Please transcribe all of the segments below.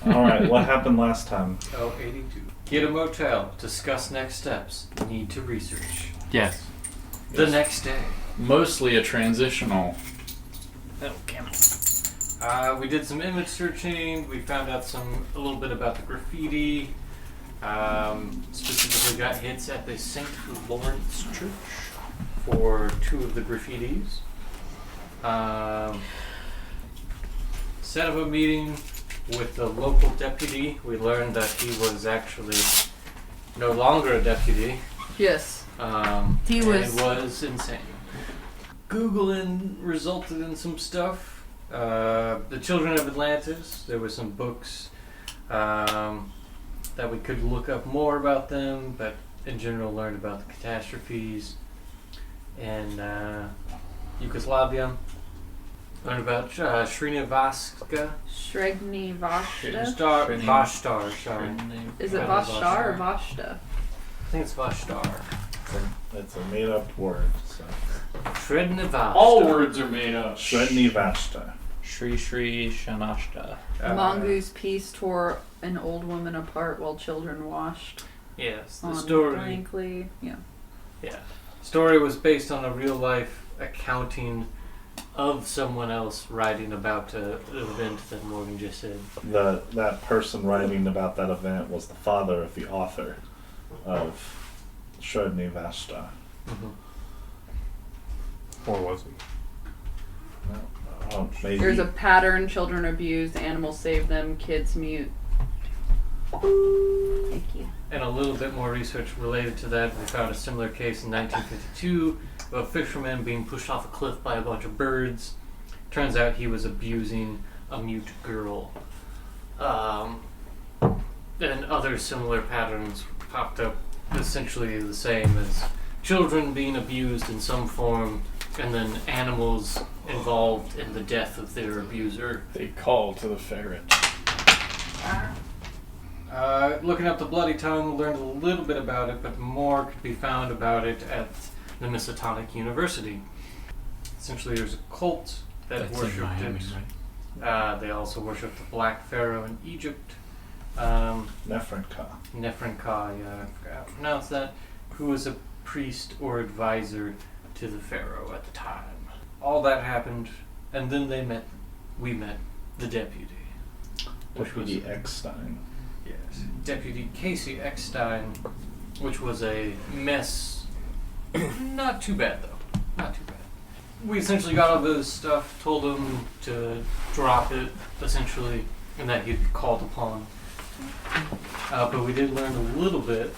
Alright, what happened last time? Oh, 82. Get a motel. Discuss next steps. Need to research. Yes. The next day. Mostly a transitional. Oh, camel. We did some image searching. We found out a little bit about the graffiti. Specifically got hits at the St. Lawrence Church for 2 of the graffitis. Set up a meeting with the local deputy. We learned that he was actually no longer a deputy. Yes. He was insane. Googling resulted in some stuff. The Children of Atlantis. There were some books that we could look up more about them, but in general learned about the catastrophes in Yugoslavia. Learned about Srinivasta. Vashtar, sorry. Is it Vashtar or Vashta? I think it's Vashtar. It's a made-up word. So. Srinivasta. All words are made up. Srinivasta. Shri Shanashta. Mongoose piece tore an old woman apart while children washed. Yes, the on story. Blankly. Yeah. Yeah. Story was based on a real-life accounting of someone else writing about the event that Morgan just said. That person writing about that event was the father of the author of Srinivasta. Mm-hmm. Or was he? Maybe. There's a pattern: children abused, animals saved them, kids mute. Thank you. And a little bit more research related to that. We found a similar case in 1952 of a fisherman being pushed off a cliff by a bunch of birds. Turns out he was abusing a mute girl. And other similar patterns popped up, essentially the same as children being abused in some form, and then animals involved in the death of their abuser. They call to the ferret. Looking up the Bloody Tongue, learned a little bit about it, but more could be found about it at the Miskatonic University. Essentially, there's a cult that worshipped it. Right? They also worshipped the Black Pharaoh in Egypt. Nefrenka, yeah, I forgot how to pronounce that. Who was a priest or advisor to the Pharaoh at the time. All that happened, and then we met the deputy. Deputy Eckstein. Yes, Deputy Casey Eckstein, which was a mess. Not too bad, though. Not too bad. We essentially got all this stuff, told him to drop it, essentially, and that he'd be called upon. But we did learn a little bit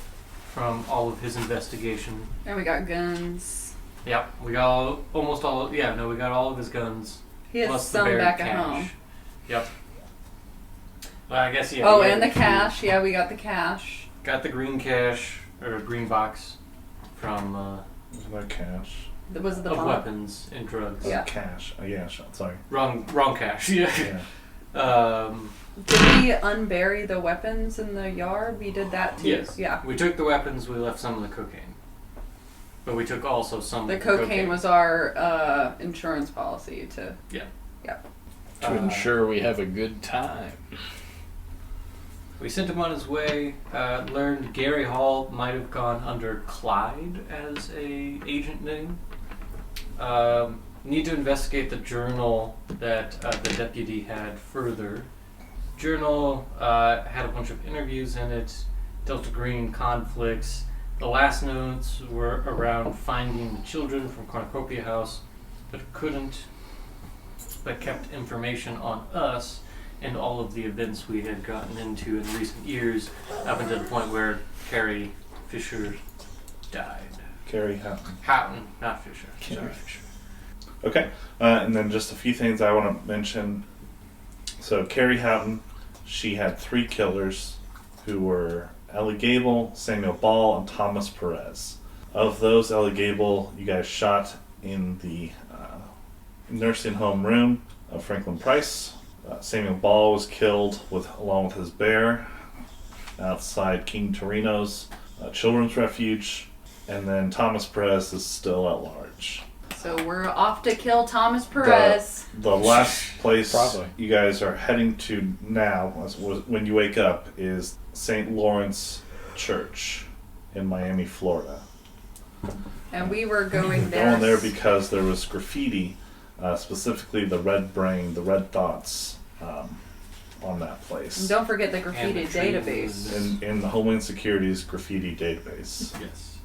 from all of his investigation. And we got guns. Yep, we got we got all of his guns. He has plus some the back cash. at home. Yep. Well, I guess, yeah. Oh, and the cash. Yeah, we got the cash. Got the green cash, or green box, from, No cash. Was it the of bomb? weapons and drugs. Yeah. Cash. Oh, yeah, sorry. Wrong cash, yeah. Yeah. Did we unbury the weapons in the yard? We did that too. Yes. Yeah. We took the weapons, we left some of the cocaine. But we took also some The of the cocaine was our insurance policy to. Yeah. Yep. To ensure we have a good time. We sent him on his way, learned Gary Hall might have gone under Clyde as a agent name. Need to investigate the journal that the deputy had further. Journal had a bunch of interviews in it, Delta Green conflicts. The last notes were around finding the children from Cornucopia House, but kept information on us and all of the events we had gotten into in recent years, up until the point where Carrie Fisher died. Kerry Houghton. Houghton, not Fisher. Sorry, Fisher. Okay, and then just a few things I want to mention. So Kerry Houghton, she had 3 killers who were Ellie Gable, Samuel Ball, and Thomas Perez. Of those, Ellie Gable, you guys shot in the nursing home room of Franklin Price. Samuel Ball was killed along with his bear outside King Torino's children's refuge. And then Thomas Perez is still at large. So we're off to kill Thomas Perez. The last place Probably. you guys are heading to now, when you wake up, is St. Lawrence Church in Miami, Florida. And we were going there. Going there because there was graffiti, specifically the red brain, the red thoughts, on that place. And don't forget the graffiti And the tree database. was- In the Homeland Security's graffiti database. Yes.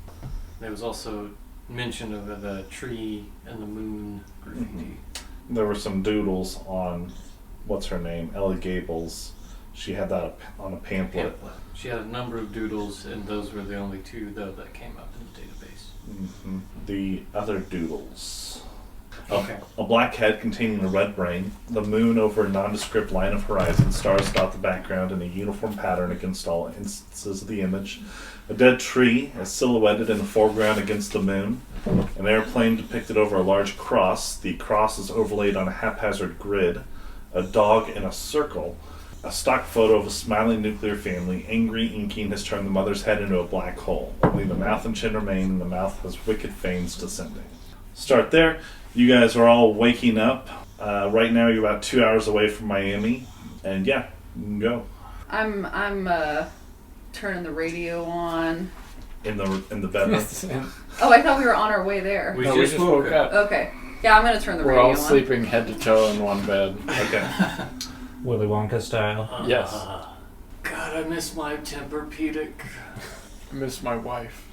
There was also mention of the tree and the moon graffiti. There were some doodles on, what's her name, Ellie Gables. She had that on a pamphlet. She had a number of doodles, and those were the only two, though, that came up in the database. Hmm. The other doodles. Okay. A black head containing a red brain, the moon over a nondescript line of horizon, stars about the background in a uniform pattern against all instances of the image, a dead tree as silhouetted in the foreground against the moon, an airplane depicted over a large cross, the cross is overlaid on a haphazard grid, a dog in a circle, a stock photo of a smiling nuclear family. Angry inking has turned the mother's head into a black hole. Only the mouth and chin remain, and the mouth has wicked fangs descending. Start there. You guys are all waking up. Right now you're about 2 hours away from Miami. And yeah, you can go. I'm turning the radio on. In the bedroom. Oh, I thought we were on our way there. We No, just woke up. Okay. Yeah, I'm gonna turn the We're radio all on. sleeping head to toe in one bed. Okay. Willy Wonka style. Yes. God, I miss my Tempur-Pedic. I miss my wife.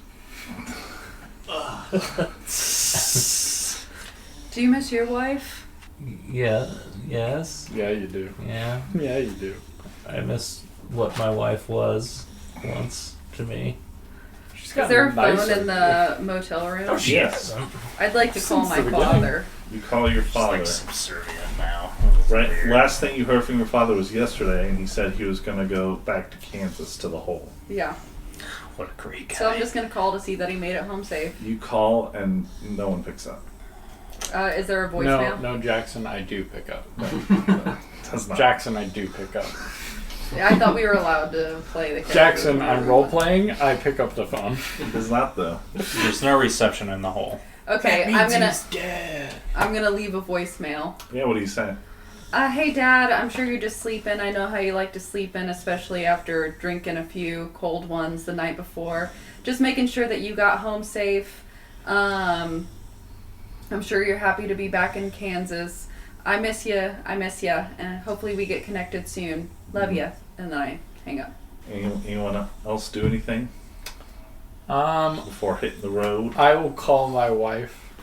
Do you miss your wife? Yeah. Yes. Yeah, you do. Yeah. Yeah, you do. I miss what my wife was once to me. She's Is there a gotten phone nicer. in the motel room? Oh, Yes. I'd like to call Since my the beginning. father. You call your father. subservient now. Right. Last thing you heard from your father was yesterday, and he said he was going to go back to Kansas to the hole. Yeah. What a great guy. So I'm just gonna call to see that he made it home safe. You call, and no one picks up. Is there a voicemail? No, Jackson, I do pick up. Does not. Jackson, I do pick up. Yeah, I thought we were allowed to play the character. Jackson, I'm role playing. I pick up the phone. Does not, though. There's no reception in the hole. Okay, dead. I'm gonna leave a voicemail. Yeah, what do you say? Hey Dad, I'm sure you're just sleeping. I know how you like to sleep in, especially after drinking a few cold ones the night before. Just making sure that you got home safe. I'm sure you're happy to be back in Kansas. I miss you, and hopefully we get connected soon. Love you. And then I hang up. Anyone else do anything before hitting the road? I will call my wife.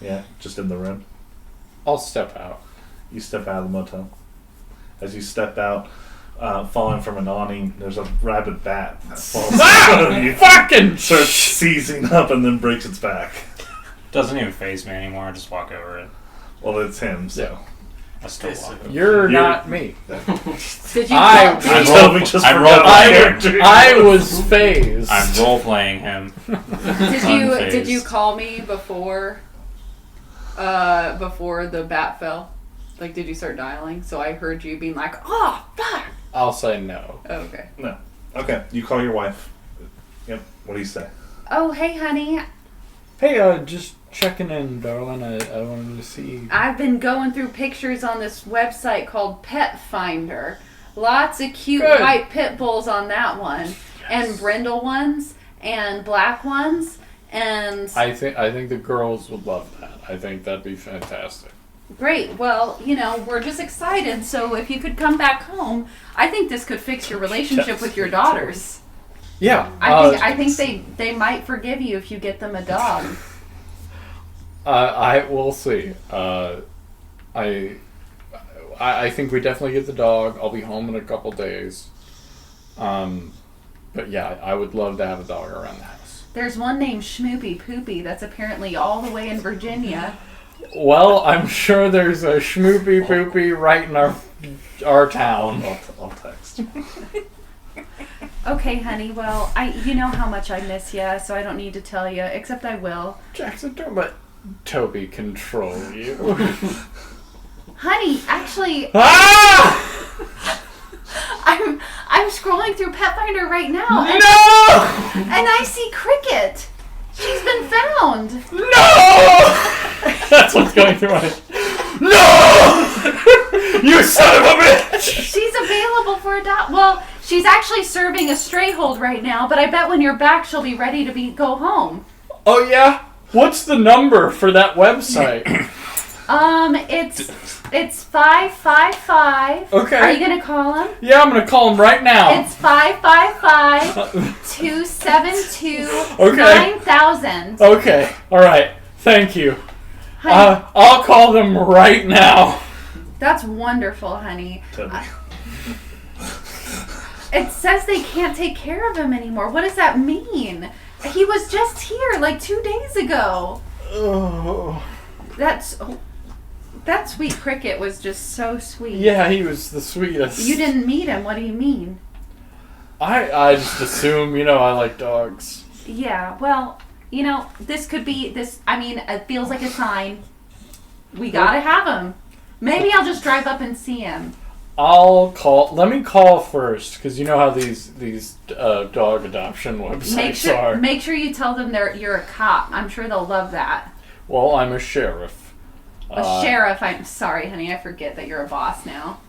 Yeah, just in the room. I'll step out. You step out of the motel. As you step out, falling from an awning, there's a rabid bat that falls in front of you. Fucking Starts seizing up and then breaks its back. Doesn't even faze me anymore. I just walk over it. Well, it's him, so. Yeah. I still walk over. You're not me. Did you I- call, I'm Toby just I'm forgot roll- my I- character. I was phased. I'm role playing him. did you unfazed. call me before the bat fell? Like, did you start dialing? So I heard you being like, "Oh, fuck." I'll say no. Oh, okay. No. Okay, you call your wife. Yep, what do you say? Oh, hey, honey. Hey, just checking in, darling. I wanted to see. I've been going through pictures on this website called Pet Finder. Lots of cute Good. white pit bulls on that one, and brindle ones, and black ones, and I think the girls would love that. I think that'd be fantastic. great. Well, we're just excited. So if you could come back home, I think this could fix your relationship with your daughters. Yeah. I think they might forgive you if you get them a dog. I will see. I think we definitely get the dog. I'll be home in a couple days. But yeah, I would love to have a dog around the house. There's one named Schmoopy Poopy that's apparently all the way in Virginia. Well, I'm sure there's a schmoopy poopy right in our town. I'll text. Okay, honey. Well, you know how much I miss you, so I don't need to tell you. Except I will. Jackson, don't let Toby control you. Honey, actually, Ah! I'm scrolling through Pet Finder right now, No! and I see Cricket. She's been found. No! That's what's going through my head. No! You son of a bitch! She's available for a dog. Well, she's actually serving a stray hold right now, but I bet when you're back, she'll be ready to go home. Oh, yeah? What's the number for that website? It's 555. Okay. Are you gonna call him? Yeah, I'm gonna call him right now. It's 555-272-9000. Okay. Alright. Thank you. Honey, I'll call them right now. that's wonderful, honey. Toby. It says they can't take care of him anymore. What does that mean? He was just here like 2 days ago. Oh. That sweet cricket was just so sweet. Yeah, he was the sweetest. You didn't meet him. What do you mean? I just assume, I like dogs. Yeah, well, this could be this. I mean, it feels like a sign. We gotta have him. Maybe I'll just drive up and see him. Let me call first, because you know how these dog adoption websites are. Make sure you tell them you're a cop. I'm sure they'll love that. Well, I'm a sheriff. A sheriff. I'm sorry, honey. I forget that you're a boss now.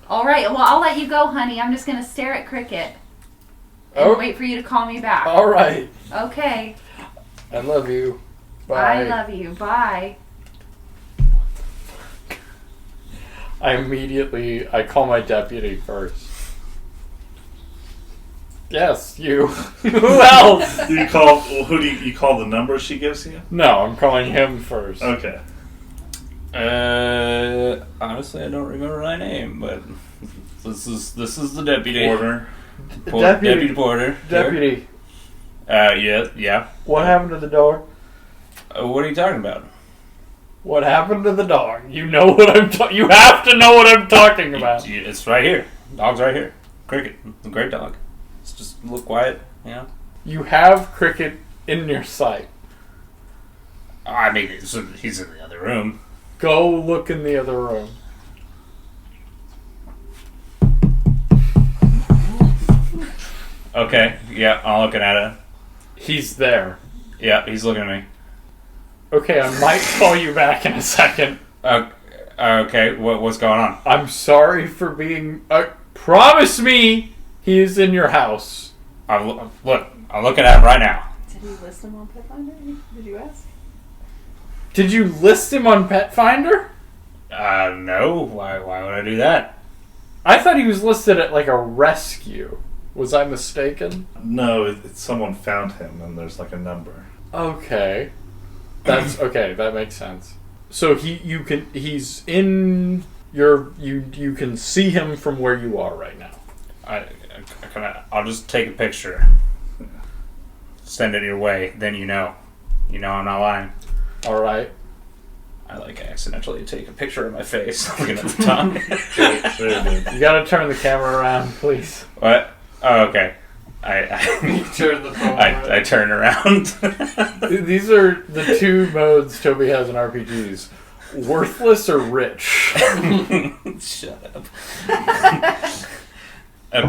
All right. Well, I'll let you go, honey. I'm just gonna stare at cricket and wait for you to call me back. All right. Okay. I love you. Bye. I love you. Bye. I call my deputy first. Yes, you. Who else? Who do you call the number she gives you? No, I'm calling him first. Okay. Honestly, I don't remember my name, but this is the deputy. Porter. Deputy Porter. Deputy. Yeah. What happened to the dog? What are you talking about? What happened to the dog? You know what I'm you have to know what I'm talking about. It's right here. Dog's right here. Cricket. A great dog. It's just a little quiet, You have Cricket in your sight. I mean, he's in the other room. Go look in the other room. Okay, yeah, I'm looking at it. He's there. Yeah, he's looking at me. Okay, I might call you back in a second. Okay, what's going on? I'm sorry for being... promise me he is in your house. I'm looking at him right now. Did you list him on Pet Finder? Did you ask? Did you list him on Pet Finder? No. Why would I do that? I thought he was listed at like a rescue. Was I mistaken? No, it's someone found him, and there's like a number. Okay. That's okay, that makes sense. So he's in your you can see him from where you are right now. I'll just take a picture. Send it your way, then you know. I'm not lying. Alright. I accidentally take a picture of my face looking at the top. You gotta turn the camera around, please. What? Oh, okay. You turn the phone I turn around. These are the two modes Toby has in RPGs. Worthless or rich. Shut up. I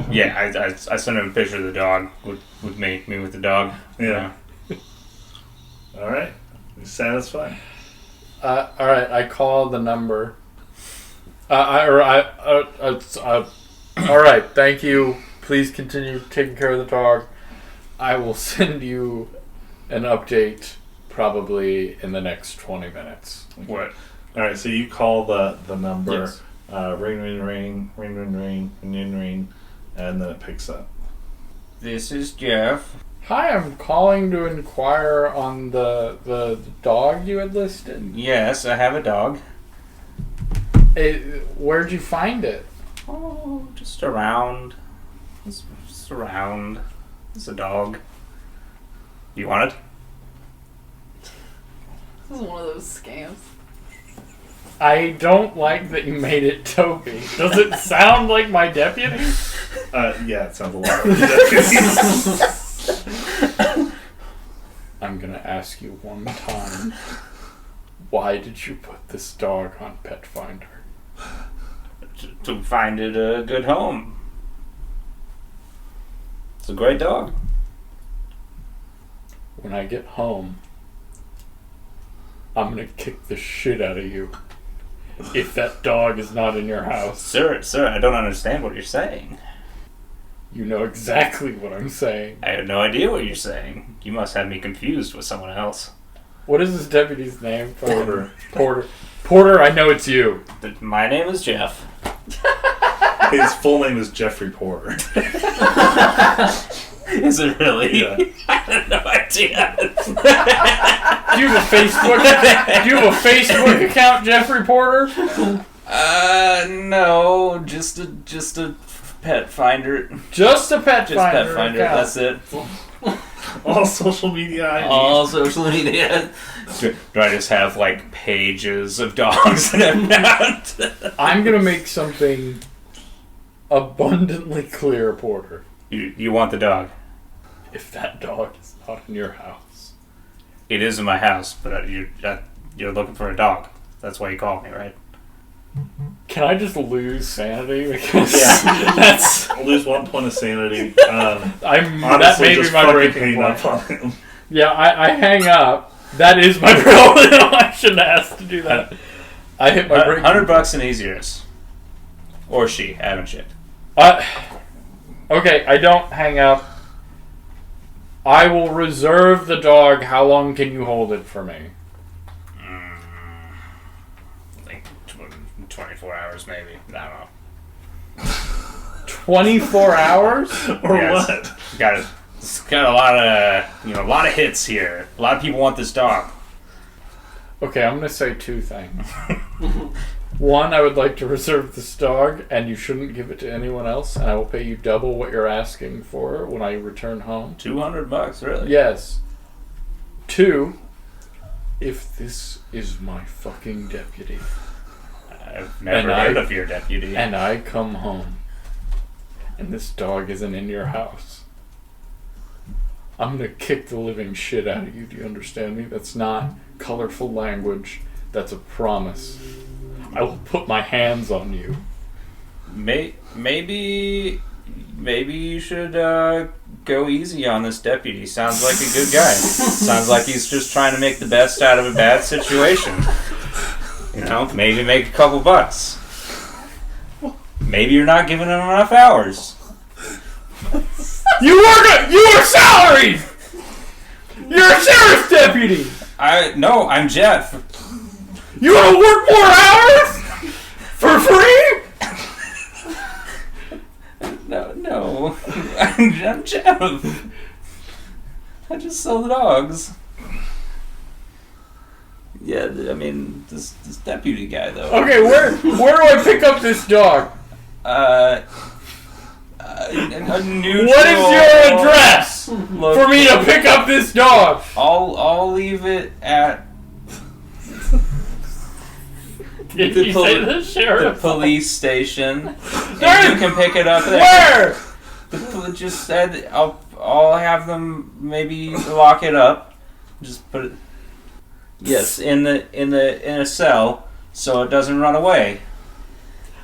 sent him a picture of the dog with me with the dog. Yeah. All right. You satisfied? All right. I call the number. All right. Thank you. Please continue taking care of the dog. I will send you an update probably in the next 20 minutes. What? All right. So you call the number. Yes. Ring, ring, ring, ring, ring, ring, ring, ring, and then it picks up. This is Jeff. Hi, I'm calling to inquire on the dog you had listed. Yes, I have a dog. Where'd you find it? Oh, just around. Just around. It's a dog. You want it? This is one of those scams. I don't like that you made it Toby. Does it sound like my deputy? Yeah, it sounds a lot like that. I'm gonna ask you one time. Why did you put this dog on Pet Finder? To find it a good home. It's a great dog. When I get home, I'm gonna kick the shit out of you if that dog is not in your house. Sir, I don't understand what you're saying. You know exactly what I'm saying. I have no idea what you're saying. You must have me confused with someone else. What is this deputy's name? Porter, I know it's you. My name is Jeff. His full name is Jeffrey Porter. Is it really? Yeah. I had no idea. Do you have a Facebook account, Jeffrey Porter? No, just a pet finder. Just a pet Just finder. pet finder. account. That's it. All social media IDs. All social media. Do I just have like pages of dogs that I'm not? I'm gonna make something abundantly clear, Porter. You want the dog? If that dog is not in your house, It is in my house, but you're looking for a dog. That's why you called me, right? can I just lose sanity? Because Yeah. that's I'll lose 1 point of sanity. that Honestly, may be just my fucking breaking hang point. up on him. Yeah, I hang up. That is my problem. I shouldn't ask to do that. I hit my breaking $100 and he's yours. Or she. I haven't checked. Okay, I don't hang up. I will reserve the dog. How long can you hold it for me? Like 24 hours, maybe. I don't know. 24 hours? Or Yes. what? It's got a lot of hits here. A lot of people want this dog. Okay, I'm going to say two things. One, I would like to reserve this dog, and you shouldn't give it to anyone else, and I will pay you double what you're asking for when I return home. $200, really? Yes. Two, if this is my fucking deputy, I've never And heard I- of your deputy. and I come home, and this dog isn't in your house, I'm gonna kick the living shit out of you. Do you understand me? That's not colorful language. That's a promise. I will put my hands on you. Maybe you should go easy on this deputy. Sounds like a good guy. Sounds like he's just trying to make the best out of a bad situation. Maybe make a couple bucks. Maybe you're not giving him enough hours. You are salaried! You're a sheriff's deputy! No, I'm Jeff. You wanna work more hours? For free? No, I'm Jeff. I just sell the dogs. Yeah, I mean, this deputy guy, though. Okay, where do I pick up this dog? A neutral. What is your address for me to pick up this dog? I'll leave it at Did The you poli- say the the sheriff? police station, and There- you can pick it up there. Where? Just said I'll have them maybe lock it up. Just put it. Yes, in a cell so it doesn't run away.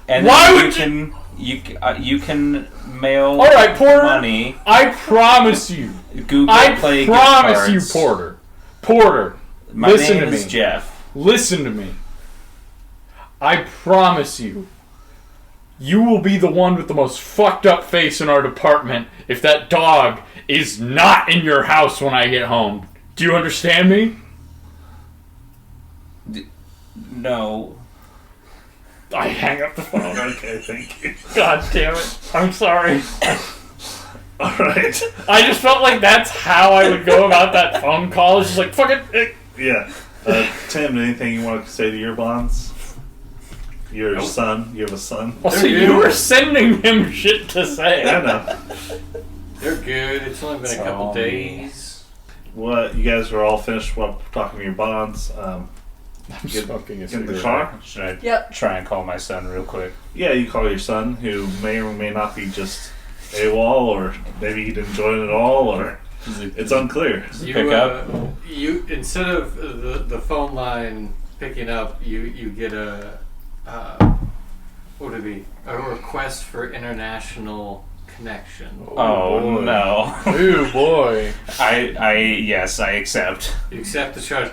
And Why then would you can mail All right, Porter. money. I promise you. Google I Play promise you, gift cards. Porter. My listen name to is me. Jeff. Listen to me. I promise you. You will be the one with the most fucked up face in our department if that dog is not in your house when I get home. Do you understand me? No. I hang up the phone. Okay, thank you. God damn it. I'm sorry. All right. I just felt like that's how I would go about that phone call. It's just like, fuck it. Yeah. Tim, anything you want to say to your bonds? Your son? You have a son? Also, you were sending him shit to say. I know. They're good. It's only been a couple days. What? You guys are all finished talking to your bonds. I'm smoking a Get in the cigarette. car? Should I Yep. try and call my son real quick? Yeah, you call your son, who may or may not be just AWOL, or maybe he didn't join at all, or it's unclear. You Pick up? You instead of the phone line picking up, you get a what would it be? A request for international connection. Oh boy. no. Ooh, boy. I yes, I accept. You accept the charge.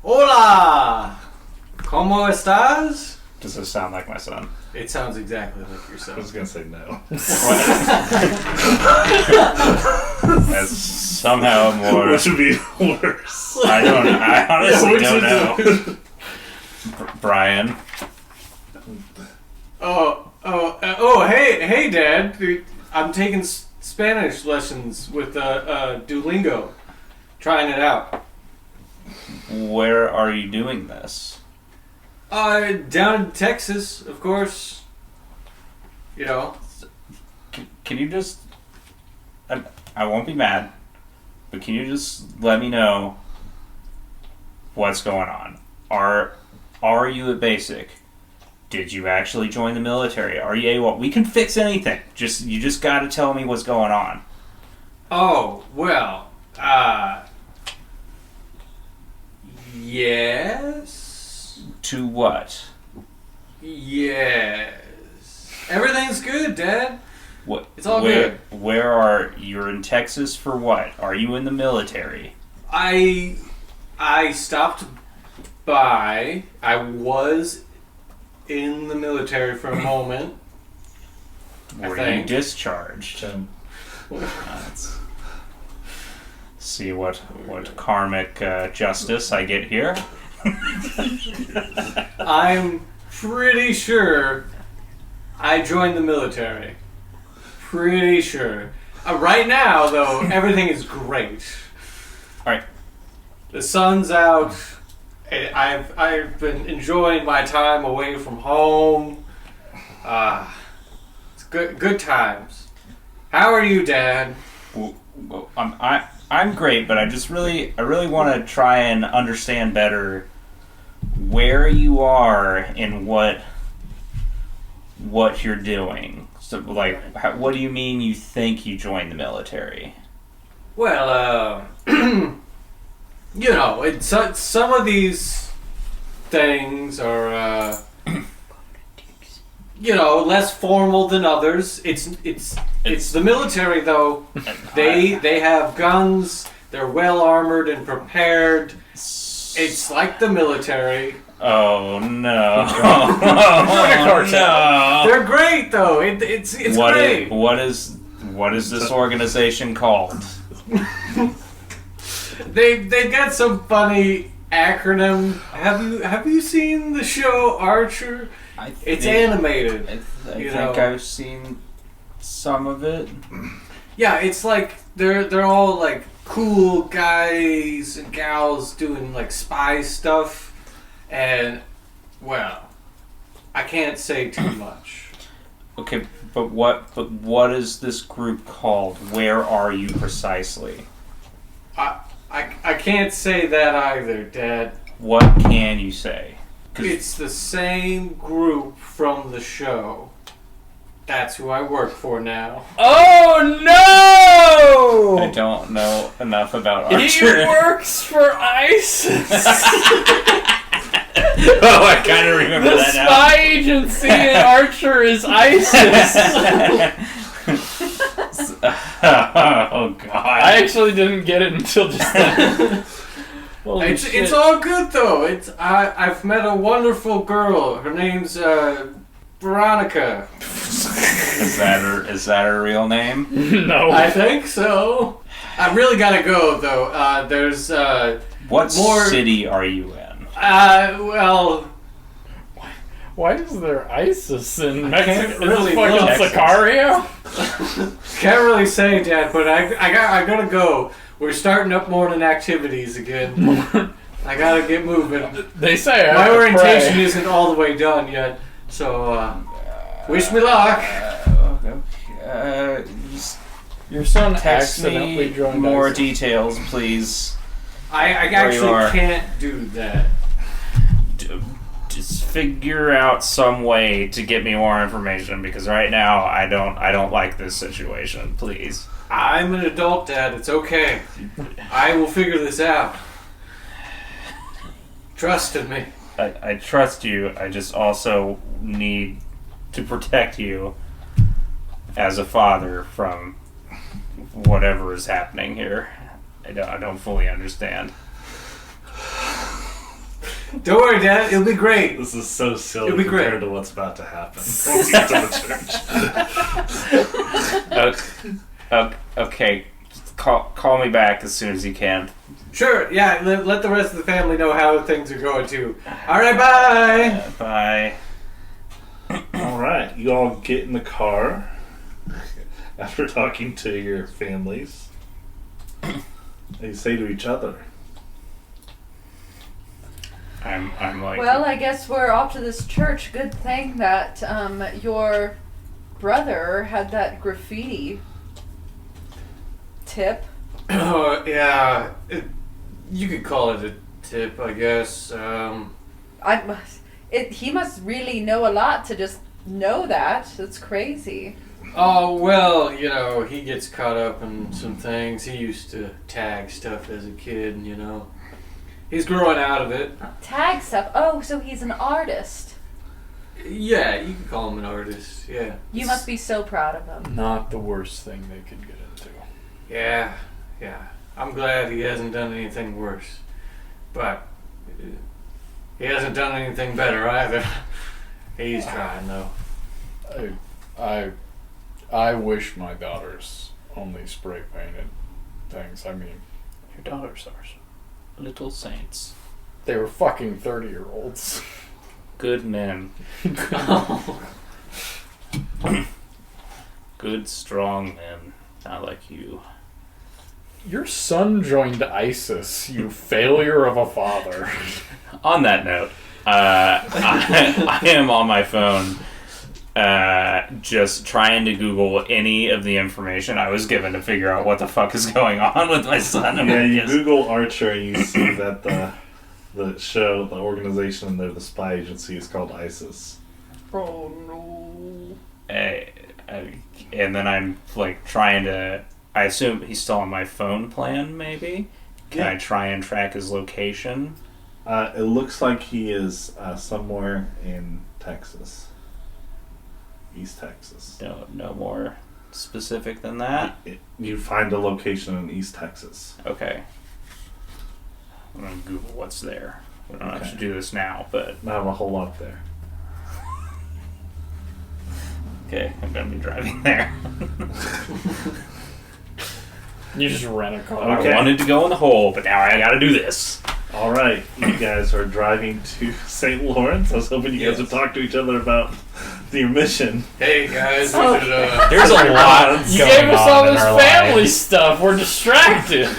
Hola! ¿Cómo estás? Does this sound like my son? It sounds exactly like your I son. was gonna say no. That's somehow more. Which would be worse. I honestly which don't is- know. Brian. Hey, Dad. I'm taking Spanish lessons with Duolingo. Trying it out. Where are you doing this? Down in Texas, of course. You know. Can you just... I won't be mad, but can you just let me know what's going on? Are you a basic? Did you actually join the military? Are you AWOL? We can fix anything. You just got to tell me what's going on. Oh, well, yes. To what? Yes. Everything's good, Dad. What? It's all good. Where are you're in Texas for what? Are you in the military? I stopped by. I was in the military for a moment. Were you think. discharged? Tim. Let's see what karmic justice I get here. I'm pretty sure I joined the military. Pretty sure. Right now, though, everything is great. All right. The sun's out. I've been enjoying my time away from home. It's good times. How are you, Dad? Well, I'm great, but I really want to try and understand better where you are and what you're doing. So, like, what do you mean you think you joined the military? Well, you know, some of these things are, you know, less formal than others. It's the military, though. They have guns. They're well armored and prepared. It's like the military. Oh no! Oh, no! They're great, though. It's great. What is this organization called? They've got some funny acronym. Have you seen the show Archer? It's animated. I you think know. I've seen some of it. Yeah, it's like they're all like cool guys and gals doing like spy stuff, and well, I can't say too much. Okay, but what is this group called? Where are you precisely? I can't say that either, Dad. What can you say? It's the same group from the show. That's who I work for now. Oh no! I don't know enough about He Archer. works for ISIS. Oh, I kind of remember The that now. spy agency in Archer is ISIS. Oh God! I actually didn't get it until just then. Holy shit. It's all good though. I've met a wonderful girl. Her name's Veronica. Is that her real name? No. I think so. I really gotta go though. There's What more- city are you in? well, Why is there ISIS in I can't Mexico? really Is this fucking look. Sicario? can't really say, Dad, but I gotta go. We're starting up morning activities again. I gotta get moving. They say I My have to orientation pray. isn't all the way done yet, so wish me luck. Just Your son text accidentally me joined more ISIS. details, please. I There you actually are. can't do that. Just figure out some way to get me more information because right now I don't like this situation. Please. I'm an adult, Dad. It's okay. I will figure this out. Trust in me. I trust you. I just also need to protect you as a father from whatever is happening here. I don't fully understand. Don't worry, Dad. It'll be great. This is so silly It'll be compared great. to what's about to happen when we get to the church. Okay. Call me back as soon as you can. Sure. Yeah. Let the rest of the family know how things are going too. All right. Bye. Bye. All right, you all get in the car after talking to your families. They say to each other, I'm like. Well, I guess we're off to this church. Good thing that your brother had that graffiti tip. Oh yeah. You could call it a tip, I guess. He must really know a lot to just know that. That's crazy. Oh, well, you know, he gets caught up in some things. He used to tag stuff as a kid, and, you know, he's growing out of it. Tag stuff. Oh, so he's an artist. Yeah, you can call him an artist, yeah. You must be so proud of him. Not the worst thing they could get into. Yeah. I'm glad he hasn't done anything worse. But he hasn't done anything better either. He's trying, though. I wish my daughters only spray painted things. I mean, Your daughters are little saints. they were fucking 30-year-olds. Good men. Good, strong men. Not like you. Your son joined ISIS, you failure of a father. On that note, I am on my phone just trying to Google any of the information I was given to figure out what the fuck is going on with my son. yeah, you Google Archer and you see that the show, the organization, the spy agency is called ISIS. Oh no. And then I'm like trying to. I assume he's still on my phone plan. Maybe can I try and track his location? It looks like he is somewhere in Texas, East Texas. No more specific than that. You find a location in East Texas. Okay. I'm gonna Google what's there. We don't have Okay. to do this now, but Not a whole lot there. okay, I'm gonna be driving there. You just rent a car. Okay. I wanted to go in the hole, but now I gotta do this. All right, you guys are driving to St. Lawrence. I was hoping you guys would talk to each other about your mission. Hey, guys, we Oh. should, There's a lot You going gave us on all in this our family lives. stuff. We're distracted.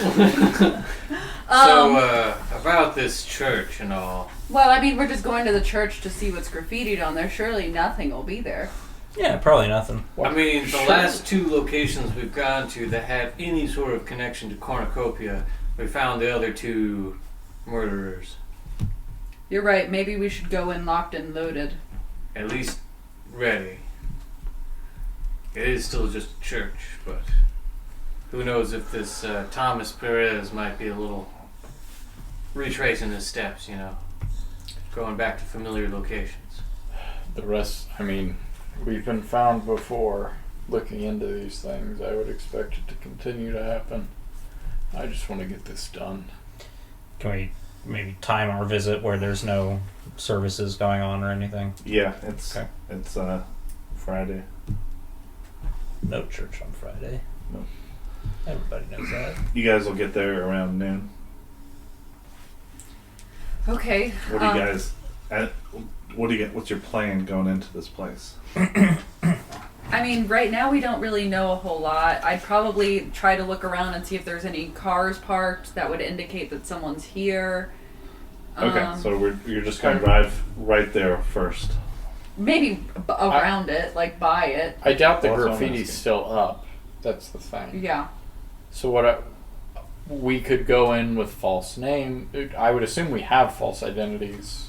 about this church and all. Well, I mean, we're just going to the church to see what's graffitied on there. Surely nothing will be there. Yeah, probably nothing. I mean, the last two locations we've gone to that have any sort of connection to Cornucopia, we found the other two murderers. You're right. Maybe we should go in locked and loaded. At least ready. It is still just a church, but who knows if this Thomas Perez might be a little retracing his steps, you know, going back to familiar locations. The rest, I mean, we've been found before looking into these things. I would expect it to continue to happen. I just want to get this done. Can we maybe time our visit where there's no services going on or anything? Yeah, it's Okay. it's Friday. No church on Friday. No. Everybody knows that. You guys will get there around noon. Okay. What do you guys? What do you get? What's your plan going into this place? I mean, right now we don't really know a whole lot. I'd probably try to look around and see if there's any cars parked that would indicate that someone's here. Okay, so you're just gonna drive right there first. Maybe around it, like by it. I doubt the Well, that's what I'm graffiti's asking. still up. That's the thing. Yeah. So we could go in with false name. I would assume we have false identities,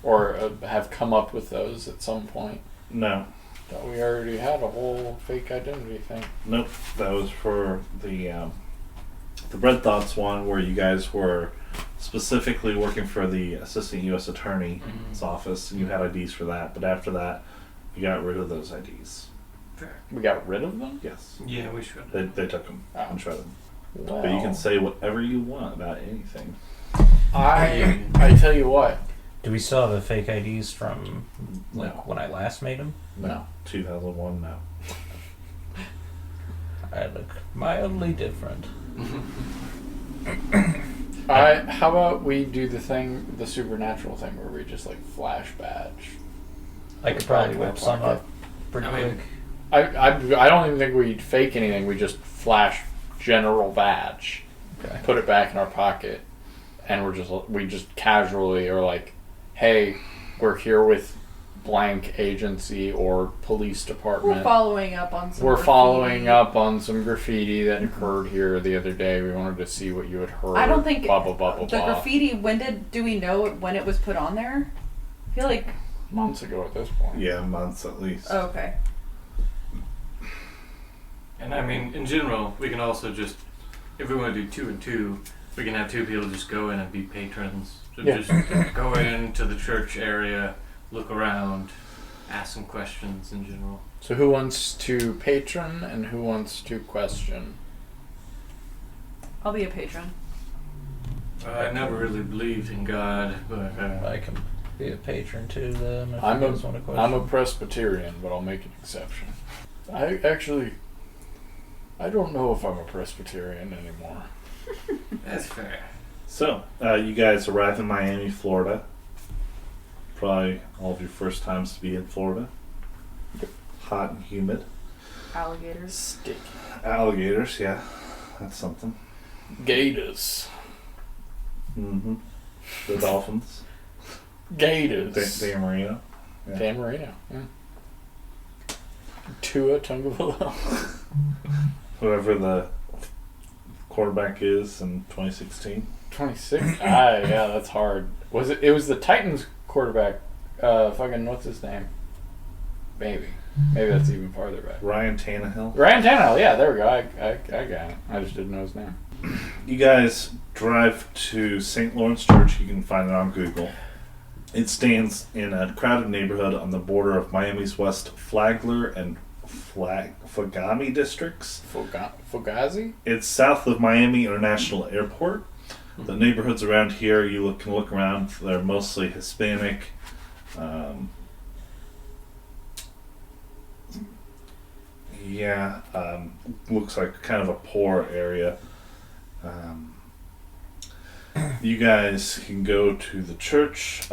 or have come up with those at some point. No, Thought we already had a whole fake identity thing. nope. That was for the Bread Thoughts one, where you guys were specifically working for the Assistant U.S. Attorney's office, and you had IDs for that. But after that, you got rid of those IDs. Fair. We got rid of them? Yes, Yeah, we should. they took them Oh. and shredded them. Wow. But you can say whatever you want about anything. I tell you what. Do we still have the fake IDs from No. when I last made them? No. 2001, no. I look mildly different. How about we do the supernatural thing where we just like flash badge? I could probably whip some up pretty quick. I don't even think we'd fake anything. We just flash general badge, Okay. put it back in our pocket, and we just casually are like, hey, we're here with blank agency or police department. We're following up on some We're graffiti. following up on some graffiti that occurred here the other day. We wanted to see what you had heard. I don't think blah, blah, blah, blah, the blah. graffiti, do we know when it was put on there? I feel like... Months ago at this point. Yeah, months at least. Oh, okay. And I mean, in general, we can also just, if we want to do 2 and 2, we can have 2 people just go in and be patrons. So Yeah. just go into the church area, look around, ask some questions in general. So who wants to patron and who wants to question? I'll be a patron. I never really believed in God, but I can be a patron too then if I'm you guys want to question. I'm a Presbyterian, but I'll make an exception. I don't know if I'm a Presbyterian anymore. that's fair. So, you guys arrive in Miami, Florida. Probably all of your first times to be in Florida. Hot and humid. Alligators. Sticky. Alligators, yeah. That's something. Gators. Mm-hmm. The Dolphins. Gators. Dan Marino. Yeah. Dan Marino. Yeah. Tua Tagovailoa. Whoever the quarterback is in 2016. 26. Yeah, that's hard. It was the Titans quarterback. Fucking what's his name? Maybe that's even farther back. Ryan Tannehill. Ryan Tannehill. Yeah, there we go. I got it. I just didn't know his name. You guys drive to St. Lawrence Church. You can find it on Google. It stands in a crowded neighborhood on the border of Miami's West Flagler and Fogami districts. Fugazi? It's south of Miami International Airport. The neighborhoods around here, can look around. They're mostly Hispanic. Looks like kind of a poor area. You guys can go to the church.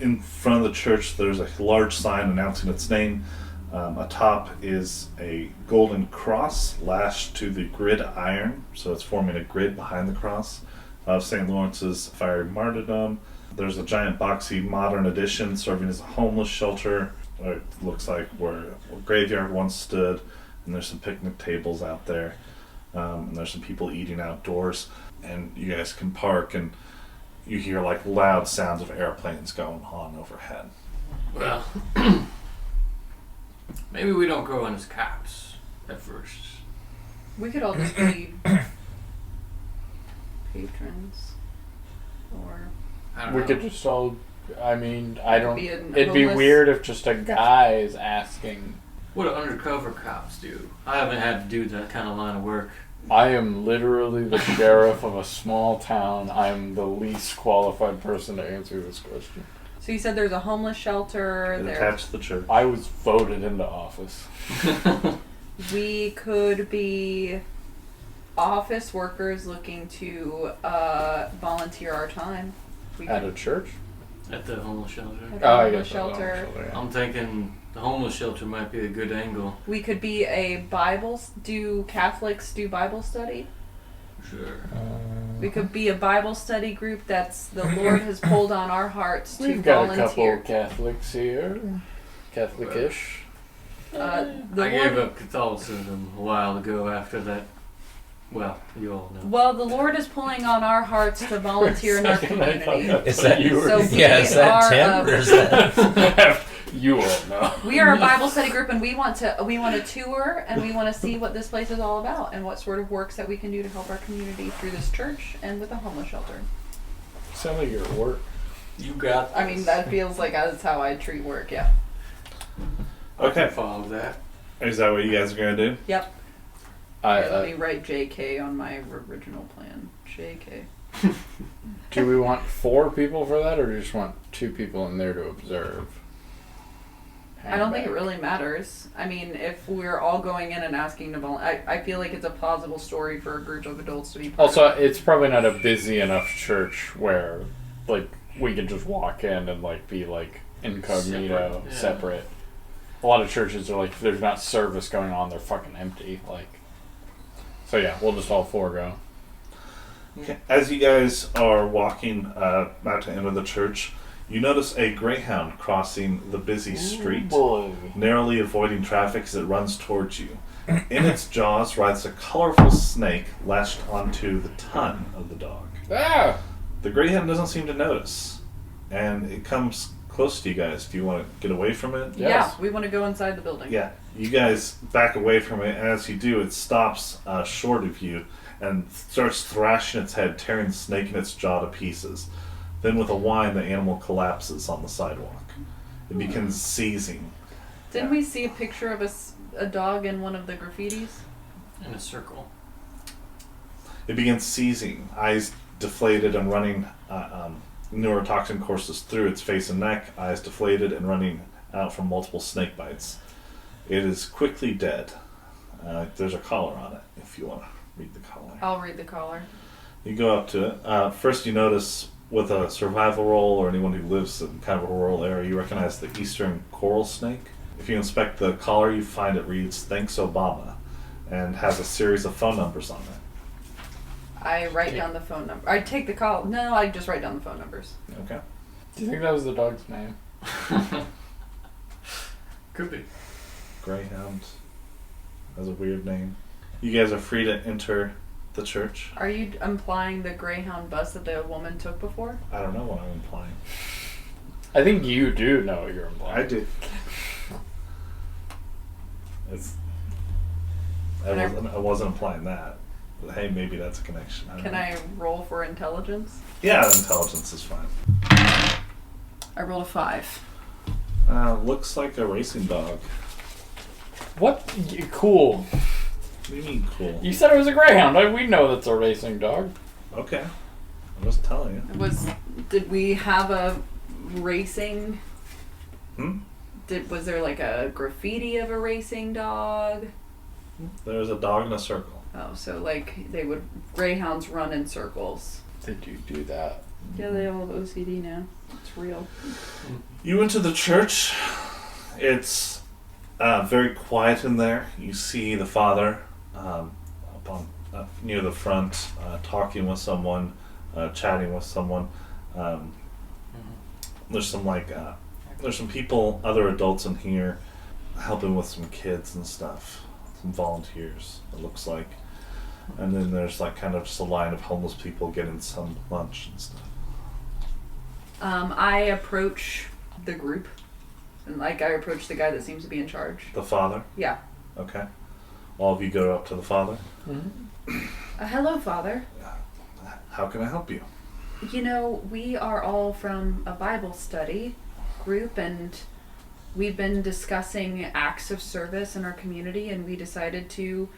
In front of the church, there's a large sign announcing its name. Atop is a golden cross lashed to the grid iron, so it's forming a grid behind the cross of St. Lawrence's fiery martyrdom. There's a giant boxy modern addition serving as a homeless shelter. It looks like where a graveyard once stood, and there's some picnic tables out there, and there's some people eating outdoors. And you guys can park, and you hear like loud sounds of airplanes going on overhead. Well, maybe we don't go in as cops at first. We could all just be patrons. Or... I don't We know. could just all. I mean, I don't. Be an It'd be homeless- weird if just a guy is asking. What do undercover cops do? I haven't had to do that kind of line of work. I am literally the sheriff of a small town. I am the least qualified person to answer this question. So you said there's a homeless shelter It there. attached to the church. I was voted into office. We could be office workers looking to volunteer our time. We At could a church? At the homeless shelter. at the I homeless guess shelter. I'm thinking the homeless shelter might be a good angle. We could be a do Catholics do Bible study? Sure. We could be a Bible study group that's the Lord has pulled on our hearts to We've got a volunteer. couple Catholics here. Catholic-ish. The I Lord, gave up Catholicism a while ago after that. Well, you all know. well, the Lord is pulling on our hearts to volunteer in our Second, I thought community. that's Is what that- you were So saying. Yeah, is that are, Tim or is that? You all know. We are a Bible study group, and we want to tour, and we want to see what this place is all about, and what sort of works that we can do to help our community through this church and with a homeless shelter. Sound like you're at work. You got I mean, that feels like that's how I treat work. Yeah. Okay. Follow that. Is that what you guys are going to do? Yep. I, Here, let me write JK on my original plan. JK. Do we want 4 people for that, or do you just want 2 people in there to observe? I don't think it really matters. I mean, if we're all going in and asking to volunteer, I feel like it's a plausible story for a group of adults to be part Also, of. it's probably not a busy enough church where, like, we can just walk in and, like, be, like, incognito, separate. A lot of churches are like, if there's not service going on, they're fucking empty. Like, so yeah, we'll just all 4 go. Okay. As you guys are walking about to enter the church, you notice a greyhound crossing the busy street, narrowly avoiding traffic as it runs towards you. In its jaws rides a colorful snake lashed onto the tongue of the dog. Ah! The greyhound doesn't seem to notice, and it comes close to you guys. Do you want to get away from it? Yes. Yeah, we want to go inside the building. Yeah. You guys back away from it, and as you do, it stops short of you and starts thrashing its head, tearing the snake in its jaw to pieces. Then with a whine, the animal collapses on the sidewalk. It begins seizing. Didn't we see a picture of a dog in one of the graffitis? In a circle. It begins seizing, eyes deflated and running neurotoxin courses through its face and neck, eyes deflated and running out from multiple snake bites. It is quickly dead. There's a collar on it, if you want to read the collar. I'll read the collar. You go up to it. First you notice, with a survival roll or anyone who lives in kind of a rural area, you recognize the eastern coral snake. If you inspect the collar, you find it reads, "Thanks Obama," and has a series of phone numbers on it. I write down the phone number. I take the call. No, I just write down the phone numbers. Okay. Do you think that was the dog's name? Could be. Greyhound has a weird name. You guys are free to enter the church. Are you implying the Greyhound bus that the woman took before? I don't know what I'm implying. I think you do know what you're implying. I do. I wasn't implying that. But hey, maybe that's a connection. Can I roll for intelligence? Yeah, intelligence is fine. I rolled a 5. Looks like a racing dog. What? Cool. What do you mean cool? You said it was a greyhound. We know that's a racing dog. Okay. I'm just telling you. Did we have a racing? Hmm? Was there like a graffiti of a racing dog? There's a dog in a circle. Oh, so like greyhounds run in circles. Did you do that? Yeah, they all have OCD now. It's real. You enter the church. It's very quiet in there. You see the father near the front, talking with someone, chatting with someone. There's some people, other adults in here, helping with some kids and stuff. Some volunteers, it looks like. And then there's like kind of just a line of homeless people getting some lunch and stuff. I approach the group, and I approach the guy that seems to be in charge. The father? Yeah. Okay. All of you go up to the father. Mm-hmm. Hello, Father. How can I help you? You know, we are all from a Bible study group, and we've been discussing acts of service in our community, and we decided to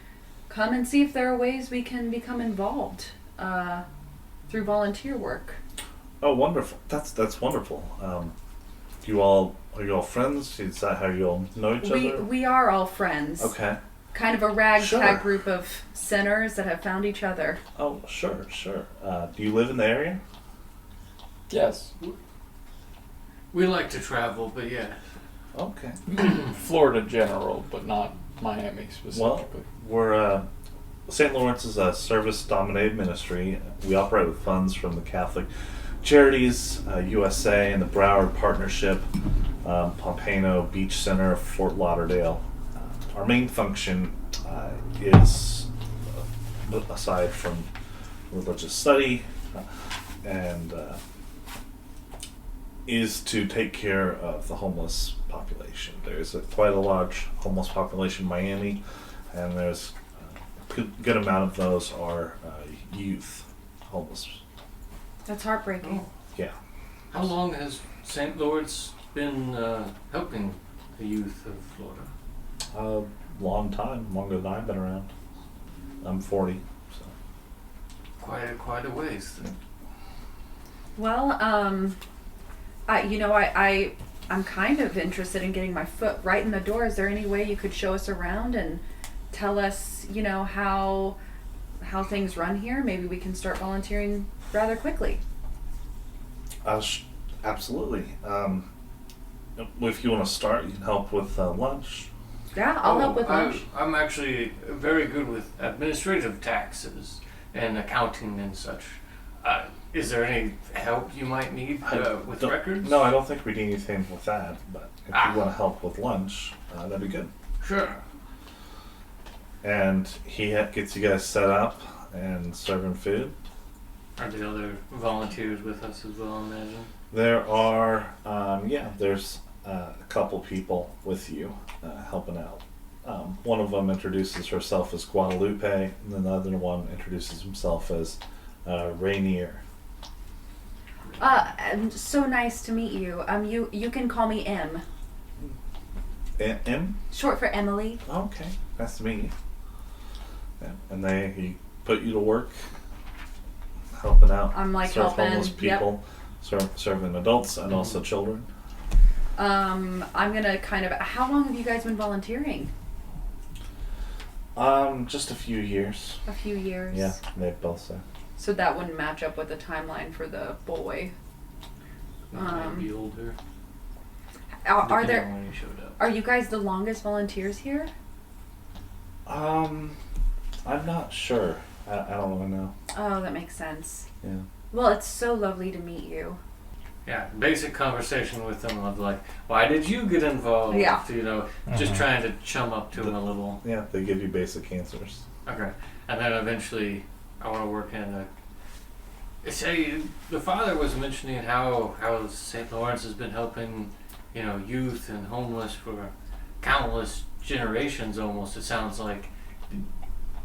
come and see if there are ways we can become involved through volunteer work. Oh, wonderful! That's wonderful. Are you all friends? Is that how you all know each other? We are all friends. Okay. Kind of a ragtag Sure. group of sinners that have found each other. Oh, sure. Do you live in the area? Yes. We like to travel, but yeah. Okay. Florida general, but not Miami specifically. We're St. Lawrence is a service-dominated ministry. We operate with funds from the Catholic Charities USA and the Broward Partnership, Pompano Beach Center, Fort Lauderdale. Our main function is, aside from religious study, and is to take care of the homeless population. There's quite a large homeless population in Miami, and there's a good amount of those are youth homeless. That's heartbreaking. Yeah. How long has St. Lawrence been helping the youth of Florida? A long time, longer than I've been around. I'm 40, so. Quite a ways. Well, I'm kind of interested in getting my foot right in the door. Is there any way you could show us around and tell us, how things run here? Maybe we can start volunteering rather quickly. Absolutely. If you want to start, you can help with lunch. Yeah, I'll help with lunch. I'm actually very good with administrative taxes and accounting and such. Is there any help you might need with records? No, I don't think we need anything with that, but if you want to help with lunch, that'd be good. Sure. And he gets you guys set up and serving food. Are there other volunteers with us as well, I imagine? There are, there's a couple people with you helping out. One of them introduces herself as Guadalupe, and then the other one introduces himself as Rainier. So nice to meet you. You can call me M. M? Short for Emily. Okay, nice to meet you. Yeah. And he put you to work, helping out. I'm like serve helping homeless people, serving adults and also children. I'm gonna how long have you guys been volunteering? Just a few years. A few years. Yeah, they both say. So that wouldn't match up with the timeline for the boy. Might be older. Are Depending there? on when he showed up. Are you guys the longest volunteers here? I'm not sure. I don't really know. Oh, that makes sense. Yeah. Well, it's so lovely to meet you. Yeah, basic conversation with them of like, why did you get involved? Yeah. Just trying to chum up to him a little. Yeah, they give you basic answers. Okay. And then eventually I want to work in say the father was mentioning how St. Lawrence has been helping, youth and homeless for countless generations almost, it sounds like.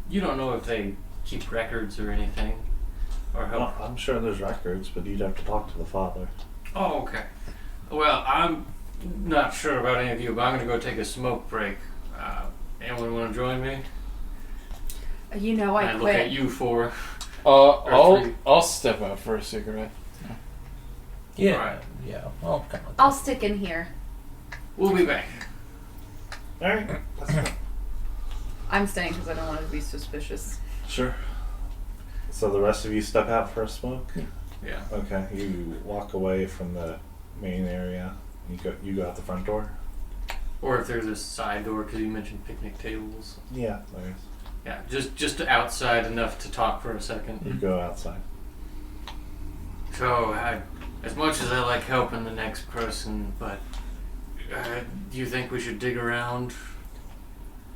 You don't know if they keep records or anything? Or help? Well, I'm sure there's records, but you'd have to talk to the father. Oh, okay. Well, I'm not sure about any of you, but I'm going to go take a smoke break. Anyone want to join me? I I look at you for... I'll step out for a cigarette. Yeah. Alright. Yeah. Well, come on. I'll stick in here. We'll be back. Alright, that's fine. I'm staying because I don't want to be suspicious. Sure. So the rest of you step out for a smoke? Yeah. Okay, you walk away from the main area. You go out the front door? Or if there's a side door, because you mentioned picnic tables. Yeah, there is. Yeah, just outside enough to talk for a second. You go outside. So, as much as I like helping the next person, but do you think we should dig around?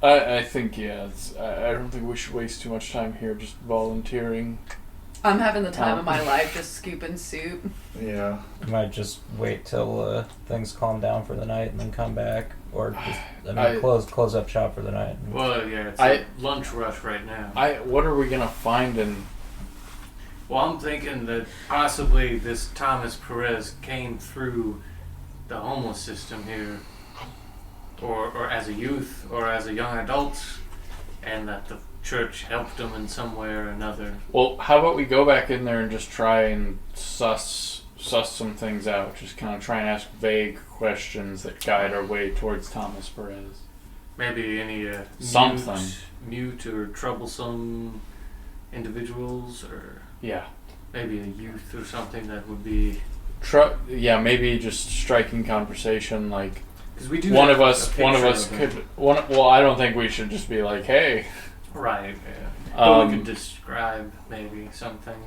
I think, yeah. I don't think we should waste too much time here just volunteering. I'm having the time of my life just scooping soup. Yeah. I might just wait till things calm down for the night and then come back, or just close up shop for the night. Well, yeah, it's a lunch rush right now. What are we gonna find in? Well, I'm thinking that possibly this Thomas Perez came through the homeless system here, or as a youth, or as a young adult, and that the church helped him in some way or another. Well, how about we go back in there and just try and suss some things out. Just kind of try and ask vague questions that guide our way towards Thomas Perez. Maybe any something mute or troublesome individuals, or yeah, maybe a youth or something that would be. Maybe just striking conversation like. Because we do. One of us could. Well, I don't think we should just be like, hey. Right. Yeah. But we could describe maybe something.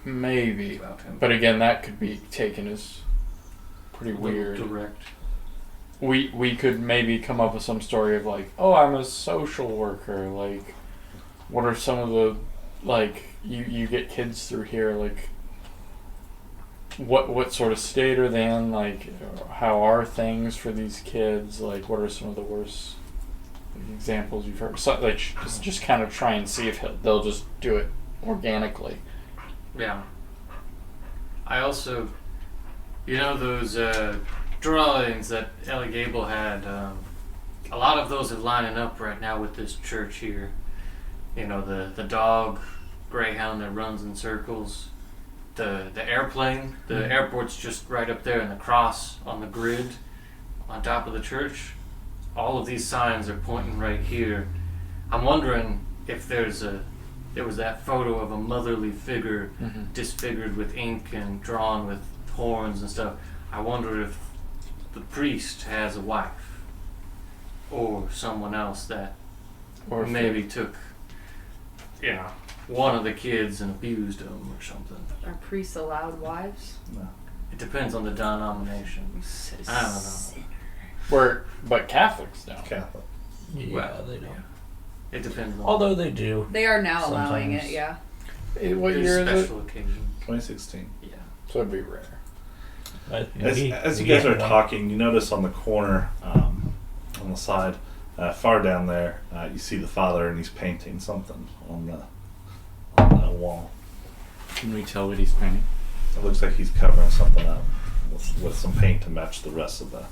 Maybe. About him. But again, that could be taken as pretty weird. Direct. We could maybe come up with some story of like, oh, I'm a social worker. Like, what are some of the you get kids through here? Like, what sort of state are they in? Like, how are things for these kids? Like, what are some of the worst examples you've heard? So, like, just kind of try and see if they'll just do it organically. Yeah. I also, those drawings that Ellie Gable had, a lot of those are lining up right now with this church here. The dog, greyhound that runs in circles. the airplane. The airport's just right up there, and the cross on the grid on top of the church. All of these signs are pointing right here. I'm wondering if there was that photo of a motherly figure disfigured with ink and drawn with horns and stuff. I wonder if the priest has a wife or someone else that Or maybe took, one of the kids and abused them or something. Are priests allowed wives? No. It depends on the denomination. I don't know. But Catholics don't. Catholic. Yeah, Well, they don't. It depends on Although they do. They are now allowing it, Sometimes. yeah. What there's year is it? special occasions. 2016. Yeah. So it'd be rare. As you guys are talking, you notice on the corner, on the side, far down there, you see the father, and he's painting something on the wall. Can we tell what he's painting? It looks like he's covering something up with some paint to match the rest of the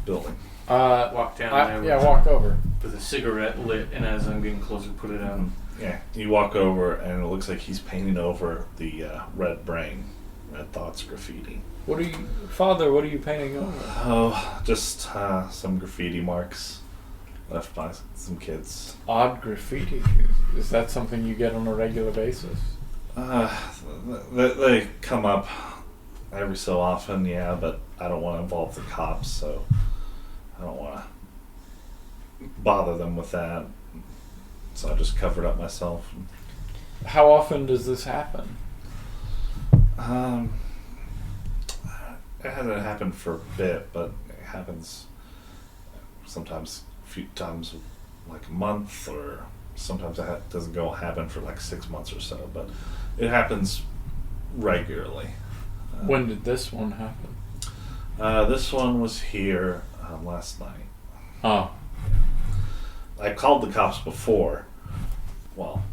building. Walk down there walk over. with a cigarette lit, and as I'm getting closer, put it out. Yeah, you walk over, and it looks like he's painting over the red thoughts graffiti. Father, what are you painting over? Oh, just some graffiti marks left by some kids. Odd graffiti. Is that something you get on a regular basis? They come up every so often, yeah, but I don't want to involve the cops, so I don't want to bother them with that. So I just covered up myself. How often does this happen? It hasn't happened for a bit, but it happens sometimes a few times like a month, or sometimes it doesn't happen for like 6 months or so, but it happens regularly. When did this one happen? This one was here last night. Oh. I called the cops before. Well,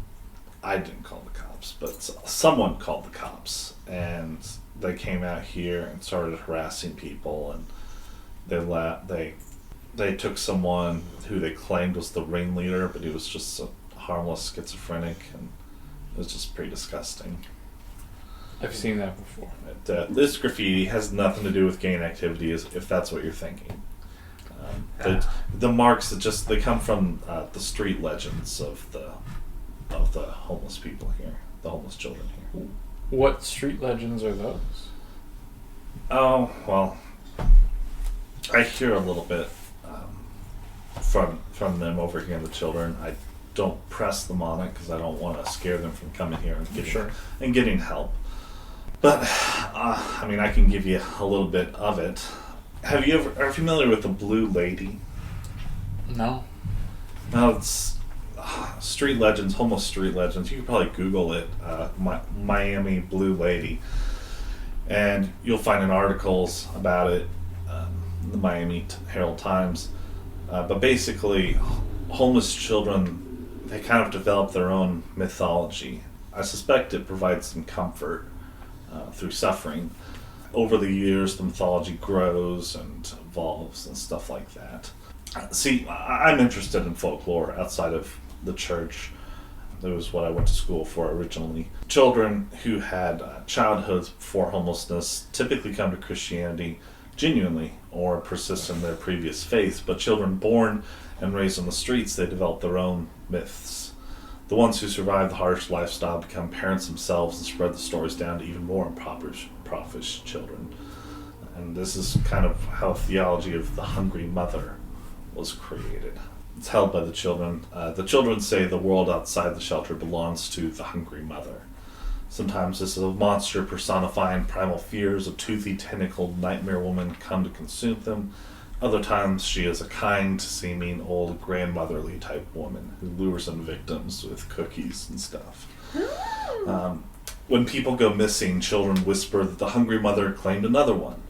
I didn't call the cops, but someone called the cops, and they came out here and started harassing people, and they took someone who they claimed was the ringleader, but he was just a harmless schizophrenic, and it was just pretty disgusting. I've seen that before. This graffiti has nothing to do with gang activity, if that's what you're thinking. The marks they come from the street legends of the homeless people here, the homeless children here. What street legends are those? Oh, well, I hear a little bit from them over here, the children. I don't press them on it because I don't want to scare them from coming here and getting help. But I mean, I can give you a little bit of it. Are you familiar with the Blue Lady? No. No, it's street legends, homeless street legends. You can probably Google it, Miami Blue Lady, and you'll find in articles about it, the Miami Herald Times. But basically, homeless children, they kind of develop their own mythology. I suspect it provides some comfort through suffering. Over the years, the mythology grows and evolves and stuff like that. See, I'm interested in folklore outside of the church. That was what I went to school for originally. Children who had childhoods before homelessness typically come to Christianity genuinely or persist in their previous faith, but children born and raised on the streets, they develop their own myths. The ones who survive the harsh lifestyle become parents themselves and spread the stories down to even more impoverished children. And this is kind of how theology of the hungry mother was created. It's held by the children. The children say the world outside the shelter belongs to the hungry mother. Sometimes this is a monster personifying primal fears, a toothy, tentacled nightmare woman come to consume them. Other times she is a kind, seeming, old, grandmotherly type woman who lures in victims with cookies and stuff. When people go missing, children whisper that the hungry mother claimed another one.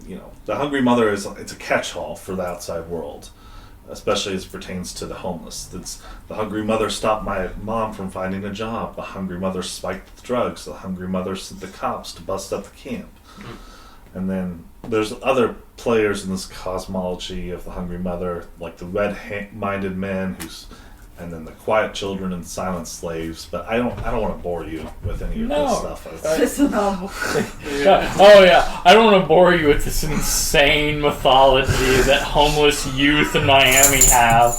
You know, the hungry mother it's a catch-all for the outside world, especially as it pertains to the homeless. It's the hungry mother stopped my mom from finding a job. The hungry mother spiked the drugs. The hungry mother sent the cops to bust up the camp. And then there's other players in this cosmology of the hungry mother, like the red-minded man who's and then the quiet children and silent slaves. But I don't want to bore you with any of this stuff. It's a novel. Oh yeah, I don't want to bore you with this insane mythology that homeless youth in Miami have.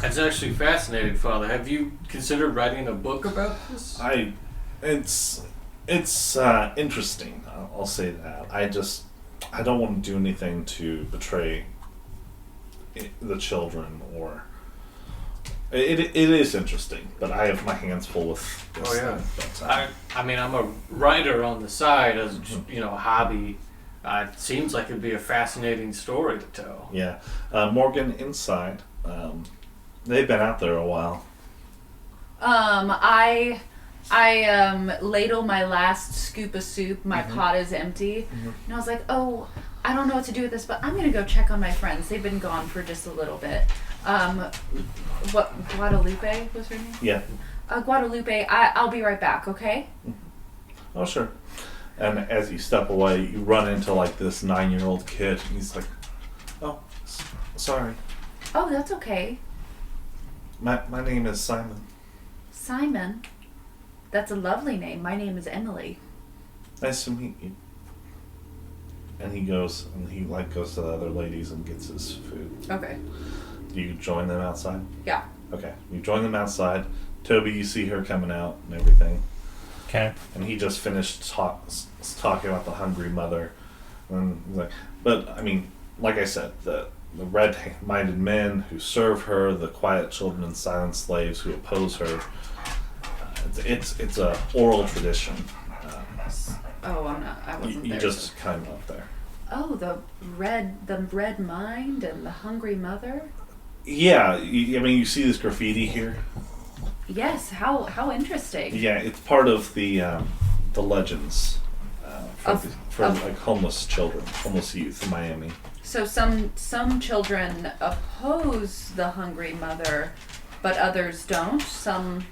That's actually fascinating, Father. Have you considered writing a book about this? It's interesting. I'll say that. I don't want to do anything to betray the children or. It is interesting, but I have my hands full with this thing. But, I mean, I'm a writer on the side as a hobby. It seems like it'd be a fascinating story to tell. Yeah, Morgan inside. They've been out there a while. I ladle my last scoop of soup. My pot is empty, and I was like, oh, I don't know what to do with this, but I'm gonna go check on my friends. They've been gone for just a little bit. What, Guadalupe was her name? Yeah. Guadalupe, I'll be right back, okay? Oh, sure. And as you step away, you run into like this 9-year-old kid, and he's like, "Oh, sorry. Oh, that's okay. My name is Simon." Simon? That's a lovely name. My name is Emily. Nice to meet you. And he goes to the other ladies and gets his food. Okay. Do you join them outside? Yeah. Okay. You join them outside. Toby, you see her coming out and everything. Okay. And he just finished talking about the hungry mother. And he's like, but, I mean, like I said, the red-minded men who serve her, the quiet children and silent slaves who oppose her, it's a oral tradition. I wasn't there. You just kind of up there. Oh, the red mind and the hungry mother? Yeah, I mean, you see this graffiti here? Yes, how interesting. Yeah, it's part of the legends for like homeless children, homeless youth in Miami. So some children oppose the hungry mother, but others don't?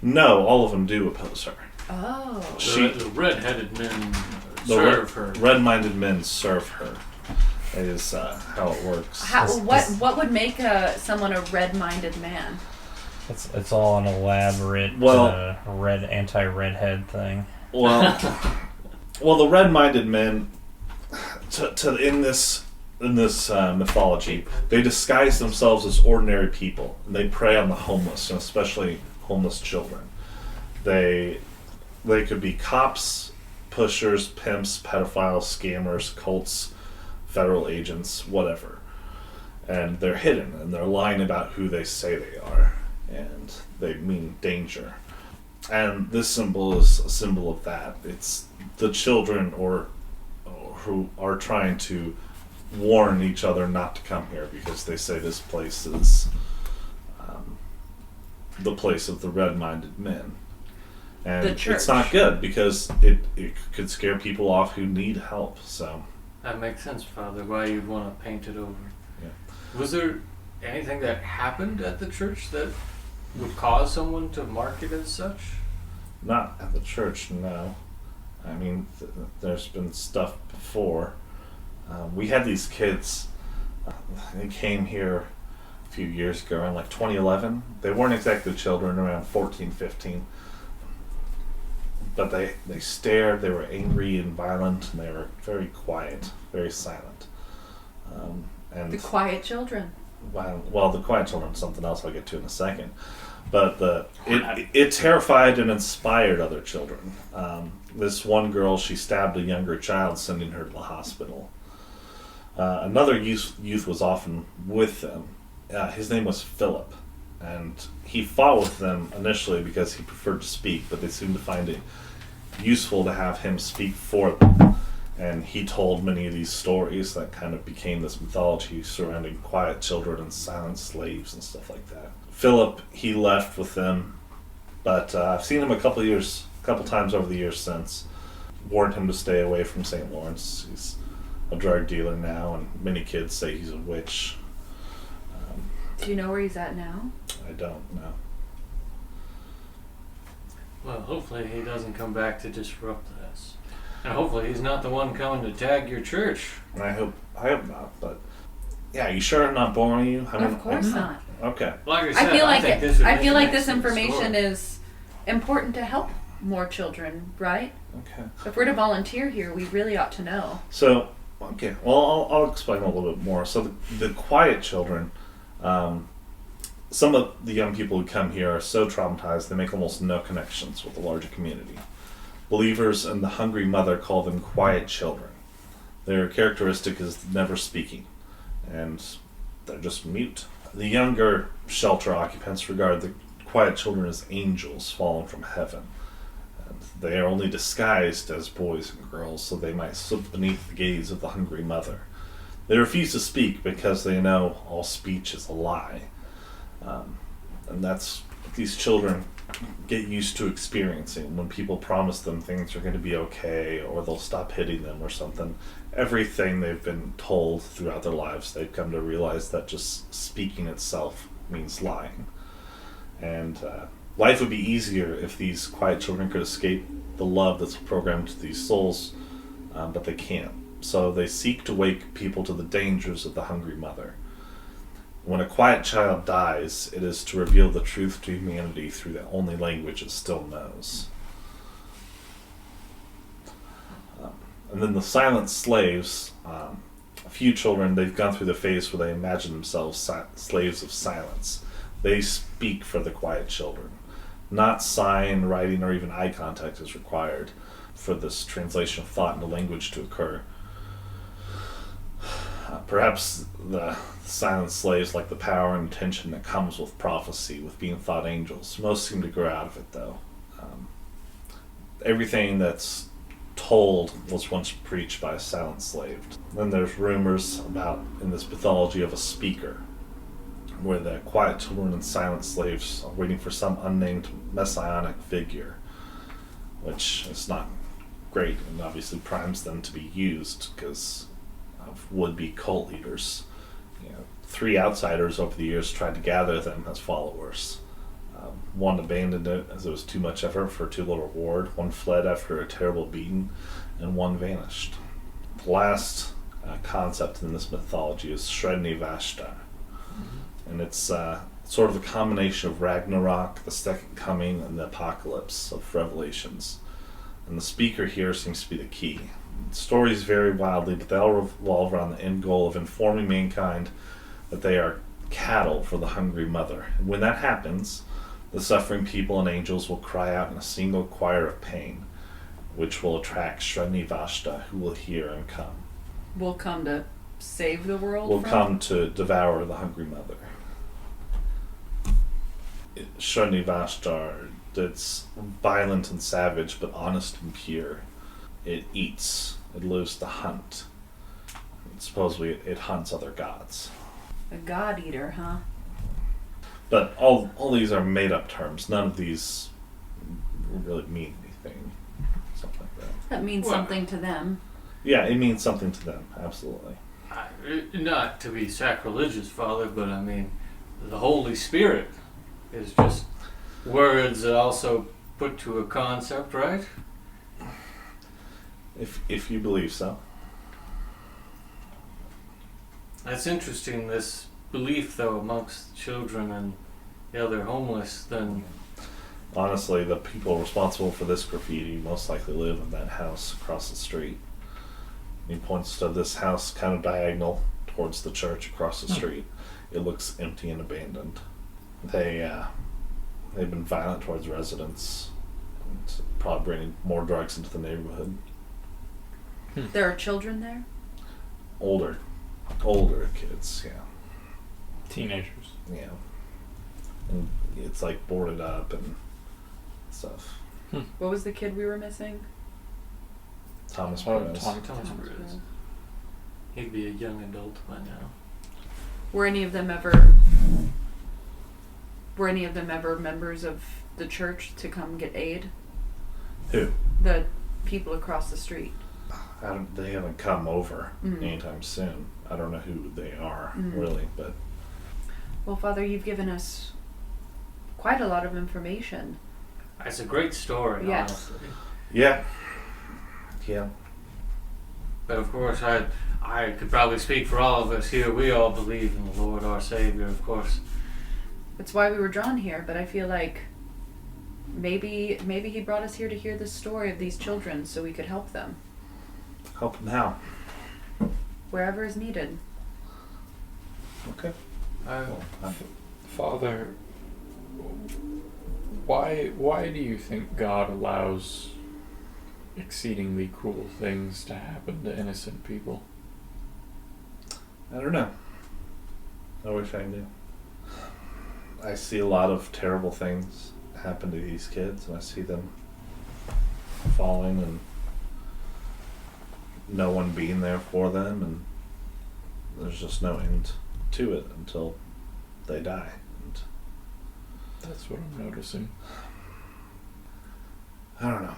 No, all of them do oppose her. Oh. The red-headed men serve her. Red-minded men serve her. Is how it works. What would make someone a red-minded man? It's all an elaborate anti-redhead thing. Well, the red-minded men, in this mythology, they disguise themselves as ordinary people, and they prey on the homeless, and especially homeless children. They could be cops, pushers, pimps, pedophiles, scammers, cults, federal agents, whatever. And they're hidden, and they're lying about who they say they are, and they mean danger. And this symbol is a symbol of that. It's the children or who are trying to warn each other not to come here because they say this place is the place of the red-minded men. And The church. it's not good because it could scare people off who need help. So That makes sense, Father, why you'd want to paint it over. Yeah. Was there anything that happened at the church that would cause someone to mark it as such? not at the church, no. I mean, there's been stuff before. We had these kids. They came here a few years ago, around like 2011. They weren't exactly children, around 14, 15. But they stared, they were angry and violent, and they were very quiet, very silent. And The quiet children. well, the quiet children is something else I'll get to in a second. But it terrified and inspired other children. This one girl, she stabbed a younger child, sending her to the hospital. Another youth was often with them. His name was Philip. And he fought with them initially because he preferred to speak, but they seemed to find it useful to have him speak for them. And he told many of these stories that kind of became this mythology surrounding quiet children and silent slaves and stuff like that. Philip, he left with them, but I've seen him a couple times over the years since. Warned him to stay away from St. Lawrence. He's a drug dealer now, and many kids say he's a witch. Do you know where he's at now? I don't know. Well, hopefully he doesn't come back to disrupt this. And hopefully he's not the one coming to tag your church. I hope not, but yeah, you sure I'm not boring you? Of course not. Okay. Like I said, I feel like think this would I make feel an like this excellent information story. is important to help more children, right? Okay. If we're to volunteer here, we really ought to know. So, okay. Well, I'll explain a little bit more. So the quiet children, some of the young people who come here are so traumatized they make almost no connections with the larger community. Believers and the hungry mother call them quiet children. Their characteristic is never speaking, and they're just mute. The younger shelter occupants regard the quiet children as angels fallen from heaven. And they are only disguised as boys and girls so they might slip beneath the gaze of the hungry mother. They refuse to speak because they know all speech is a lie. And that's what these children get used to experiencing. When people promise them things are going to be okay, or they'll stop hitting them or something, everything they've been told throughout their lives, they've come to realize that just speaking itself means lying. And life would be easier if these quiet children could escape the love that's programmed to these souls, but they can't. So they seek to wake people to the dangers of the hungry mother. When a quiet child dies, it is to reveal the truth to humanity through the only language it still knows. And then the silent slaves, a few children, they've gone through the phase where they imagine themselves slaves of silence. They speak for the quiet children. Not sign, writing, or even eye contact is required for this translation of thought into language to occur. Perhaps the silent slaves like the power and attention that comes with prophecy, with being thought angels. Most seem to grow out of it, though. Everything that's told was once preached by a silent slave. Then there's rumors about, in this mythology, of a speaker, where the quiet children and silent slaves are waiting for some unnamed messianic figure, which is not great and obviously primes them to be used because of would-be cult leaders. 3 outsiders over the years tried to gather them as followers. One abandoned it as it was too much effort for too little reward. One fled after a terrible beating, and one vanished. The last concept in this mythology is Sredni Vashtar, and it's sort of a combination of Ragnarok, the Second Coming, and the Apocalypse of Revelations. And the speaker here seems to be the key. Stories vary wildly, but they all revolve around the end goal of informing mankind that they are cattle for the hungry mother. And when that happens, the suffering people and angels will cry out in a single choir of pain, which will attract Srinivasta, who will hear and come. Will come to save the world. Will from? come to devour the hungry mother. Srinivasta, it's violent and savage, but honest and pure. It eats. It lives to hunt. And supposedly it hunts other gods. A god eater, huh? But all these are made up terms. None of these really mean anything. Something like that. That means Well- something to them. Yeah, it means something to them, absolutely. Not to be sacrilegious, Father, but I mean, the Holy Spirit is just words that also put to a concept, right? If you believe so. That's interesting, this belief, though, amongst children and the other homeless, then... Honestly, the people responsible for this graffiti most likely live in that house across the street. He points to this house kind of diagonal towards the church across the street. It looks empty and abandoned. They've been violent towards residents and probably bringing more drugs into the neighborhood. There are children there? Older kids, yeah. Teenagers. Yeah. And it's like boarded up and stuff. What was the kid we were missing? Thomas Oh, Perez. Thomas Perez. He'd be a young adult by now. Were any of them ever members of the church to come get aid? Who? The people across the street. They haven't come over Mhm. anytime soon. I don't know who they are, Mhm. really, but Well, Father, you've given us quite a lot of information. It's a great story, Yes. honestly. yeah. But of course, I could probably speak for all of us here. We all believe in the Lord our Savior, of course. It's why we were drawn here, but I feel like maybe he brought us here to hear the story of these children so we could help them. Help them how? Wherever is needed. Okay. Father, why do you think God allows exceedingly cruel things to happen to innocent people? I don't know. I wish I knew. I see a lot of terrible things happen to these kids, and I see them falling and no one being there for them, and there's just no end to it until they die. And That's what I'm noticing. I don't know.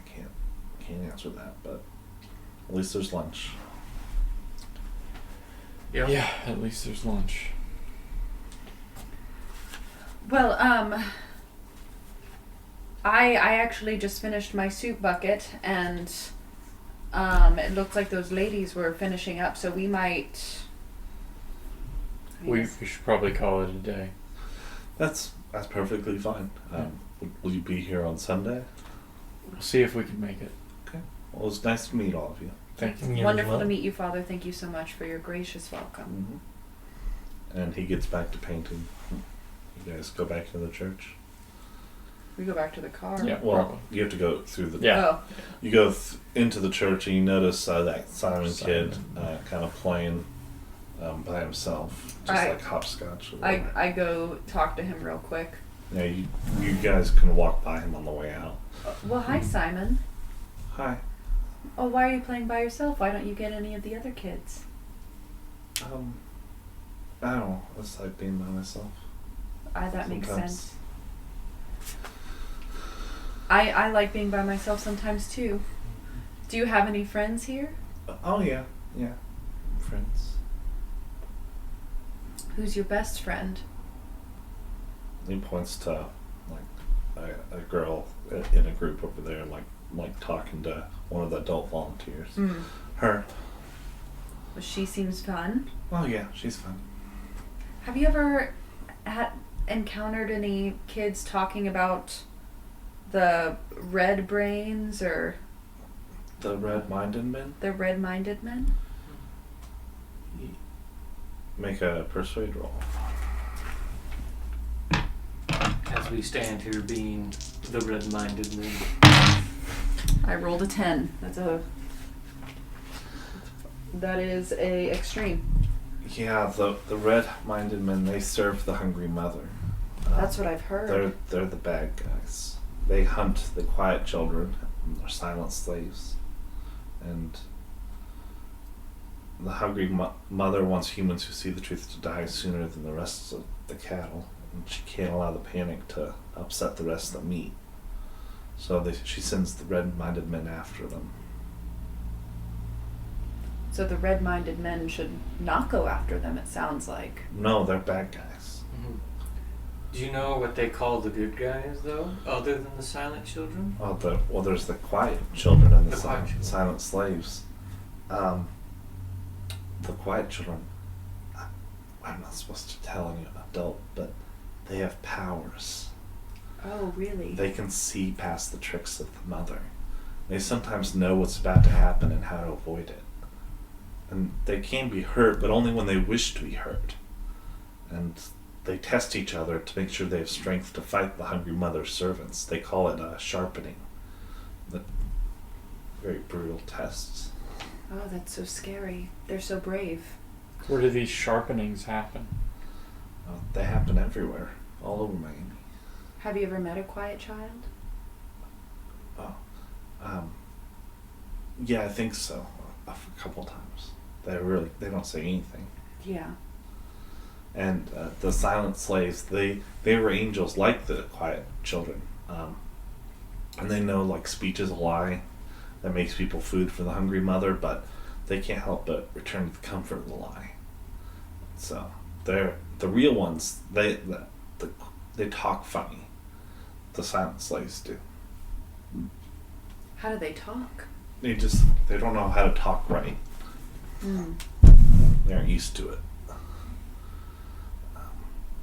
I can't answer that, but at least there's lunch. Yep. Yeah, at least there's lunch. Well, I actually just finished my soup bucket, and it looked like those ladies were finishing up, so we might. We should probably call it a day. That's perfectly fine. Will you be here on Sunday? We'll see if we can make it. Okay. Well, it was nice to meet all of you. Thank you. You as Wonderful well. to meet you, Father. Thank you so much for your gracious welcome. And he gets back to painting. You guys go back to the church. We go back to the car. Yeah. Well, Probably. you have to go through the. Yeah. Oh, You go into the church and you notice that Simon kid Simon. kind of playing by himself, just like hopscotch. Or whatever. I go talk to him real quick. Yeah, you guys can walk by him on the way out. Well, hi, Simon. Hi. Oh, why are you playing by yourself? Why don't you get any of the other kids? I don't know. It's like being by myself. That makes Sometimes. sense. I like being by myself sometimes too. Do you have any friends here? Oh yeah, friends. Who's your best friend? He points to like a girl in a group over there, like talking to one of the adult volunteers. Her. Well, she seems fun. Oh yeah, she's fun. Have you ever encountered any kids talking about the red brains or The red-minded men. the red-minded men? Make a persuade roll. As we stand here being the red-minded men. I rolled a 10. That is a extreme. Yeah, the red-minded men, they serve the hungry mother. That's what I've heard. They're the bad guys. They hunt the quiet children, and they're silent slaves. And the hungry mother wants humans who see the truth to die sooner than the rest of the cattle. And she can't allow the panic to upset the rest of the meat. So she sends the red-minded men after them. So the red-minded men should not go after them, it sounds like. No, they're bad guys. Mm-hmm. Do you know what they call the good guys, though, other than the silent children? Oh, there's the quiet children and the The quiet children. silent slaves. The quiet children, I'm not supposed to tell any adult, but they have powers. Oh, really? They can see past the tricks of the mother. They sometimes know what's about to happen and how to avoid it. And they can be hurt, but only when they wish to be hurt. And they test each other to make sure they have strength to fight the hungry mother's servants. They call it sharpening. Very brutal tests. Oh, that's so scary. They're so brave. Where do these sharpenings happen? They happen everywhere, all over Miami. Have you ever met a quiet child? Yeah, I think so. A couple times. They don't say anything. Yeah. And the silent slaves, they were angels like the quiet children. And they know like speech is a lie that makes people food for the hungry mother, but they can't help but return the comfort of the lie. So they're the real ones. They talk funny. The silent slaves do. How do they talk? They don't know how to talk right. Mm. They aren't used to it.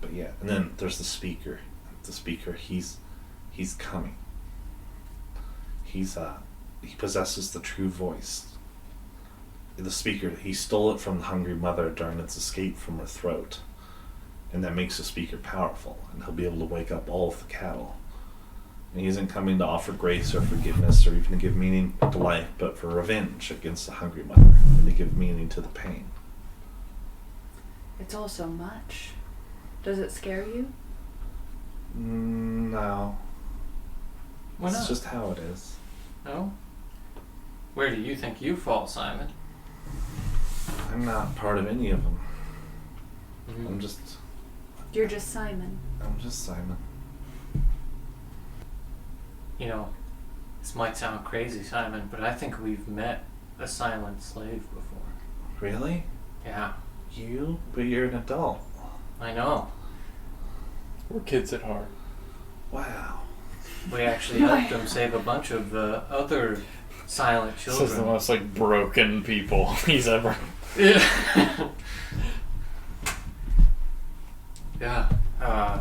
But yeah, and then there's the speaker. The speaker, he's coming. He possesses the true voice. The speaker, he stole it from the hungry mother during its escape from her throat. And that makes the speaker powerful, and he'll be able to wake up all of the cattle. And he isn't coming to offer grace or forgiveness or even to give meaning to life, but for revenge against the hungry mother, and to give meaning to the pain. It's all so much. Does it scare you? No. Why not? It's just how it is. No? Where do you think you fall, Simon? I'm not part of any of them. Mm-hmm. I'm just You're just Simon. Simon. You know, this might sound crazy, Simon, but I think we've met a silent slave before. Really? Yeah, You? But you're an adult. I know. We're kids at heart. Wow. We actually helped him save a bunch of other silent This is the children. most like broken people he's ever. Yeah. Yeah.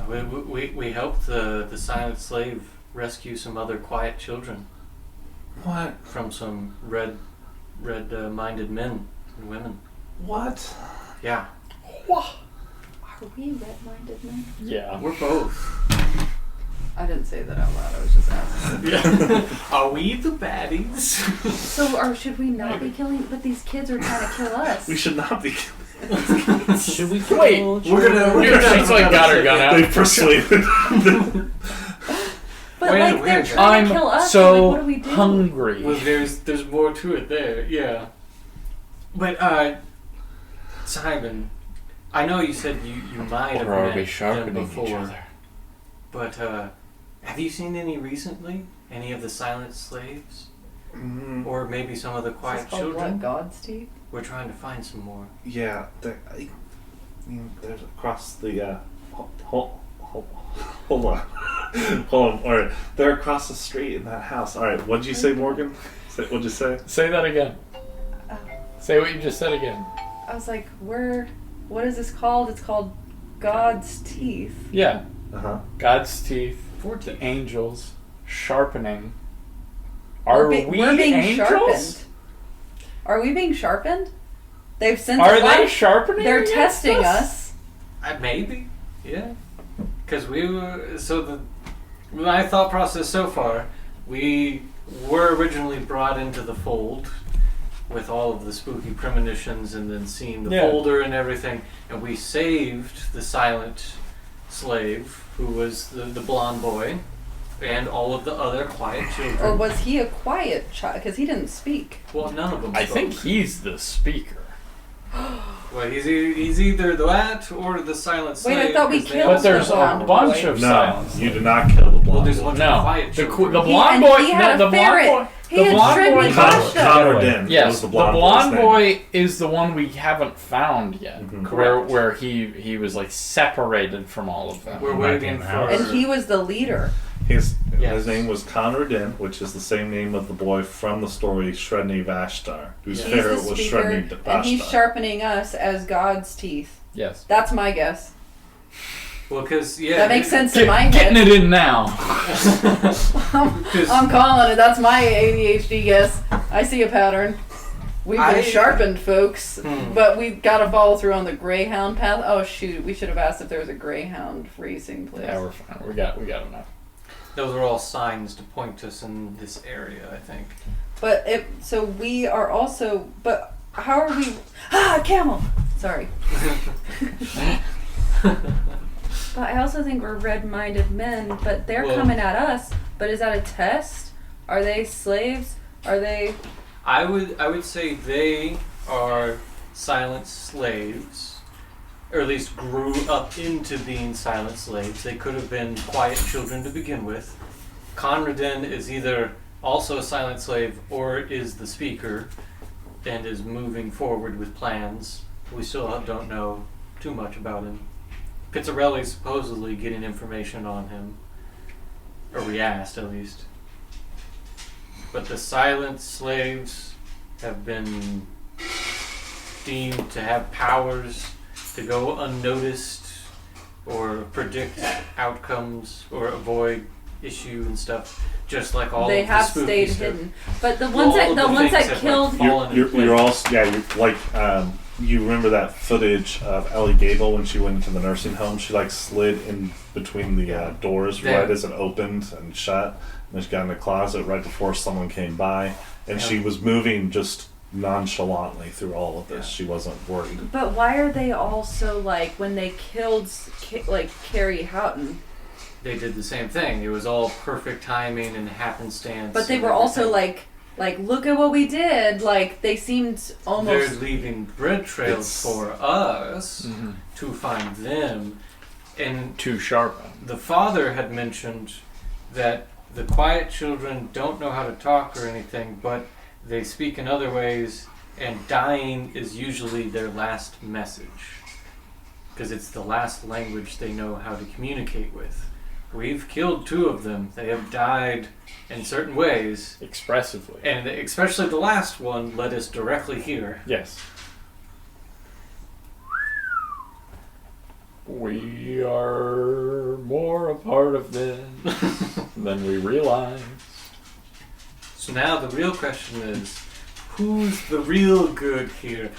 We helped the silent slave rescue some other quiet children What? from some red-minded men and women. What? Yeah, Are we red-minded men? Yeah. we're both. I didn't say that out loud. I was just asking. Yeah. Are we the baddies? So, should we not be killing? But these kids are trying to kill us. We should not be. Should we Wait, We're gonna. She's like got her gun out. They persuaded. But Wait, like they're wait. trying I'm to kill us. so like, what do we do? hungry. Well, there's more to it there. Yeah. But Simon, I know you said you might have Or are met we them sharpening before, each other? but have you seen any recently? Any of the silent slaves, or maybe some of the Is this quiet called children? what, God's teeth? We're trying to find some more. Yeah, there's across the. Hold on. Hold on. All right, they're across the street in that house. All right, what'd you say, Morgan? What'd you say? Say that again. Say what you just said again. I was like, what is this called? It's called God's teeth. Yeah. Uh-huh. God's teeth. 14. Angels. Sharpening. We're Are we being angels? sharpened. Are we being sharpened? They've sent Are a they light. sharpening? They're against testing us. Maybe. Yeah. Because we were my thought process so far, we were originally brought into the fold with all of the spooky premonitions and then seeing the folder and everything, and we saved the silent slave who was the blonde boy and all of the other quiet children. Or was he a quiet child? Because he didn't speak. Well, none of them I spoke. think he's the speaker. Well, he's either that or the silent slave. Wait, I thought we 'cause they killed But there's a blonde bunch boy. of No, silence. you did not kill the blonde. Well, there's boy. one No, quiet the children. blonde and boy. he had No, a the blonde ferret. boy. He The had blonde Shred boy. Me Connor Basha. Den Yes, was the the blonde, blonde boy's boy is the one we haven't found yet. Mhm. Where he was like separated from all of them. We're Might be waiting an for. hour. And he was the leader. His Yes. name was Connor Den, which is the same name of the boy from the story Shredney Vashtar, whose He's He's the ferret was speaker, Shredney and Vashtar. he's sharpening us as God's teeth. Yes. That's my guess. Well, because That makes sense in my Getting head. it in now. I'm calling it. That's my ADHD guess. I see a pattern. We've been sharpened, folks, but we got to follow through on the Greyhound path. Oh shoot, we should have asked if there was a Greyhound racing place. Yeah, we're fine. We got enough. Those are all signs to point us in this area, I think. But so we are also. But how are we? Camel. Sorry. But I also think we're red-minded men. But they're coming at us. But is that a test? Are they slaves? Are they? I would say they are silent slaves, or at least grew up into being silent slaves. They could have been quiet children to begin with. Conradin is either also a silent slave or is the speaker and is moving forward with plans. We still don't know too much about him. Pizzarelli's supposedly getting information on him, or we asked at least. But the silent slaves have been deemed to have powers to go unnoticed or predict outcomes or avoid issue and stuff, just like all They of have the spooky stayed stuff. hidden. But the Well, ones all of that things have, killed. fallen into place. You're also you're like you remember that footage of Ellie Gable when she went into the nursing home? She like slid in between the doors Yeah. right as it opened and shut, and then she got in the closet right before someone came by, and she was moving just nonchalantly through all of this. She wasn't worried. But why are they all so like when they killed Kerry Houghton? They did the same thing. It was all perfect timing and happenstance. But they and were also everything. like look at what we did. Like they seemed They're almost. leaving bread trails for us to find them. And Too sharp. the father had mentioned that the quiet children don't know how to talk or anything, but they speak in other ways, and dying is usually their last message. Because it's the last language they know how to communicate with. We've killed 2 of them. They have died in certain ways, Expressively. and especially the last one led us directly here. Yes. We are more a part of this than we realize. So now the real question is, who's the real good here?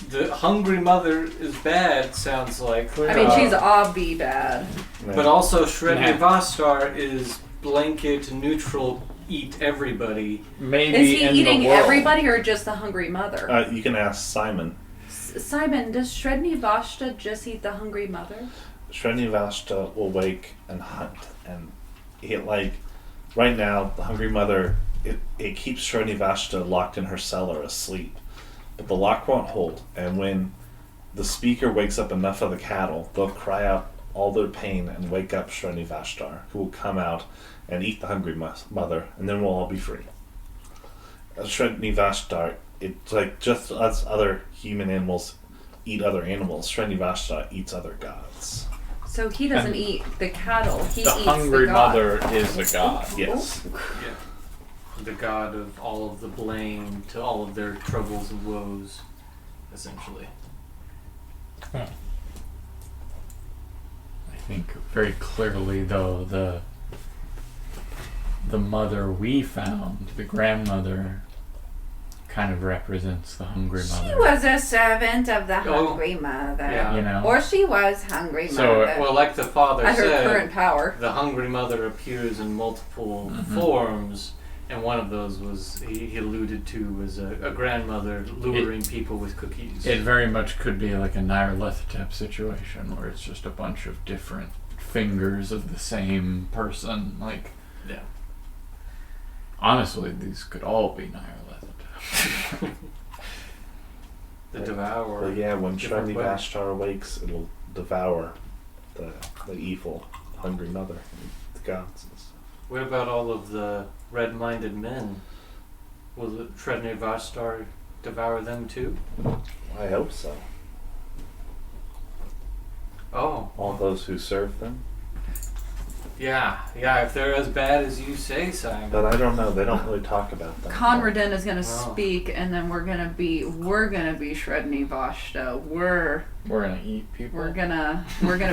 The hungry mother is bad, sounds like. I mean, she's obvi bad. But also Shreddy Nah. Vostar is blanket neutral, eat everybody. Maybe Is he in eating the world. everybody or just the hungry mother? You can ask Simon. Simon, does Shredny Vashta just eat the hungry mother? Srinivasta will wake and hunt, and right now the hungry mother it keeps Srinivasta locked in her cellar asleep, but the lock won't hold, and when the speaker wakes up enough of the cattle, they'll cry out all their pain and wake up Srinivastar, who will come out and eat the hungry mother, and then we'll all be free. Srinivastar, it's like just as other human animals eat other animals, Srinivastar eats other gods. So he doesn't eat the cattle. He The eats hungry the god. mother is a god. Yes. Yeah. The god of all of the blame to all of their troubles and woes, essentially. I think very clearly, though, the mother we found, the grandmother, kind of represents the hungry mother. She was a servant of the Oh. hungry mother. Yeah. You know? Or she was hungry So, mother. Well, like the father At her said, current power. the hungry mother appears in multiple forms, and one of those was he alluded to was a grandmother luring people with cookies. It very much could be like a Nyarlathotep situation where it's just a bunch of different fingers of the same person. Like, Yeah. honestly, these could all be Nyarlathotep. The devourer. Well, yeah, when Different way. Srinivastar wakes, it'll devour the evil hungry mother, and the gods and stuff. What about all of the red-minded men? Will the Shredny Vostar devour them too? I hope so. Oh. All those who serve them. Yeah, if they're as bad as you say, Simon. But I don't know. They don't really talk about them. Conradin is gonna Oh. speak, and then we're gonna be Shredny Vashta. We're gonna eat people. we're gonna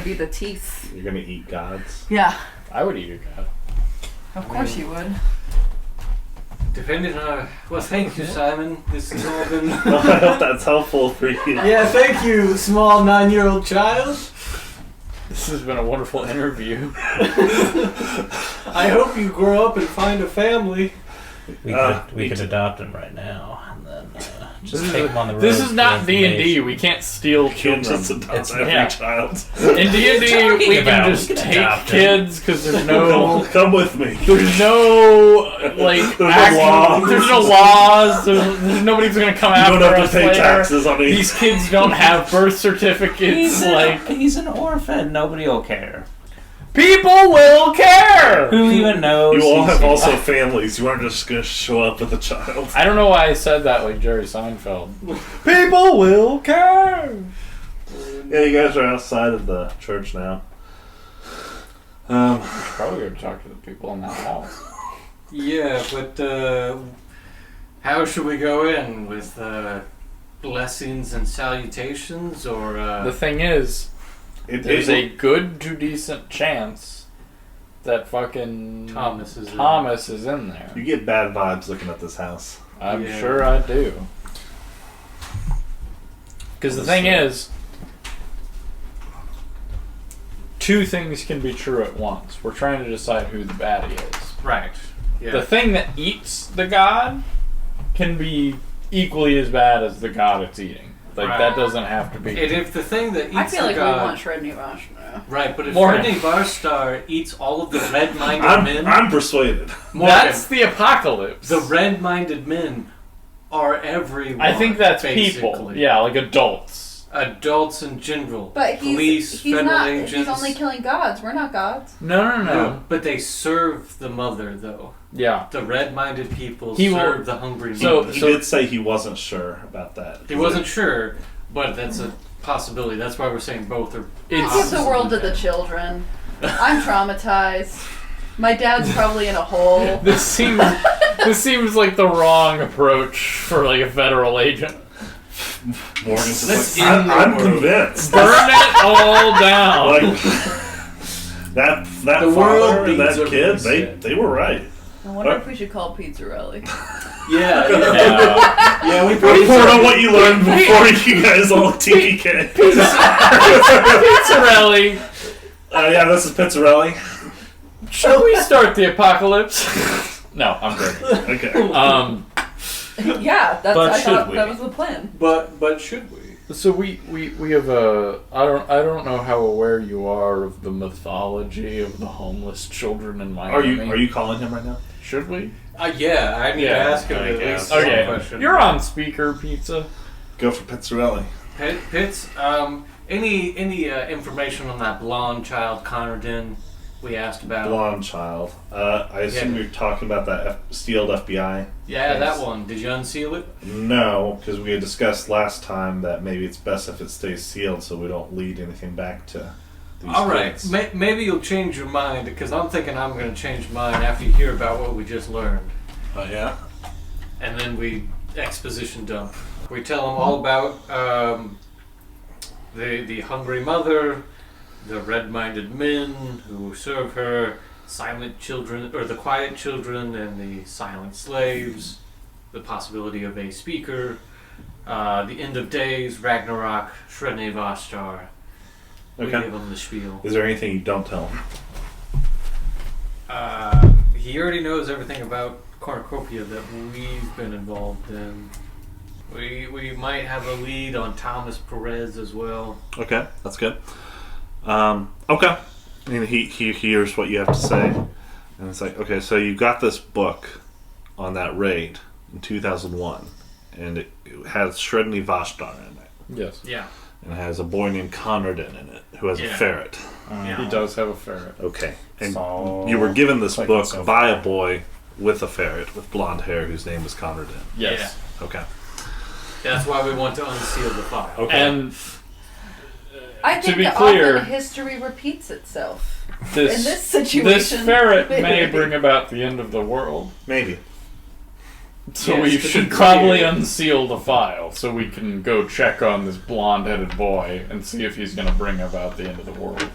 be the teeth. You're gonna eat gods. Yeah, I would eat a god. of course you would. Depending on... Well, thank you, Simon. This has all been... I hope that's helpful for you. Yeah, thank you, small 9-year-old child. This has been a wonderful interview. I hope you grow up and find a family. We could adopt him right now, and then just take him on the road. This is for not D&D. information. We can't steal You can't just children. adopt every yeah. child. In D&D, we about? can We just can take adopt him. kids because there's no... Come with me. There's no, like, There's no laws. there's no laws. There's nobody's gonna come You after don't have to us pay later. taxes on these. These kids don't have birth certificates. He's an orphan. Nobody will care. People will care. Who even knows? You all he's- have also families. You aren't just gonna show up with a child. I don't know why I said that like Jerry Seinfeld. People will care. Yeah, you guys are outside of the church now. Probably going to talk to the people in that house. Yeah, but how should we go in? With blessings and salutations, or... The thing is, there's a good to decent chance that fucking Thomas is in there. You get bad vibes looking at this house. I'm sure I do. Because the thing is, two things can be true at once. We're trying to decide who the baddie is. Right. Yeah. The thing that eats the god can be equally as bad as the god it's eating. Like, Right. that doesn't have to be. And if the thing that eats I feel the like god, we want Shredney Vosh now. right, but if Morgan. Shredney Varstar eats all of the red-minded men, I'm persuaded. Morgan, That's the apocalypse. the red-minded men are everyone. I think that's basically. people. Yeah, like adults. Adults in general. But police, he's federal not. agents. He's only killing gods. We're not gods. No. No, but they serve the mother, though. Yeah. The red-minded people He will- serve the hungry So- mother. He did say he wasn't sure about that. He wasn't sure, but that's a possibility. That's why we're saying both are. Give the world to the children. I'm traumatized. My dad's probably in a hole. This seems like the wrong approach for like a federal agent. Morgan's just Let's like, end the I'm world. convinced. Burn it all down. Like, that The world father and needs that a kid, reset. they were right. I wonder if we should call Pizzarelli. Yeah, Yeah. we Report on what you learned before you guys all TPK. Pizzarelli, Yeah, this is Pizzarelli. should we start the apocalypse? No, I'm good. Okay. Yeah, that's. But I should thought we? that was the plan. But should we? So we have a I don't know how aware you are of the mythology of the homeless children in Miami. Are you calling him right now? Should we? Yeah, I need to ask him I at guess. least one Okay, question. you're on speaker, Pizza. Go for Pizzarelli. Pitts, any information on that blonde child Conradin we asked about? Blonde child. I assume you're talking about that sealed FBI. Yeah, case. that one. Did you unseal it? No, because we had discussed last time that maybe it's best if it stays sealed so we don't lead anything back to these All right. kids. Maybe you'll change your mind because I'm thinking I'm going to change mine after you hear about what we just learned. Oh, yeah? And then we exposition dump. We tell them all about the hungry mother, the red-minded men who serve her, silent children, or the quiet children and the silent slaves, the possibility of a speaker, the end of days, Ragnarok, Shredney Vostar. We Okay. give them the spiel. Is there anything you don't tell him? He already knows everything about Cornucopia that we've been involved in. We might have a lead on Thomas Perez as well. Okay, that's good. Okay. And he hears what you have to say. And it's like, okay, so you got this book on that raid in 2001. And it has Shredney Vostar in it. Yes. Yeah. And it has a boy named Conradin in it who has a Yeah. ferret. He does have a ferret. Okay. And So- you were given this Like book so by far. a boy with a ferret with blonde hair whose name is Conradin. Yes. Okay. That's why we want to unseal the file. Okay. And I think be that clear- often history repeats itself. this In this situation, this ferret may bring about the end of the world. Maybe. So Yes, we to be should clear. probably unseal the file so we can go check on this blonde-headed boy and see if he's going to bring about the end of the world.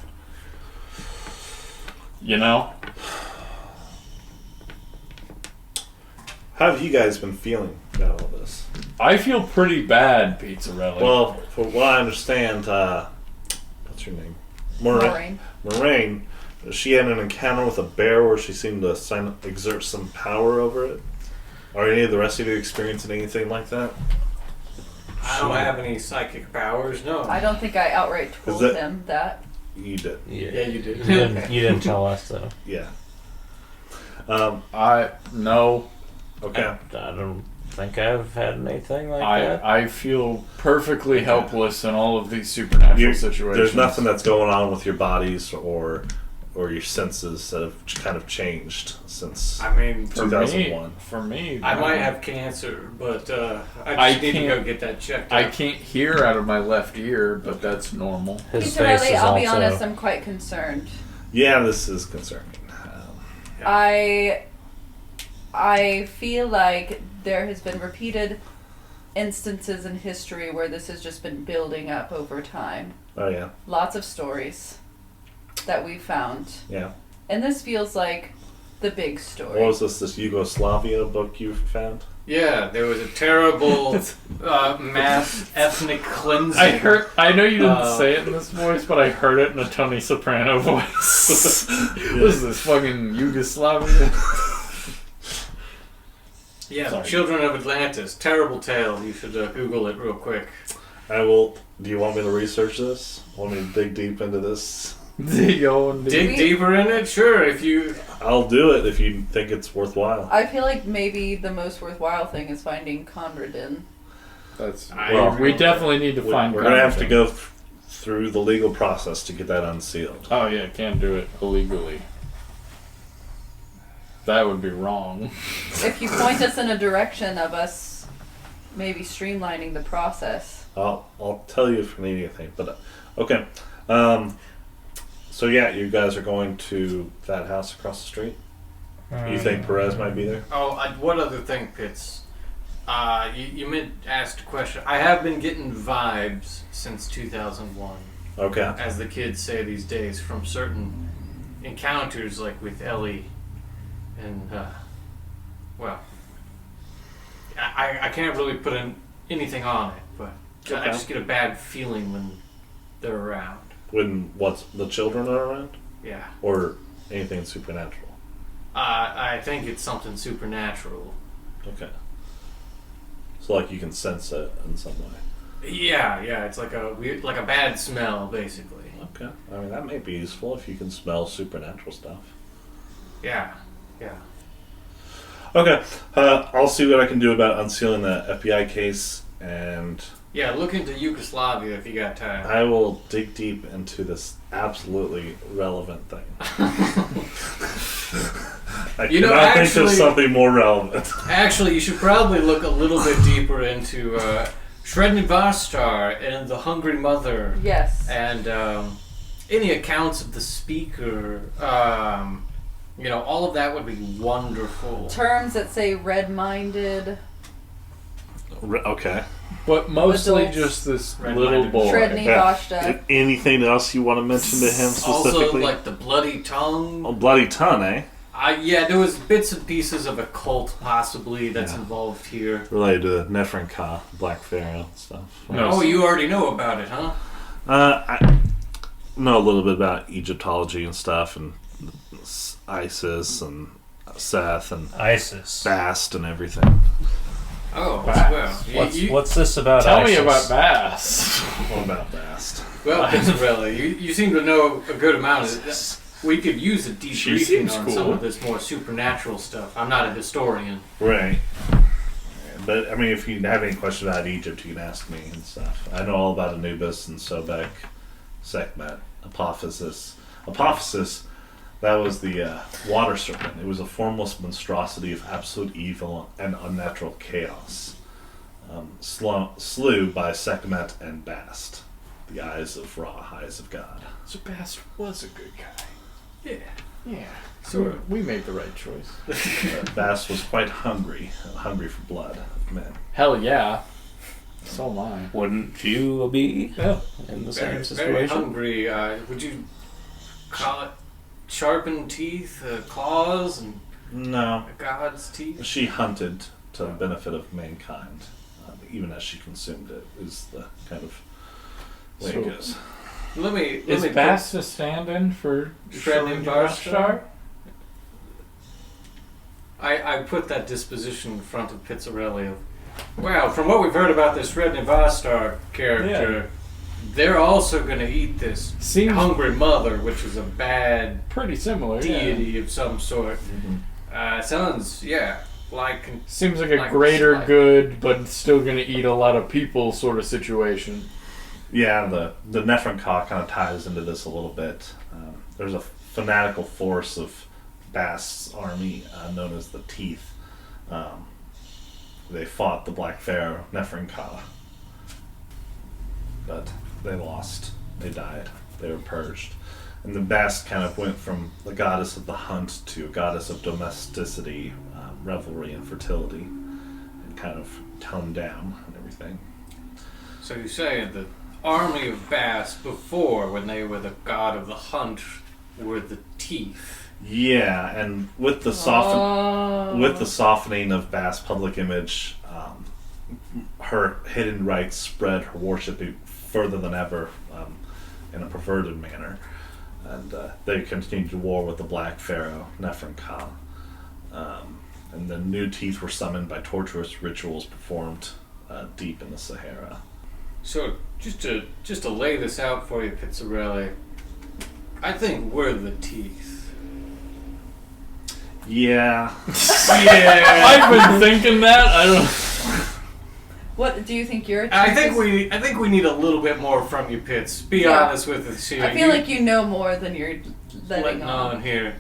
You know? How have you guys been feeling about all this? I feel pretty bad, Pizzarelli. Well, from what I understand, what's your name? Morraine. Morraine. She had an encounter with a bear where she seemed to exert some power over it. Are any of the rest of you experiencing anything like that? I don't have any psychic powers, no. I don't think I outright told that- him that. You did. Yeah, you did. You didn't tell us though. Yeah. No. Okay. I don't think I've had anything like that. I feel perfectly helpless in all of these supernatural situations. There's nothing that's going on with your bodies or your senses that have kind of changed since I mean, For 2001. For me, I no. might have cancer, but I I just need to go can't- get that checked I out. can't hear out of my left ear, but that's normal. His face Pizzarelli, is I'll be also. honest, I'm quite concerned. Yeah, this is concerning. I feel like there has been repeated instances in history where this has just been building up over time. Oh yeah. Lots of stories that we found. Yeah. And this feels like the big story. What was this Yugoslavia book you found? Yeah, there was a terrible mass ethnic cleansing. I know you didn't say it in this voice, but I heard it in a Tony Soprano voice. What is this, fucking Yugoslavia? Yeah, Sorry. Children of Atlantis. Terrible tale. You should Google it real quick. I will. Do you want me to research this? Want me to dig deep into this? Dig deeper in it? Sure, if you... I'll do it if you think it's worthwhile. I feel like maybe the most worthwhile thing is finding Conradin. We definitely need to find. We're gonna have to go through the legal process to get that unsealed. Oh yeah, can't do it illegally. That would be wrong. If you point us in a direction of us maybe streamlining the process. I'll tell you if you need anything. But okay. So yeah, you guys are going to that house across the street. You think Perez might be there? Oh, what other thing, Pitts? You asked a question. I have been getting vibes since 2001. Okay. As the kids say these days, from certain encounters like with Ellie and, well, I can't really put anything on it, but I Okay. just get a bad feeling when they're around. When the children are around? Yeah. Or anything supernatural? I think it's something supernatural. Okay. So like you can sense it in some way. Yeah, it's like a weird, like a bad smell, basically. Okay. I mean, that may be useful if you can smell supernatural stuff. Yeah. Okay. I'll see what I can do about unsealing the FBI case, and Yeah, look into Yugoslavia if you got time. I will dig deep into this absolutely relevant thing. I cannot think of something more relevant. Actually, you should probably look a little bit deeper into Sredni Varstar and the Hungry Mother. Yes. And any accounts of the speaker. All of that would be wonderful. Terms that say red-minded. Okay. But mostly Adults. just this Red-minded. little boy. Sredni Vashta. Anything else you want to mention to him specifically? Also, like the bloody tongue. Oh, bloody tongue, eh? There was bits and pieces of a cult possibly that's involved here. Related to Nephren Ka, Black Pharaoh stuff. No. Oh, you already know about it, huh? I know a little bit about Egyptology and stuff, and Isis and Seth and ISIS. Bast and everything. Oh, Bast. well. What's this about Tell ISIS? me about Bass. What about Bast? Well, Pizzarella, you seem to know a good amount of it. We could use a She debriefing seems on cool. some of this more supernatural stuff. I'm not a historian. Right. But, I mean, if you have any questions about Egypt, you can ask me and stuff. I know all about Anubis and Sobek, Sekhmet, Apophysis. Apophysis, that was the water serpent. It was a formless monstrosity of absolute evil and unnatural chaos. Slew by Sekhmet and Bast, the eyes of Ra, eyes of God. So Bass was a good guy. Yeah. So we made the right choice. Bast was quite hungry for blood of men. Hell yeah. So am I. Wouldn't you be Yeah. in the Very, same very situation? hungry. Would you call it sharpened teeth, claws, and No. a god's teeth? She hunted to the benefit of mankind, even as she consumed it, is the kind of way So- it goes. Let me Is put- Bass a stand-in for Sredni Sredni Varstar? I put that disposition in front of Pizzarelli of, wow, from what we've heard about this Sredni Varstar character, they're also going to eat this Seems hungry mother, which is a bad pretty similar. deity of some sort. Sounds, like... Seems like a Like greater like- good, but still gonna eat a lot of people sort of situation. Yeah, the Nephren Ka kind of ties into this a little bit. There's a fanatical force of Bast's army known as the Teeth. They fought the Black Pharaoh, Nephren Ka. But they lost. They died. They were purged. And the Bast kind of went from the goddess of the hunt to a goddess of domesticity, revelry, and fertility, and kind of toned down and everything. So you say that army of Bass before, when they were the god of the hunt, were the teeth. Yeah, and with the softening of Bass' public image, her hidden rites spread her worship further than ever in a perverted manner. And they continued to war with the Black Pharaoh, Nephron Ka. And the new teeth were summoned by torturous rituals performed deep in the Sahara. So, just to lay this out for you, Pizzarelli, I think we're the teeth. Yeah. Yeah. I've been thinking that. I don't. What do you think you're? I think we need a little bit more from you, Pitts. Be honest with us here. I feel like you know more than you're letting on here.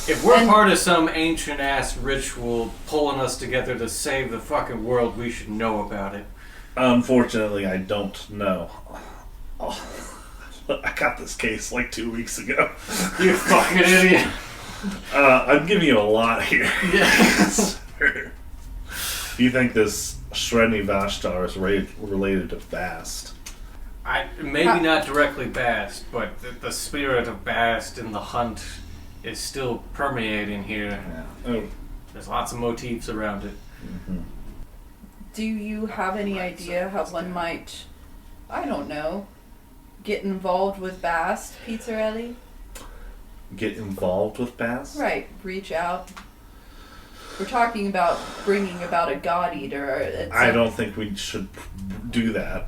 If we're part of some ancient ass ritual pulling us together to save the fucking world, we should know about it. Unfortunately, I don't know. Oh, I got this case like 2 weeks ago. You fucking idiot. I'm giving you a lot here. Yes. Do you think this Shreni Vashtar is related to Bast? Maybe not directly Bast, but the spirit of Bast in the hunt is still permeating here. Yeah. Oh. There's lots of motifs around it. Mm-hmm. Do you have any idea how one might, I don't know, get involved with Bast, Pizzarelli? Get involved with Bast? Right, reach out. We're talking about bringing about a god eater. I don't think we should do that.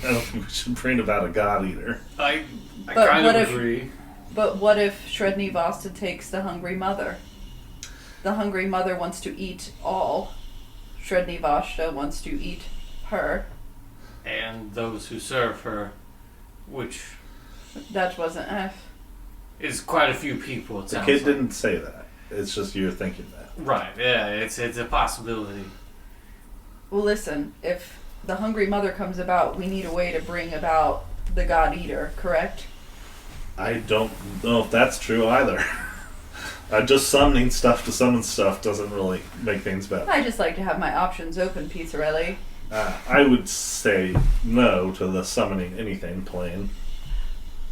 I don't think we should bring about a god eater. I kind of agree. But what if Sredni Vasta takes the hungry mother? The hungry mother wants to eat all. Sredni Vasta wants to eat her. And those who serve her, which... That wasn't is quite a few people, it The sounds kid like. didn't say that. It's just you're thinking that. Right, yeah, it's a possibility. Well, listen, if the hungry mother comes about, we need a way to bring about the god eater, correct? I don't know if that's true either. Just summoning stuff to summon stuff doesn't really make things better. I just like to have my options open, Pizzarelli. I would say no to the summoning anything plain.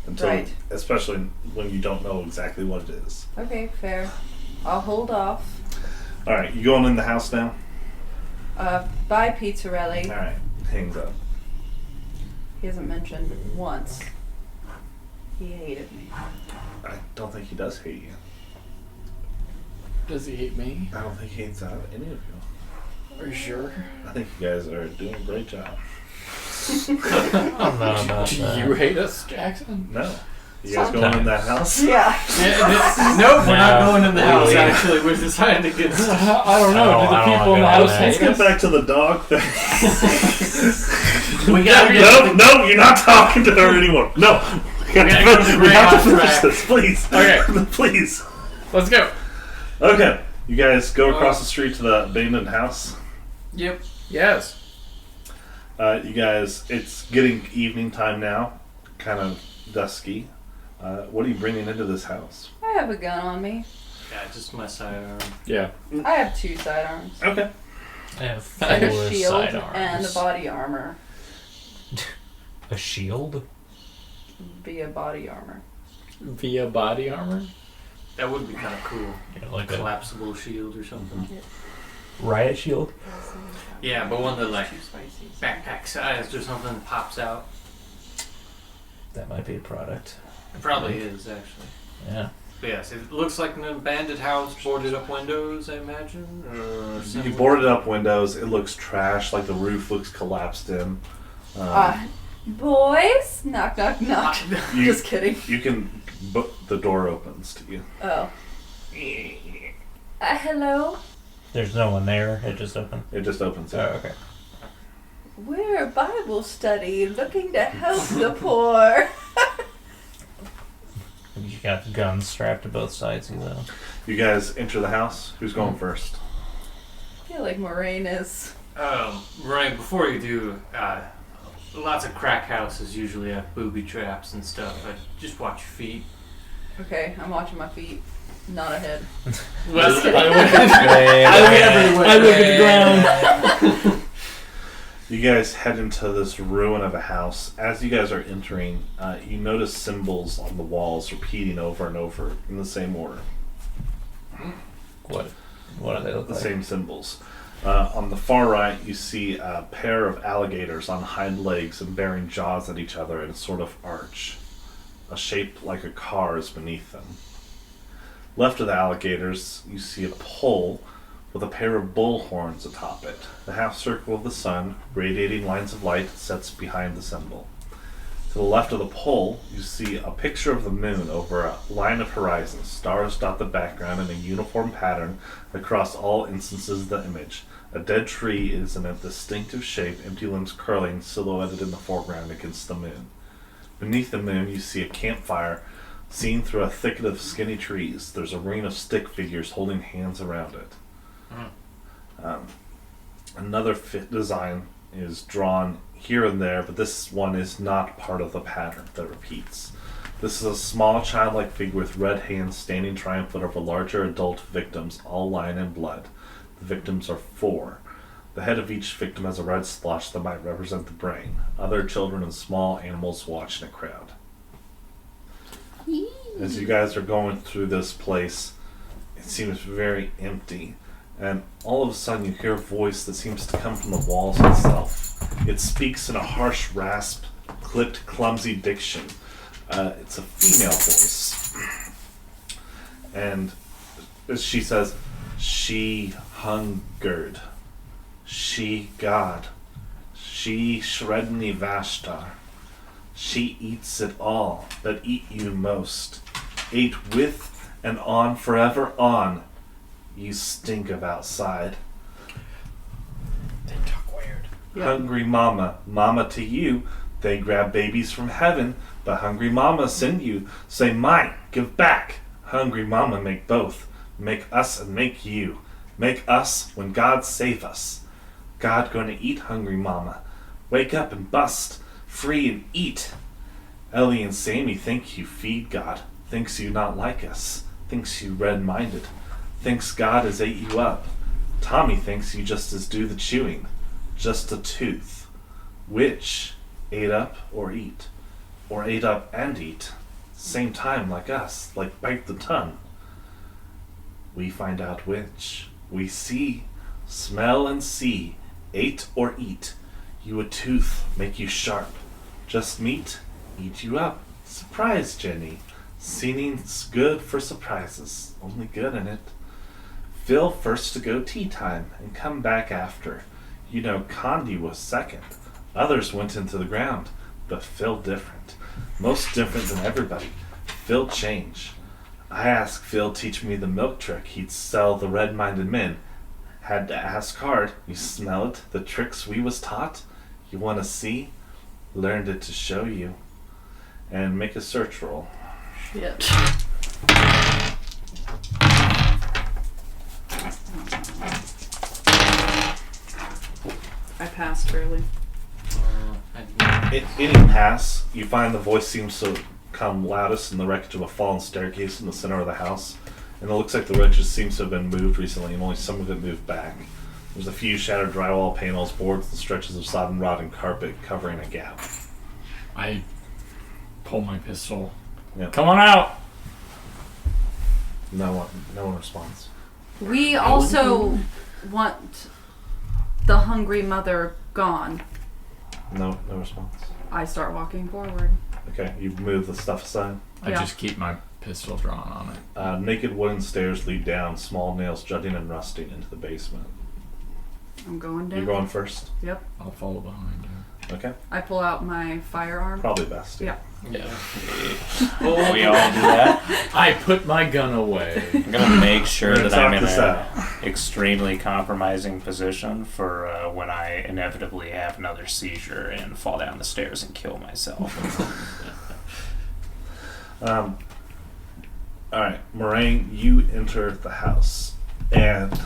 Until, Right. Especially when you don't know exactly what it is. Okay, fair. I'll hold off. Alright, you going in the house now? Bye, Pizzarelli. Alright, hangs up. He hasn't mentioned once. He hated me. I don't think he does hate you. Does he hate me? I don't think he hates out of any of you. Are you sure? I think you guys are doing a great job. I don't know about Do that. you hate us, Jackson? No. You guys going in that house? Yeah. Nope, we're not No. going in the house, Leave. actually. We're deciding to get... I don't know. I Do the don't people in the wanna go house in hate Let's get us? back to the dog thing. We gotta get... No, you're not talking to her anymore. No. We gotta go to the we have to Greyhound finish track. this, please. Okay. Please. Let's go. Okay. You guys go across the street to the abandoned house. Yep. Yes. You guys, it's getting evening time now. Kind of dusky. What are you bringing into this house? I have a gun on me. Yeah, just my sidearm. Yeah. I have 2 sidearms. Okay. I have And a 4 shield sidearms. and a body armor. A shield? Via body armor. Via body armor? That would be kind of cool. Yeah, like a Collapsible shield or something. riot shield? Yeah, but one that like backpack sized or something that pops out. That might be a product. It probably is, actually. Yeah. But yes, it looks like an abandoned house, boarded up windows, I imagine. Or You something. boarded up windows. It looks trash, like the roof looks collapsed in. Boys? Knock, knock, knock. You- Just kidding. You can... The door opens to you. Oh. Hello? There's no one there. It just opened. It just opens. Oh, okay. We're a Bible study looking to help the poor. You got guns strapped to both sides, you know. You guys enter the house. Who's going first? I feel like Morraine is. Right, before you do, lots of crack houses usually have booby traps and stuff, but just watch your feet. Okay, I'm watching my feet. Not ahead. I look at the ground. You guys head into this ruin of a house. As you guys are entering, you notice symbols on the walls repeating over and over in the same order. What do they look The like? same symbols. On the far right, you see a pair of alligators on hind legs and bearing jaws at each other in a sort of arch. A shape like a car is beneath them. Left of the alligators, you see a pole with a pair of bull horns atop it. The half circle of the sun, radiating lines of light, sets behind the symbol. To the left of the pole, you see a picture of the moon over a line of horizon. Stars dot the background in a uniform pattern across all instances of the image. A dead tree is in a distinctive shape, empty limbs curling, silhouetted in the foreground against the moon. Beneath the moon, you see a campfire seen through a thicket of skinny trees. There's a ring of stick figures holding hands around it. Another design is drawn here and there, but this one is not part of the pattern that repeats. This is a small childlike figure with red hands standing triumphant over larger adult victims, all lying in blood. The victims are 4. The head of each victim has a red splotch that might represent the brain. Other children and small animals watch in a crowd. As you guys are going through this place, it seems very empty. And all of a sudden you hear a voice that seems to come from the walls itself. It speaks in a harsh rasp, clipped, clumsy diction. It's a female voice. And she says, "She hungered. She God. She Shredni Vashtar. She eats it all, but eat you most. Ate with and on, forever on. You stink of outside. They talk weird. Yep. Hungry mama, mama to you. They grab babies from heaven, but hungry mama send you. Say mine, give back. Hungry mama make both. Make us and make you. Make us when God save us. God gonna eat hungry mama. Wake up and bust. Free and eat. Ellie and Sammy think you feed God. Thinks you not like us. Thinks you red-minded. Thinks God has ate you up. Tommy thinks you just as do the chewing. Just a tooth. Which? Ate up or eat? Or ate up and eat? Same time like us, like bite the tongue. We find out which. We see, smell and see. Ate or eat. You a tooth, make you sharp. Just meat, eat you up. Surprise, Jenny. Scening's good for surprises. Only good in it. Phil first to go tea time and come back after. You know Condi was second. Others went into the ground, but Phil different. Most different than everybody. Phil change. I asked Phil teach me the milk trick. He'd sell the red-minded men. Had to ask hard. You smell it? The tricks we was taught? You want to see? Learned it to show you. And make a search roll. Shit. I passed fairly. In any pass, you find the voice seems to come loudest in the wreckage of a fallen staircase in the center of the house. And it looks like the wreckage seems to have been moved recently, and only some of it moved back. There's a few shattered drywall panels, boards, and stretches of sodden rod and carpet covering a gap. I pull my pistol. Yep. Come on out! No one responds. We also want the hungry mother gone. No response. I start walking forward. Okay, you move the stuff aside. I Yeah. just keep my pistol drawn on it. Naked wooden stairs lead down, small nails jutting and rusting into the basement. I'm going down. You're going first? Yep. I'll follow behind you. Okay. I pull out my firearm. Probably best. Yeah. Yeah. Oh, we all do that. I put my gun away. I'm gonna make sure We're that gonna I'm talk in this an out. extremely compromising position for when I inevitably have another seizure and fall down the stairs and kill myself. Alright, Morraine, you enter the house and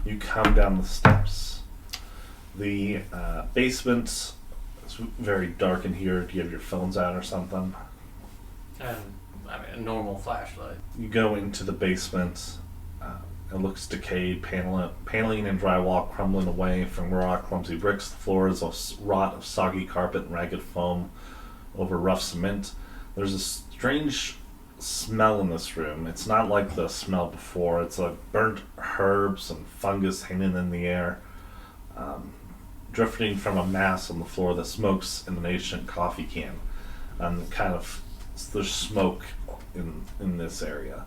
you come down the steps. The basement is very dark in here. Do you have your phones out or something? And a normal flashlight. You go into the basement. It looks decayed, paneling and drywall crumbling away from raw, clumsy bricks. The floor is a rot of soggy carpet and ragged foam over rough cement. There's a strange smell in this room. It's not like the smell before. It's like burnt herbs and fungus hanging in the air, drifting from a mass on the floor that smokes in an ancient coffee can. There's smoke in this area.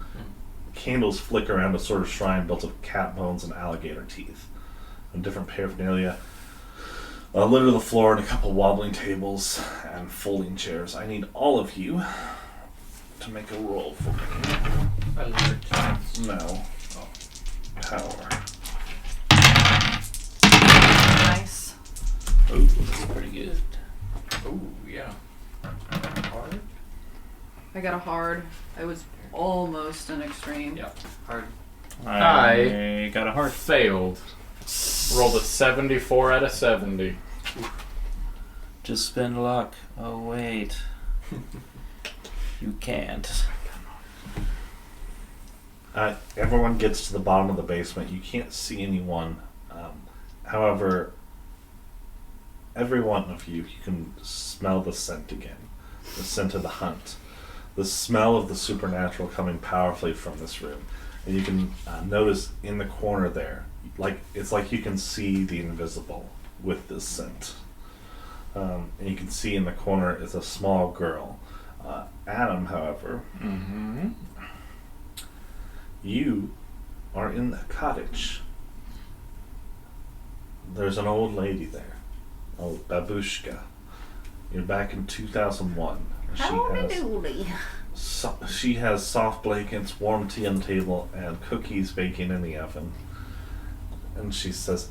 Candles flicker around a sort of shrine built of cat bones and alligator teeth. And different paraphernalia litter the floor and a couple wobbling tables and folding chairs. I need all of you to make a roll for me. Alert. No. Power. Nice. Oh, that's pretty good. Oh, yeah. Hard? I got a hard. I was almost an extreme. Yeah. Hard. I got a heart. Failed. Rolled a 74 out of 70. Just spend luck. Oh, wait. You can't. Everyone gets to the bottom of the basement. You can't see anyone. However, every one of you can smell the scent again. The scent of the hunt. The smell of the supernatural coming powerfully from this room. And you can notice in the corner there, it's like you can see the invisible with this scent. And you can see in the corner is a small girl. Adam, however, you are in the cottage. There's an old lady there, old babushka. You're back in 2001. She has soft blankets, warm tea on the table, and cookies baking in the oven. And she says,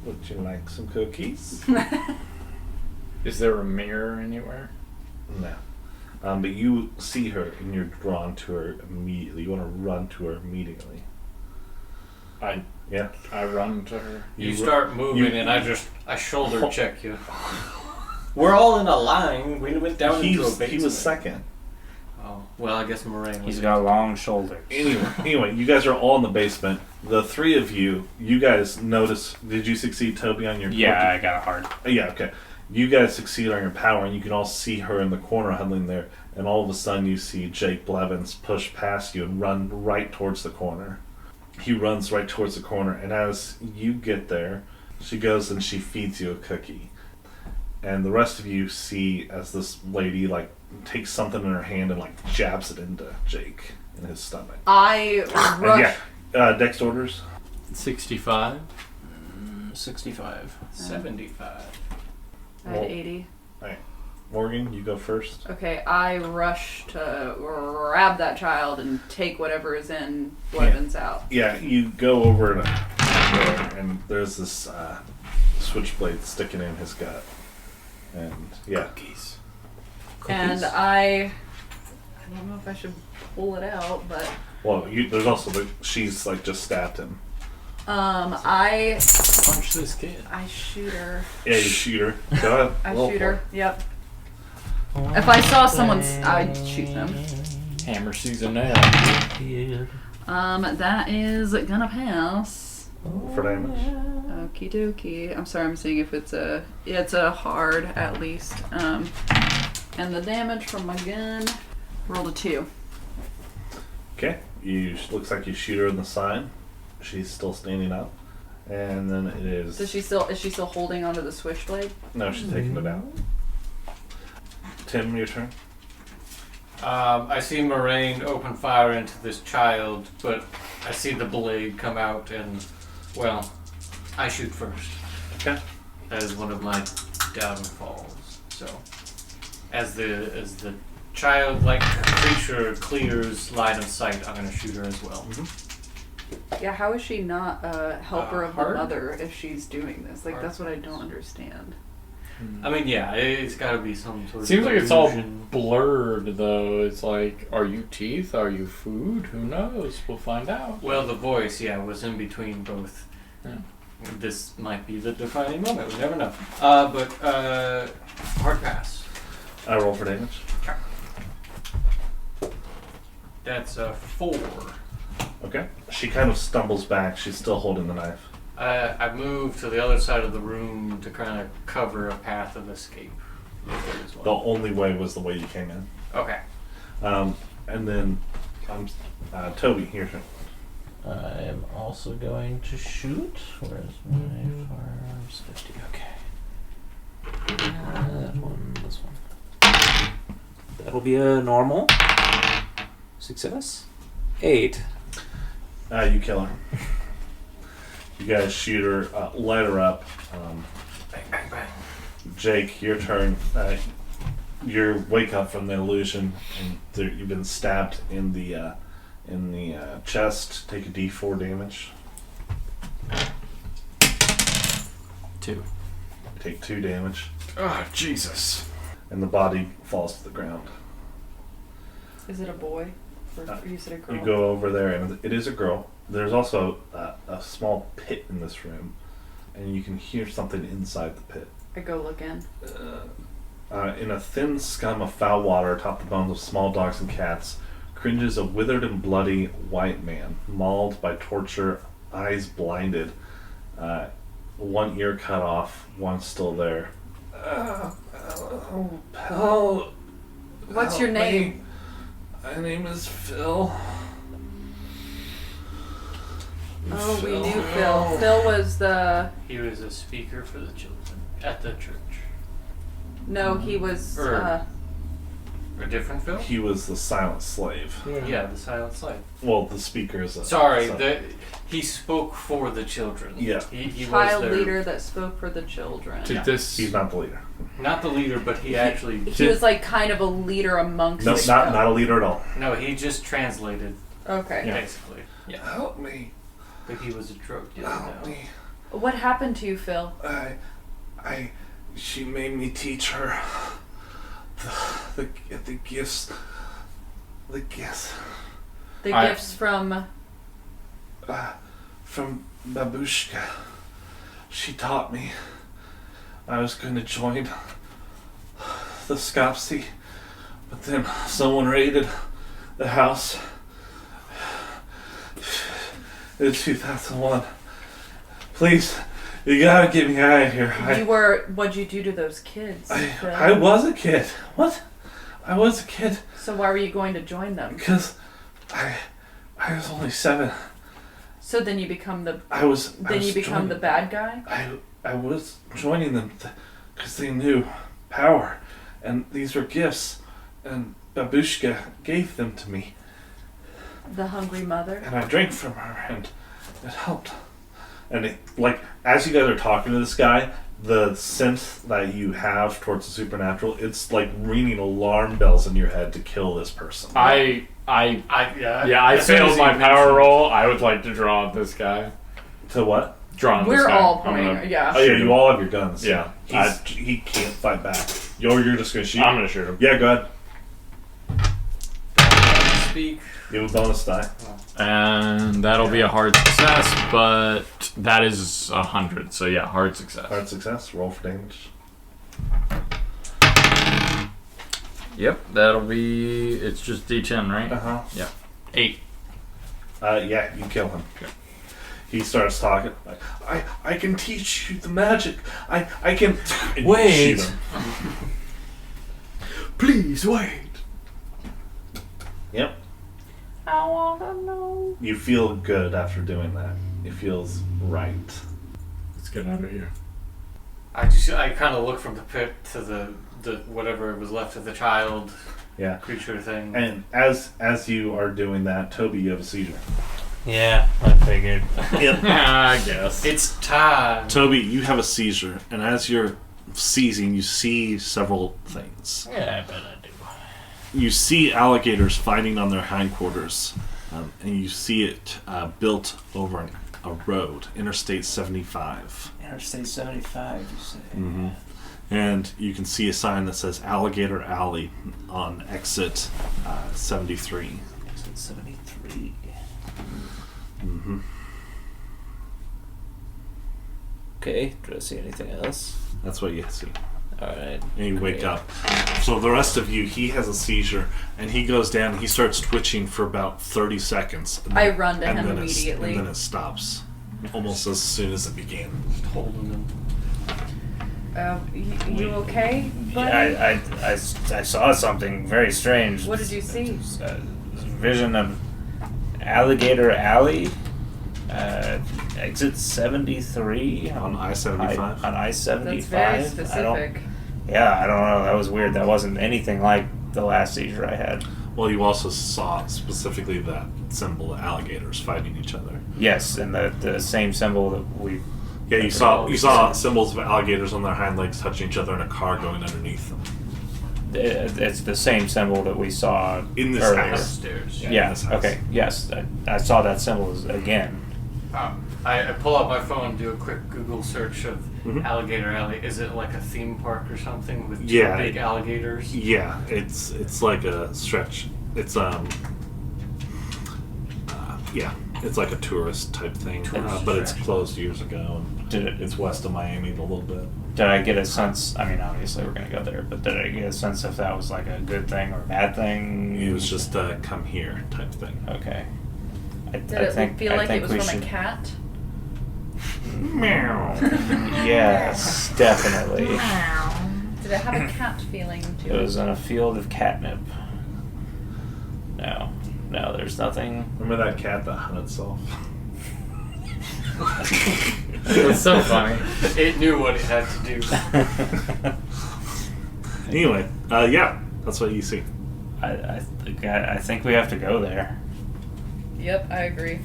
"Would you like some cookies?" Is there a mirror anywhere? No. But you see her and you're drawn to her immediately. You want to run to her immediately. I run to her. You start moving and I shoulder check you. We're all in a line. We went down into a basement. He was second. Oh, well, I guess Morraine was. He's got long shoulders. Anyway, you guys are all in the basement. The three of you guys notice. Did you succeed, Toby, on your? Yeah, I got a heart. Yeah, okay. You guys succeed on your power, and you can all see her in the corner huddling there. And all of a sudden, you see Jake Blevins push past you and run right towards the corner. He runs right towards the corner, and as you get there, she goes and she feeds you a cookie. And the rest of you see as this lady takes something in her hand and jabs it into Jake in his stomach. I rush. Dex orders. 65. 65. 75. I had 80. Alright. Morgan, you go first. Okay, I rush to grab that child and take whatever is in Blevins out. Yeah, you go over to there, and there's this switchblade sticking in his gut. And yeah. Cookies. And I don't know if I should pull it out, but Well, there's also she's just stabbed him. I Punch this kid. I shoot her. Yeah, you shoot her. Go ahead. I Roll shoot for her. it. Yep. If I saw someone, I'd shoot them. Hammer season now. That is gonna pass. For damage. Okie dokie. I'm sorry, I'm seeing if it's a hard at least. And the damage from my gun, rolled a 2. Okay. Looks like you shoot her in the side. She's still standing up. And then it is. Is she still holding onto the switchblade? No, she's taking it out. Tim, your turn. I see Morraine open fire into this child, but I see the blade come out and, well, I shoot first. Okay. That is one of my downfalls. So, as the childlike creature clears line of sight, I'm going to shoot her as well. Yeah, how is she not a helper of the hard? mother if she's doing this? Hard. That's what I don't understand. I mean, yeah, it's got to be some sort of Seems like it's all illusion. blurred, though. It's like, are you teeth? Are you food? Who knows? We'll find out. Well, the voice, was in between both. Yeah. This might be the defining moment. We never know. But hard pass. I roll for damage. That's a 4. Okay. She kind of stumbles back. She's still holding the knife. I moved to the other side of the room to kind of cover a path of escape. If there is The one. only way was the way you came in. Okay. And then, Toby, your turn. I am also going to shoot. Where's my firearms? 50. Okay. That one. This one. That'll be a normal success. 8. You kill her. You guys shoot her, light her up. Bang, bang, bang. Jake, your turn. You wake up from the illusion, and you've been stabbed in the chest. Take a D4 damage. 2. Take 2 damage, Oh, Jesus. and the body falls to the ground. Is it a boy? Or is it a girl? You go over there, and it is a girl. There's also a small pit in this room, and you can hear something inside the pit. I go look in. In a thin scum of foul water atop the bones of small dogs and cats, cringes a withered and bloody white man, mauled by torture, eyes blinded, one ear cut off, one still there. What's your name? My name is Phil. Oh, we knew Phil. Phil was the... He was a speaker for the children at the church. No, he was... A different Phil? He was the silent slave. Yeah, the silent slave. Well, the speaker is a... Sorry, so- he spoke for the children. Yeah. He child was their, leader that spoke for the children. Did Yeah. this... He's not the leader. Not the leader, but he actually... He was like kind of a leader amongst No, the not a leader at all. No, he just translated, Okay. basically. Yeah. Help me. But he was a drug dealer Help now. me. What happened to you, Phil? She made me teach her the gifts. The gifts The I- gifts from... from Babushka. She taught me. I was going to join the Skopsy, but then someone raided the house in 2001. Please, you gotta get me out of here. What'd you do to those kids, Phil? I was a kid. What? I was a kid So why were you going to join them? because I was only 7. So then you become the... I was the bad guy? I was joining them because they knew power, and these were gifts, and Babushka gave them to me, The hungry mother? and I drank from her, and it helped. And as you guys are talking to this guy, the sense that you have towards the supernatural, it's like ringing alarm bells in your head to kill this person. I As soon failed as my you power mentioned- roll. I would like to draw this guy. To what? Draw this We're guy. all I'm pointing... gonna- Yeah. Oh yeah, you all have your guns. Yeah. He can't fight back. You're just gonna shoot. I'm gonna shoot him. Yeah, go ahead. Speak. Give him a bonus die. And that'll be a hard success, but that is 100. So yeah, hard success. Hard success. Roll for damage. Yep, that'll be. It's just D10, right? Uh-huh. Yeah. 8. Yeah, you kill him. Okay. He starts talking like, I can teach you the magic. I can and you Wait. shoot him. Please wait. Yep. I wanna know. You feel good after doing that. It feels right. Let's get out of here. I kind of look from the pit to the whatever was left of the child Yeah. creature thing. And as you are doing that, Toby, you have a seizure. Yeah, I figured. Yep. I guess. It's time. Toby, you have a seizure, and as you're seizing, you see several things. Yeah, I bet I do. You see alligators fighting on their hindquarters, and you see it built over a road, Interstate 75. Interstate 75, you say? Mm-hmm. And you can see a sign that says Alligator Alley on exit 73. Exit 73. Mm-hmm. Okay, do I see anything else? That's what you see. Alright. And you wake up. So the rest of you, he has a seizure, and he goes down, and he starts twitching for about 30 seconds. And I then- run to and him then immediately. And then it stops. Almost as soon as it began. Holding them. You okay, buddy? Yeah, I saw something very strange. What did you see? Vision of Alligator Alley, exit 73 On I-75? On I-75. That's very specific. I don't know. That was weird. That wasn't anything like the last seizure I had. Well, you also saw specifically that symbol of alligators fighting each other. Yes, and the same symbol that we. Yeah, you saw symbols of alligators on their hind legs touching each other and a car going underneath them. It's the same symbol that we saw In this earlier. house. Upstairs. Yeah. Yeah. in this house. Okay. Yes, I saw that symbol again. I pull out my phone and do a quick Google search of Mhm. Alligator Alley. Is it like a theme park or something with two Yeah. big alligators? Yeah, it's like a stretch. It's yeah, it's like a tourist type thing, Tourist but it's attraction. closed years ago. And it's west of Miami a little bit. Did I get a sense? I mean, obviously we're gonna go there, but did I get a sense if that was like a good thing or a bad thing? It was just a come here type thing. Okay. Did it feel like it was from a cat? Meow. Yes, definitely. Did it have a cat feeling to It it? was in a field of catnip. No, there's nothing. Remember that cat that hung itself? It's so funny. It knew what it had to do. Anyway, yeah, that's what you see. I think we have to go there. Yep, I agree.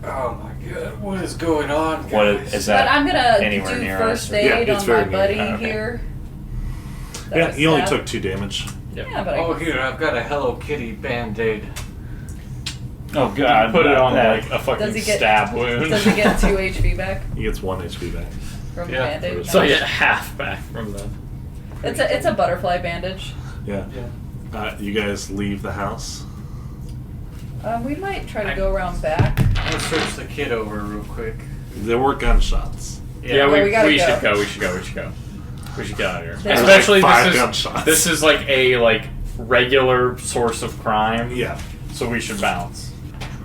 Oh my god, what is going on, guys? What is But that? I'm gonna anywhere do near first us? aid Yeah, it's on very my near. buddy Okay. here. That Yeah, was he only stabbed. took 2 damage. Yeah, but I Oh, here, I've got a Hello Kitty Band-Aid. Oh God! Put it on that. like a fucking Does he get stab wound. Does he get 2 HP back He gets 1 HP back. from Yeah. Band-Aid? So No. you get half back from the. It's a butterfly bandage. Yeah. Yeah. You guys leave the house. We might try to go around back. I'm gonna search the kid over real quick. There were gunshots. Yeah, we we gotta should go. go. We should go. We should get out of here. There's Especially like 5 this is gunshots. this is like a regular source of crime. Yeah. So we should bounce.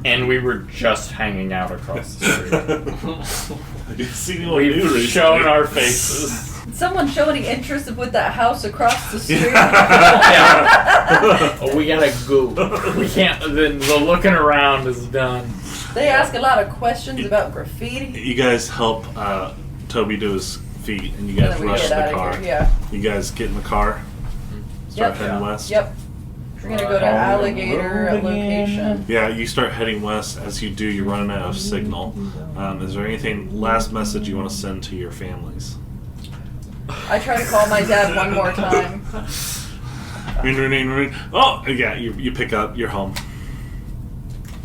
And we were just hanging out across the street. You've seen what We've new recently. shown our faces. Did someone show any interest with that house across the street? Yeah. Oh, we gotta go. We can't. The looking around is done. They ask a lot of questions about graffiti. You guys help Toby to his feet, and you And guys then we rush get the out car. of here. Yeah. You guys get in the car. Start Yep. heading west. Yep. We're gonna go to Alligator location. Yeah, you start heading west. As you do, you're running out of signal. Is there anything last message you want to send to your families? I try to call my dad one more time. Ring, ring, ring, ring. Oh, yeah, you pick up. You're home.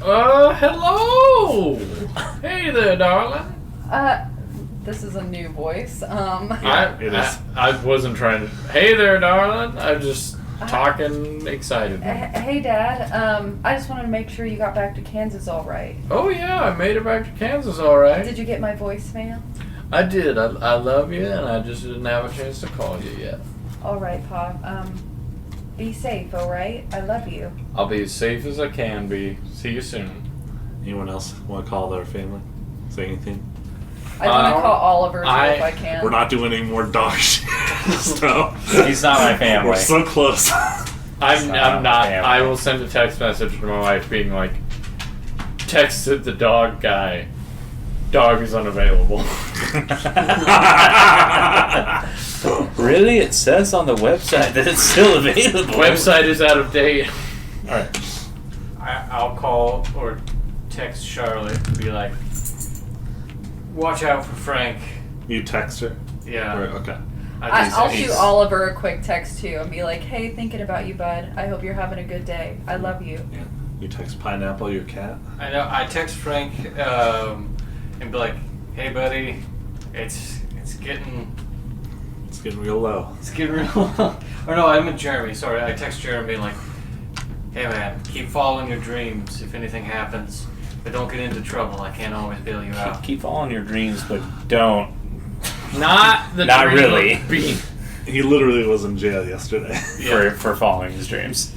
Hello. Hey there, darling. This is a new voice. It is. I wasn't trying to. Hey there, darling. I'm just talking excited. Hey, Dad. I just wanted to make sure you got back to Kansas all right. Oh yeah, I made it back to Kansas all right. Did you get my voicemail? I did. I love you, and I just didn't have a chance to call you yet. All right, Pop. Be safe, all right? I love you. I'll be as safe as I can be. See you soon. Anyone else want to call their family? Say anything? I want to call Oliver too if I can. We're not doing any more dog shit stuff. He's not my family. We're so close. I'm not not. family. I will send a text message to my wife being like, texted the dog guy. Dog is unavailable. Really? It says on the website that it's still available. Website is out of date. Alright. I'll call or text Charlotte and be like, watch out for Frank. You text her? Yeah. Or- okay. I'll shoot Oliver a quick text too and be like, hey, thinking about you, bud. I hope you're having a good day. I love you. Yeah. You text Pineapple, your cat? I know. I text Frank and be like, hey, buddy, it's getting It's getting real low. real. Or no, I'm in Jeremy. Sorry, I text Jeremy being like, hey man, keep following your dreams if anything happens, but don't get into trouble. I can't always bail you out. Keep following your dreams, but don't. Not the Not dream really. of being He literally was in jail yesterday. for following his dreams.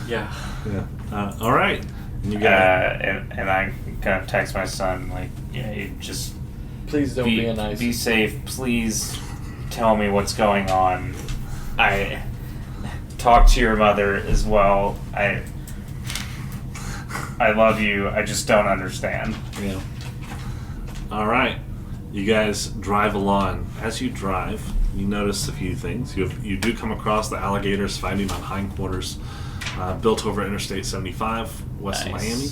Yeah. Yeah. All right. And you got And I kind of text my son like, yeah, you just Please don't be a nice. be safe. Please tell me what's going on. I talk to your mother as well. I love you. I just don't understand. Yeah. All right. You guys drive along. As you drive, you notice a few things. You do come across the alligators fighting on hindquarters, built over Interstate 75, west of Miami.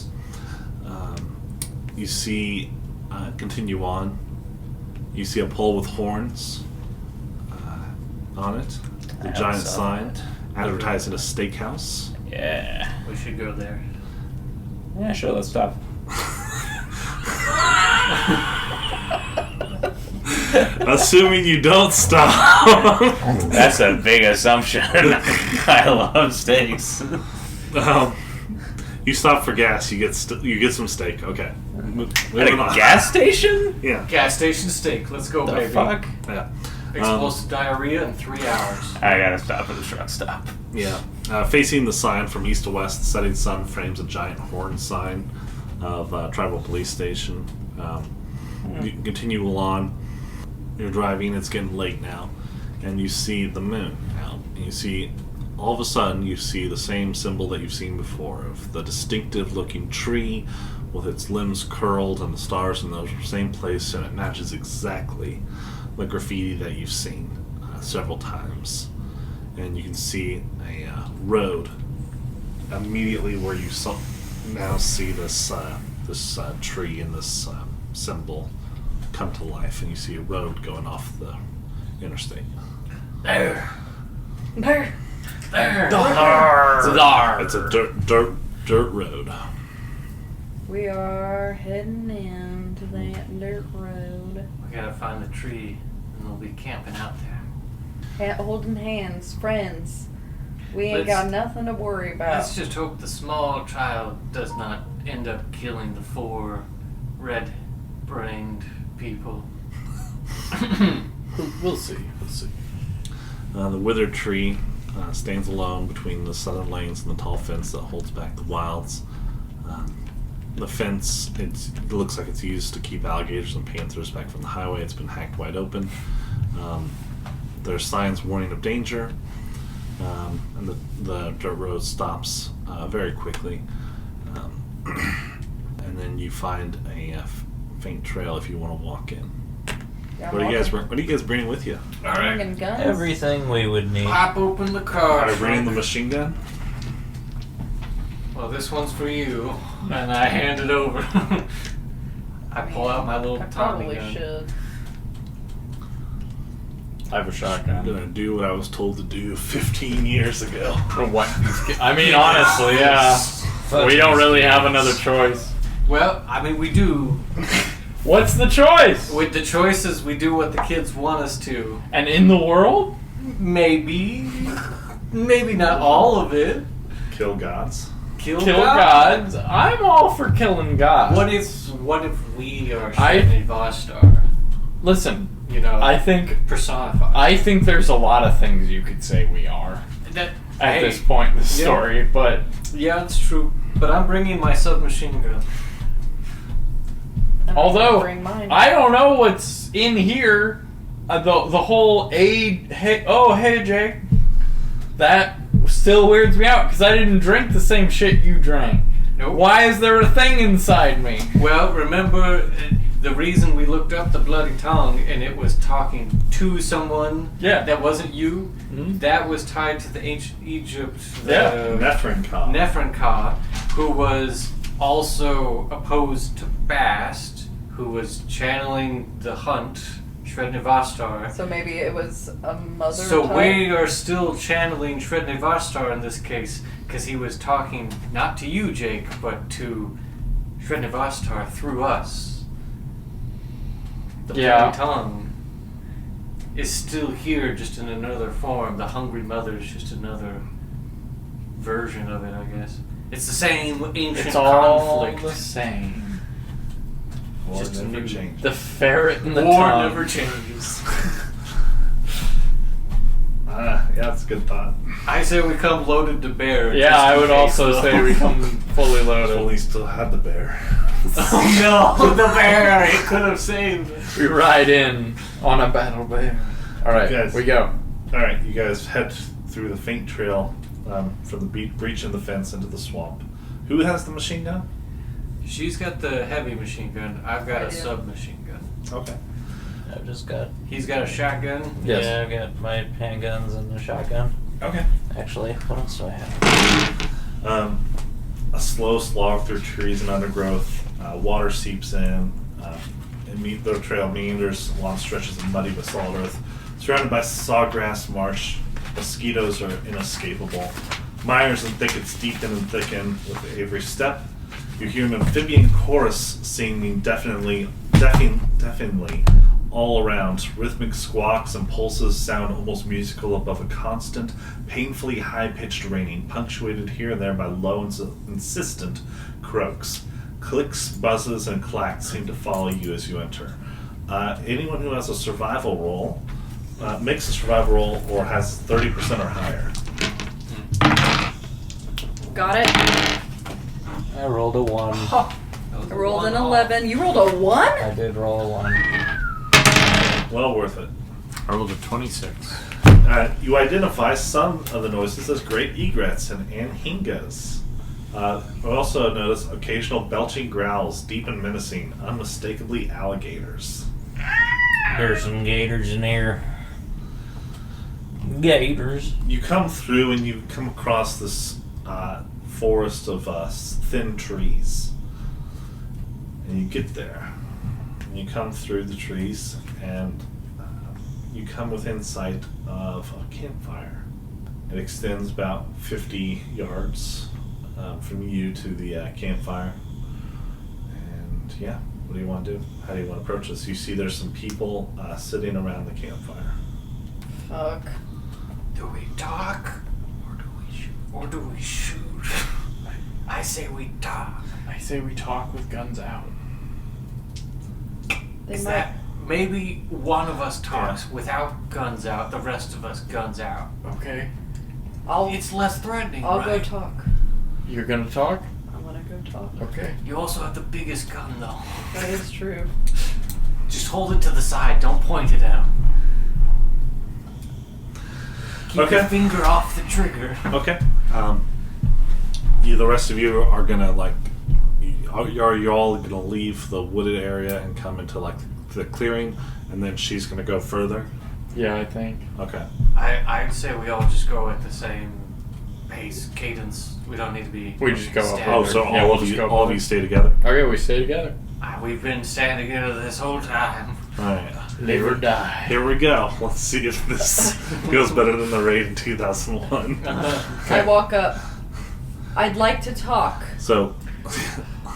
You see, continue on. You see a pole with horns on it. The giant sign advertising a steakhouse. Yeah. We should go there. Yeah, sure. Let's stop. Assuming you don't stop. That's a big assumption. I love steaks. You stop for gas. You get some steak. Okay. At Moving a on. gas station? Yeah. Gas station steak. Let's go, The baby. fuck? Yeah. Explosive diarrhea in 3 hours. I gotta stop at the truck stop. Yeah. Facing the sign from east to west, the setting sun frames a giant horn sign of Tribal Police Station. You continue along. You're driving. It's getting late now, and you see the moon out. And you see, all of a sudden, you see the same symbol that you've seen before of the distinctive-looking tree with its limbs curled and the stars in the same place, and it matches exactly the graffiti that you've seen several times. And you can see a road immediately where you now see this tree and this symbol come to life, and you see a road going off the interstate. There. There. There. It's a dirt road. We are heading into that dirt road. We gotta find the tree, and they'll be camping out there. Holding hands, friends. We ain't Let's- got nothing to worry about. Let's just hope the small child does not end up killing the 4 red-brained people. We'll see. We'll see. The withered tree stands alone between the southern lanes and the tall fence that holds back the wilds. The fence, it looks like it's used to keep alligators and panthers back from the highway. It's been hacked wide open. There's signs warning of danger, and the dirt road stops very quickly. And then you find a faint trail if you want to walk in. Yeah, What are you guys bringing with you? Bringing guns. Everything we would need. Pop open the car. Are you bringing the machine gun? Well, this one's for you, and I hand it over. I pull out my little I Tommy probably gun. should. I have a I'm shotgun. gonna do what I was told to do 15 years ago. For what? I mean, honestly, yeah. We don't really have another choice. Well, I mean, we do. What's the choice? With the choices, we do what the kids want us to. And in the world? Maybe. Maybe not all of it. Kill gods. Kill gods. I'm all for killing gods. What if we are I- Shani Vostar? Listen, You know, I think personified. there's a lot of things you could say we are That, at hey, this point in the yeah. story, but Yeah, it's true. But I'm bringing my submachine gun. I'm although gonna bring mine. I don't know what's in here, the whole hey Jake, that still weirds me out because I didn't drink the same shit you drank. Nope. Why is there a thing inside me? Well, remember the reason we looked up the bloody tongue and it was talking to someone Yeah. that wasn't you? Mhm. That was tied to the ancient Egypt, Yeah. Nephrin-Ka. who was also opposed to Bast, who was channeling the hunt, Shrednivastar. So maybe it was a mother. So type? we are still channeling Shrednivastar in this case, because he was talking not to you, Jake, but to Shrednivastar through us. The Yeah. bloody tongue is still here, just in another form. The hungry mother is just another version of it, I guess. It's the same ancient It's all conflict. the same. War Just a never new- changed. The ferret and the War tongue. never changes. Yeah, that's a good thought. I say we come loaded to bear. Yeah, just I in would case, also though. say we come fully If loaded. only still had the bear. Oh no, the bear! It could have saved us. We ride in on a battle bear. All right, Guys. we go. All right, you guys head through the faint trail from the breach in the fence into the swamp. Who has the machine gun? She's got the heavy machine gun. I've got I a do. submachine gun. Okay. I've just got. He's got a shotgun. Yes. Yeah, I've got my handguns and the shotgun. Okay. Actually, what else do I have? A slow slog through trees and undergrowth. Water seeps in. The trail meanders along stretches of muddy but solid earth. Surrounded by sawgrass marsh, mosquitoes are inescapable. Mires and thickets deepen and thicken with every step. You hear an amphibian chorus singing deafeningly all around. Rhythmic squawks and pulses sound almost musical above a constant, painfully high-pitched raining, punctuated here and there by low and insistent croaks. Clicks, buzzes, and clacks seem to follow you as you enter. Anyone who has a survival roll, makes a survival roll or has 30% or higher. Got it. I rolled a 1. I rolled an 11. You rolled a 1? I did roll a 1. Well worth it. I rolled a 26. You identify some of the noises as great egrets and anhingas. You also notice occasional belching growls, deep and menacing, unmistakably alligators. There's some gators in here. Gators. You come through and you come across this forest of thin trees. And you get there. And you come through the trees and you come within sight of a campfire. It extends about 50 yards from you to the campfire. And yeah, what do you want to do? How do you want to approach this? You see there's some people sitting around the campfire. Fuck. Do we talk or do we shoot? Or do we shoot? I say we talk. I say we talk with guns out. They Is might. that maybe one of us talks without guns out, the rest of us guns out? Okay. It's less threatening, I'll right? go talk. You're gonna talk? I'm gonna go talk. Okay. You also have the biggest gun, though. That is true. Just hold it to the side. Don't point it out. Keep Okay. your finger off the trigger. Okay. The rest of you are gonna you're all gonna leave the wooded area and come into the clearing, and then she's gonna go further. Yeah, I think. Okay. I'd say we all just go at the same pace, cadence. We don't need to be. We just go up. staggered. Oh, so Yeah, all we'll of just you, go all of forward. you stay together. Okay, we stay together. We've been standing together this whole time. All right. Live or die. Here we go. Let's see if this goes better than the raid in 2001. I walk up. I'd like to talk. So,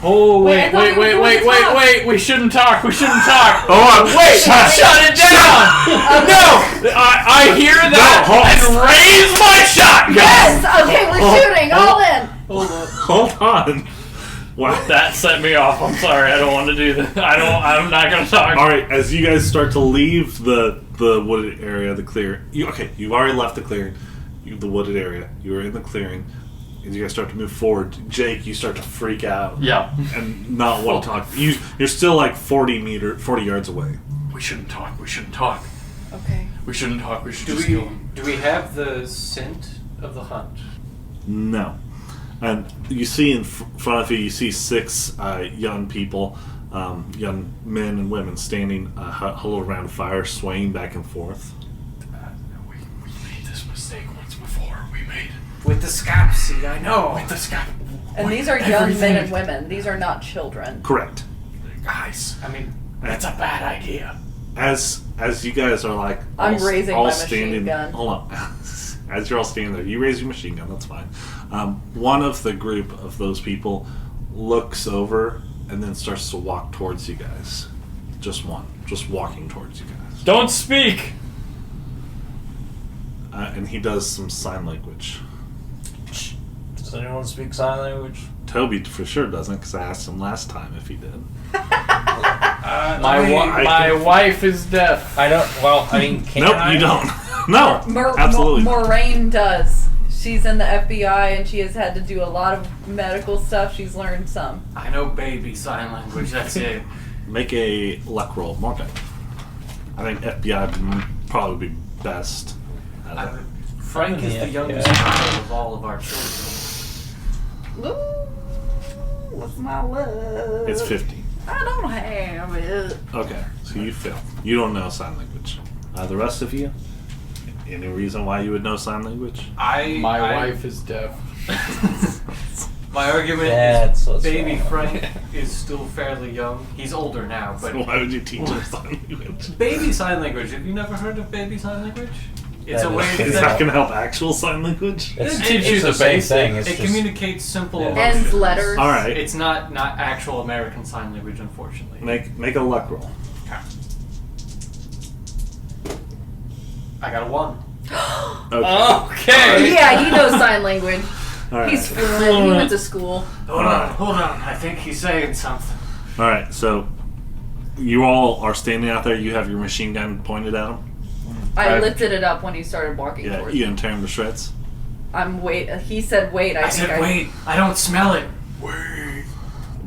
Oh, Wait, I thought we were going to talk. wait. We shouldn't talk. We shouldn't talk. hold on. Wait, shut it down. No, I hear that and raise my shotgun. Yes! Okay, we're shooting! All in! Hold on. Wow. That set me off. I'm sorry. I don't want to do that. I'm not gonna talk. All right. As you guys start to leave the wooded area, the clear. You've already left the clearing. The wooded area. You were in the clearing. As you guys start to move forward, Jake, you start to freak out. Yeah. And not want to talk. You're still like 40 yards away. We shouldn't talk. We shouldn't talk. Okay. We shouldn't talk. We should Do just we kill him. do we have the scent of the hunt? No. And you see in front of you, you see 6 young people, young men and women standing huddled around a fire, swaying back and forth. We made this mistake once before. We made it. With the scalp, see, I know. With this guy. And these are young men and women. These are not children. Correct. Guys, I mean, that's a bad idea. As you guys are like I'm all, raising all my machine standing, gun. Hold on. As you're all standing there, you raise your machine gun. That's fine. One of the group of those people looks over and then starts to walk towards you guys. Just one, just walking towards you guys. Don't speak. And he does some sign language. Does anyone speak sign language? Toby for sure doesn't, because I asked him last time if he did. My wife is deaf. I don't. Well, I mean, can Nope, I? you don't. No, absolutely. Morraine does. She's in the FBI and she has had to do a lot of medical stuff. She's learned some. I know baby sign language, that's it. Make a luck roll, Morgan. I think FBI would probably be best. Frank is the Yeah. youngest child of all of our children. Ooh, what's my love? It's 50. I don't have it. Okay, so you fail. You don't know sign language. The rest of you, any reason why you would know sign language? My wife is deaf. My argument That's is what's baby wrong. Frank is still fairly young. He's older now, but So why would you teach her sign language? baby sign language. Have you never heard of baby sign language? It's That a way is- Is that that going to help actual sign language? It's, It teaches the the same basic- thing. It's it just, communicates simple Yeah. emotions. Ends letters. All right. It's not actual American Sign Language, unfortunately. Make a luck roll. I got a 1. Okay. Okay. Yeah, he knows sign language. All right. He's fluent. He went to school. Hold on. I think he's saying something. All right. So you all are standing out there. You have your machine gun pointed at him. I Right. lifted it up when he started walking Yeah. towards You me. gonna tear him to shreds? He said wait. I said, wait, I don't smell it.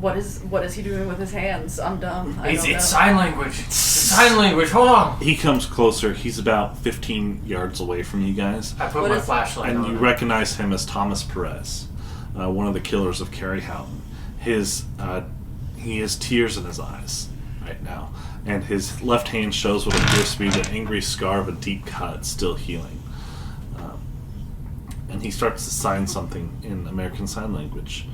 What is he doing with his hands? I'm dumb. I don't know. It's sign language. It's sign language. Hold on. He comes closer. He's about 15 yards away from you guys. I put What my is- flashlight And on you him. recognize him as Thomas Perez, one of the killers of Kerry Houghton. He has tears in his eyes right now, and his left hand shows what appears to be the angry scar of a deep cut still healing. And he starts to sign something in American Sign Language,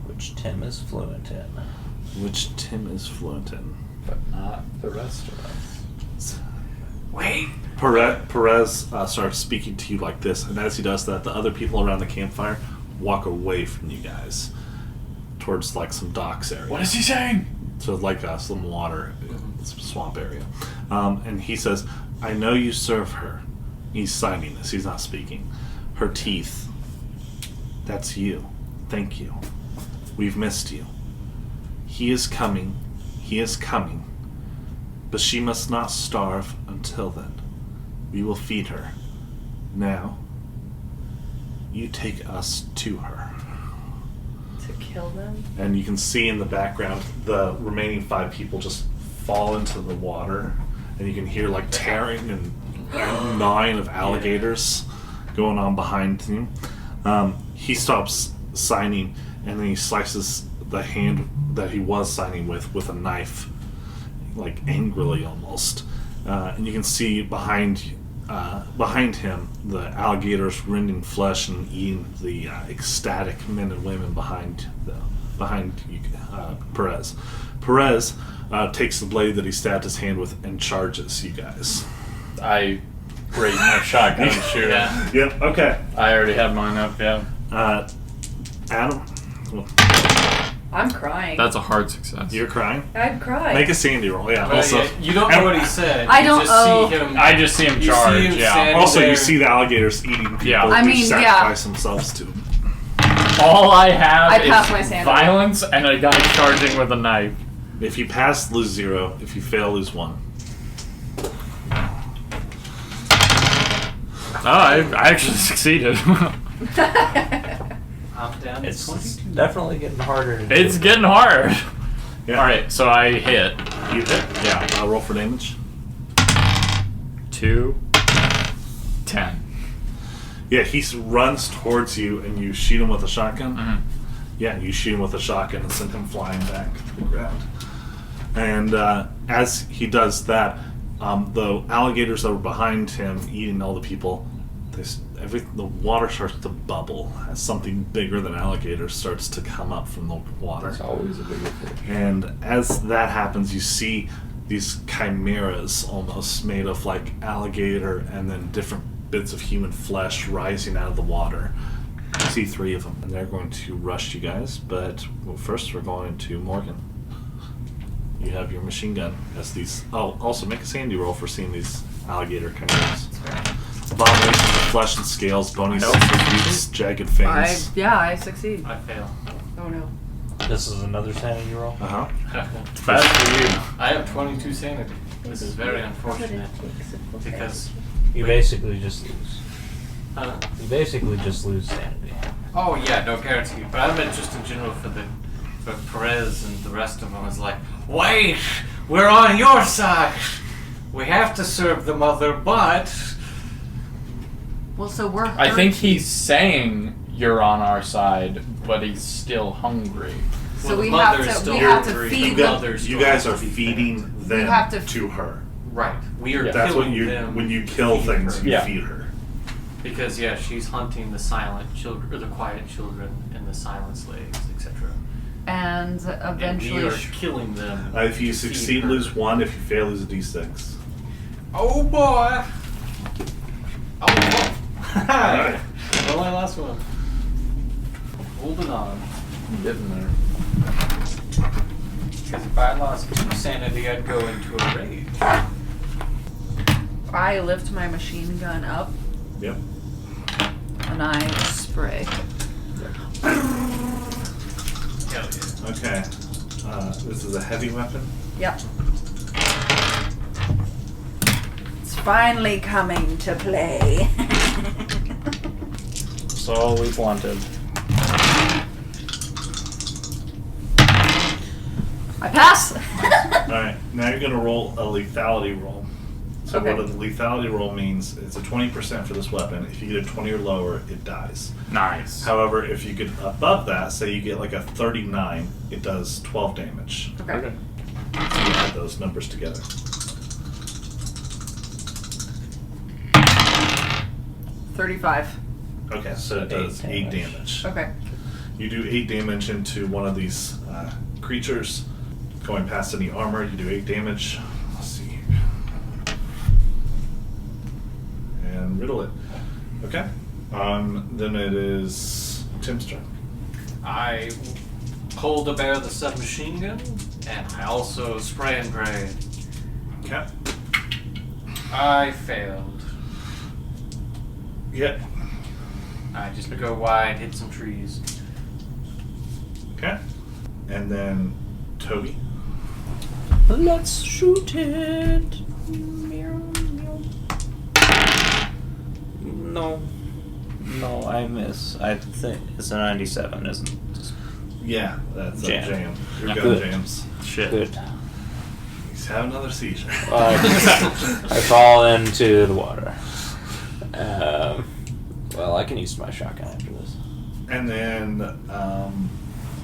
which Tim is fluent in. which Tim is fluent in. But not the rest of us. Wait. Perez starts speaking to you like this, and as he does that, the other people around the campfire walk away from you guys towards like some docks area. What is he saying? So like some water, some swamp area. And he says, I know you serve her. He's signing this. He's not speaking. Her teeth. That's you. Thank you. We've missed you. He is coming. He is coming. But she must not starve until then. We will feed her. Now, you take us to her. To kill them? And you can see in the background the remaining 5 people just fall into the water, and you can hear like tearing and gnawing of alligators going on behind him. He stops signing, and then he slices the hand that he was signing with a knife, like angrily almost. And you can see behind him the alligators rending flesh and eating the ecstatic men and women behind Perez. Perez takes the blade that he stabbed his hand with and charges you guys. I raised my shotgun and shoot him. Yeah. Yep. Okay. I already had mine up, yeah. Adam, I'm crying. That's a hard success. you're crying. I'd cry. Make a Sandy roll. Yeah. But Also, you don't know what he said. I You don't- just oh. see him. I just see him You charge, see him yeah. standing also you there. see the alligators eating people Yeah. I who mean, yeah. sacrifice themselves to. All I have I passed my is sanity. violence and a guy charging with a knife. If you pass, lose 0. If you fail, lose 1. Oh, I actually succeeded. I'm down to It's 22. definitely getting harder to do. It's getting hard. Yeah. Alright, so I hit. You hit. Yeah. Roll for damage. 2, 10. Yeah, he runs towards you and you shoot him with a shotgun. Mhm. Yeah, you shoot him with a shotgun and send him flying back to the ground. And as he does that, the alligators that were behind him eating all the people, the water starts to bubble as something bigger than alligators starts to come up from the water. It's always a bigger fish. And as that happens, you see these chimeras almost made of like alligator and then different bits of human flesh rising out of the water. You see 3 of them, and they're going to rush you guys. But first, we're going to Morgan. You have your machine gun as these. Oh, also make a sandy roll for seeing these alligator chimeras. Abominations of flesh and scales, bony beaks, jagged fangs. I succeed. I fail. Oh no. This is another sanity roll. Uh huh. It's bad for you. I have 22 sanity. This is very unfortunate because You basically just lose. uh, You basically just lose sanity. oh yeah, no guarantee. But I meant just in general for Perez and the rest of them is like, wait, we're on your side. We have to serve the mother, but Well, so we're. I think he's saying you're on our side, but he's still hungry. So well, the we mother have is to. still We have to hungry. feed The them. mother's You still guys are has to be fed. feeding them have to to her. Right. We are Yeah. That's what killing you them when you kill feed things, her. you Yeah. feed her. Because yeah, she's hunting the silent children or the quiet children and the silent slaves, etc. And And eventually. we are killing them. If you to feed succeed, her. lose 1. If you fail, lose a d6. Oh boy! Oh boy! Alright. Well, my last one. Holding on. Getting there. Because if I lost 2 sanity, I'd go into a rage. I lift my machine gun up Yep. and I spray. Hell yeah. Okay. This is a heavy weapon. Yep. It's finally coming to play. Solely blunted. I pass. Alright, now you're going to roll a lethality roll. So Okay. what a lethality roll means, it's a 20% for this weapon. If you get a 20 or lower, it dies. Nice. However, if you get above that, say you get like a 39, it does 12 damage. Okay. Okay. So you add those numbers together. 35. Okay, so it does 8 damage. Okay. You do 8 damage into one of these creatures. Going past any armor, you do 8 damage. Let's see. And riddle it. Okay. Then it is Tim's turn. I hold to bear the submachine gun, and I also spray and pray. Okay. I failed. Yeah. I just go wide, hit some trees. Okay. And then Toby. Let's shoot it. No. No, I miss. I think it's a 97, isn't it? Yeah, that's a Jam. jam. Your Yeah. gun Good. jams. Shit. Good. He's having another seizure. I fall into the water. Well, I can use my shotgun after this. And then, Adam,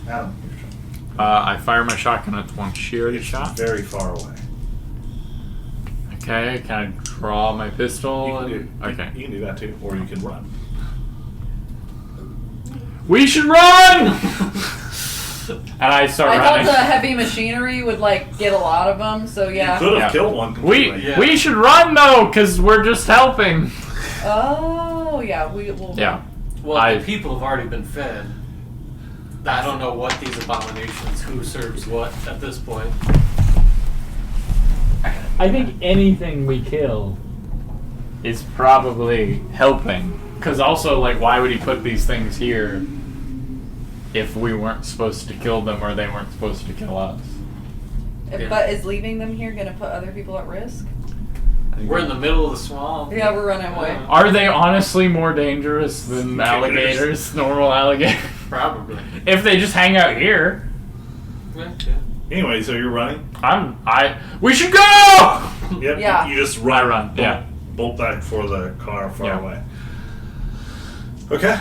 your turn. I fire my shotgun at the one she already It's shot. very far away. Okay, can I draw my pistol? You can, and- do, okay. you can do that too, or you can run. We should run! And I start I thought running. the heavy machinery would like get a lot of them, so yeah. You could have Yeah. killed one We completely. Yeah. we should run though, cause we're just helping. Oh yeah, we will. Yeah. Well, the people have already been fed. I don't know what these abominations, who serves what at this point. I think anything we kill is probably helping. Cause also, like, why would he put these things here if we weren't supposed to kill them or they weren't supposed to kill us? But is leaving them here gonna put other people at risk? We're in the middle of the swamp. Yeah, we're running away. Are they honestly more dangerous than alligators, normal alligators? Probably. If they just hang out here, Yeah. Anyway, so you're running. we should go! Yep. Yeah. You just run. I run, yeah. Bolt back for the car far Yeah. away. Okay.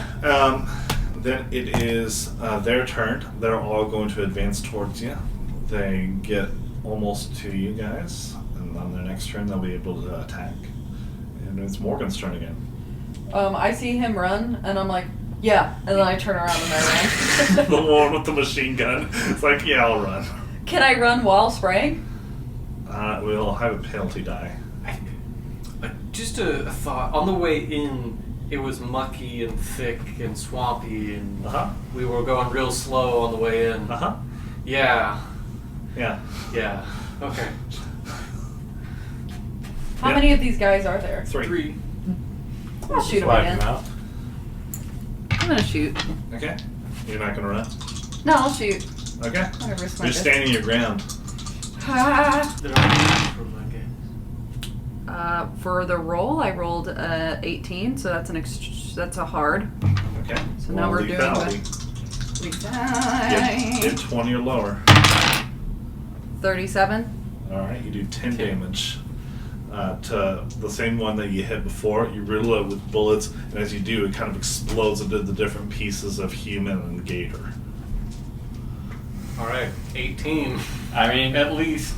Then it is their turn. They're all going to advance towards you. They get almost to you guys, and on their next turn they'll be able to attack. And it's Morgan's turn again. I see him run, and I'm like, yeah, and then I turn around and I run. The one with the machine gun. It's like, yeah, I'll run. Can I run while spraying? We'll have a penalty die. Just a thought. On the way in, it was mucky and thick and swampy, and we were going real slow on the way in. Yeah. Yeah. Yeah. Okay. How Yeah. many of these guys are there? 3. I'll shoot him Wipe again. him out. I'm gonna shoot. Okay. You're not gonna run. No, I'll shoot. Okay. Whatever, it's my You're standing your ground. They're all natural, I guess. For the roll, I rolled 18, so that's a hard. Okay. So now we're doing lethality. Get 20 or lower. 37. Alright, you do 10 damage to the same one that you hit before. You riddle it with bullets, and as you do, it kind of explodes into the different pieces of human and gator. Alright, 18. I mean, At least.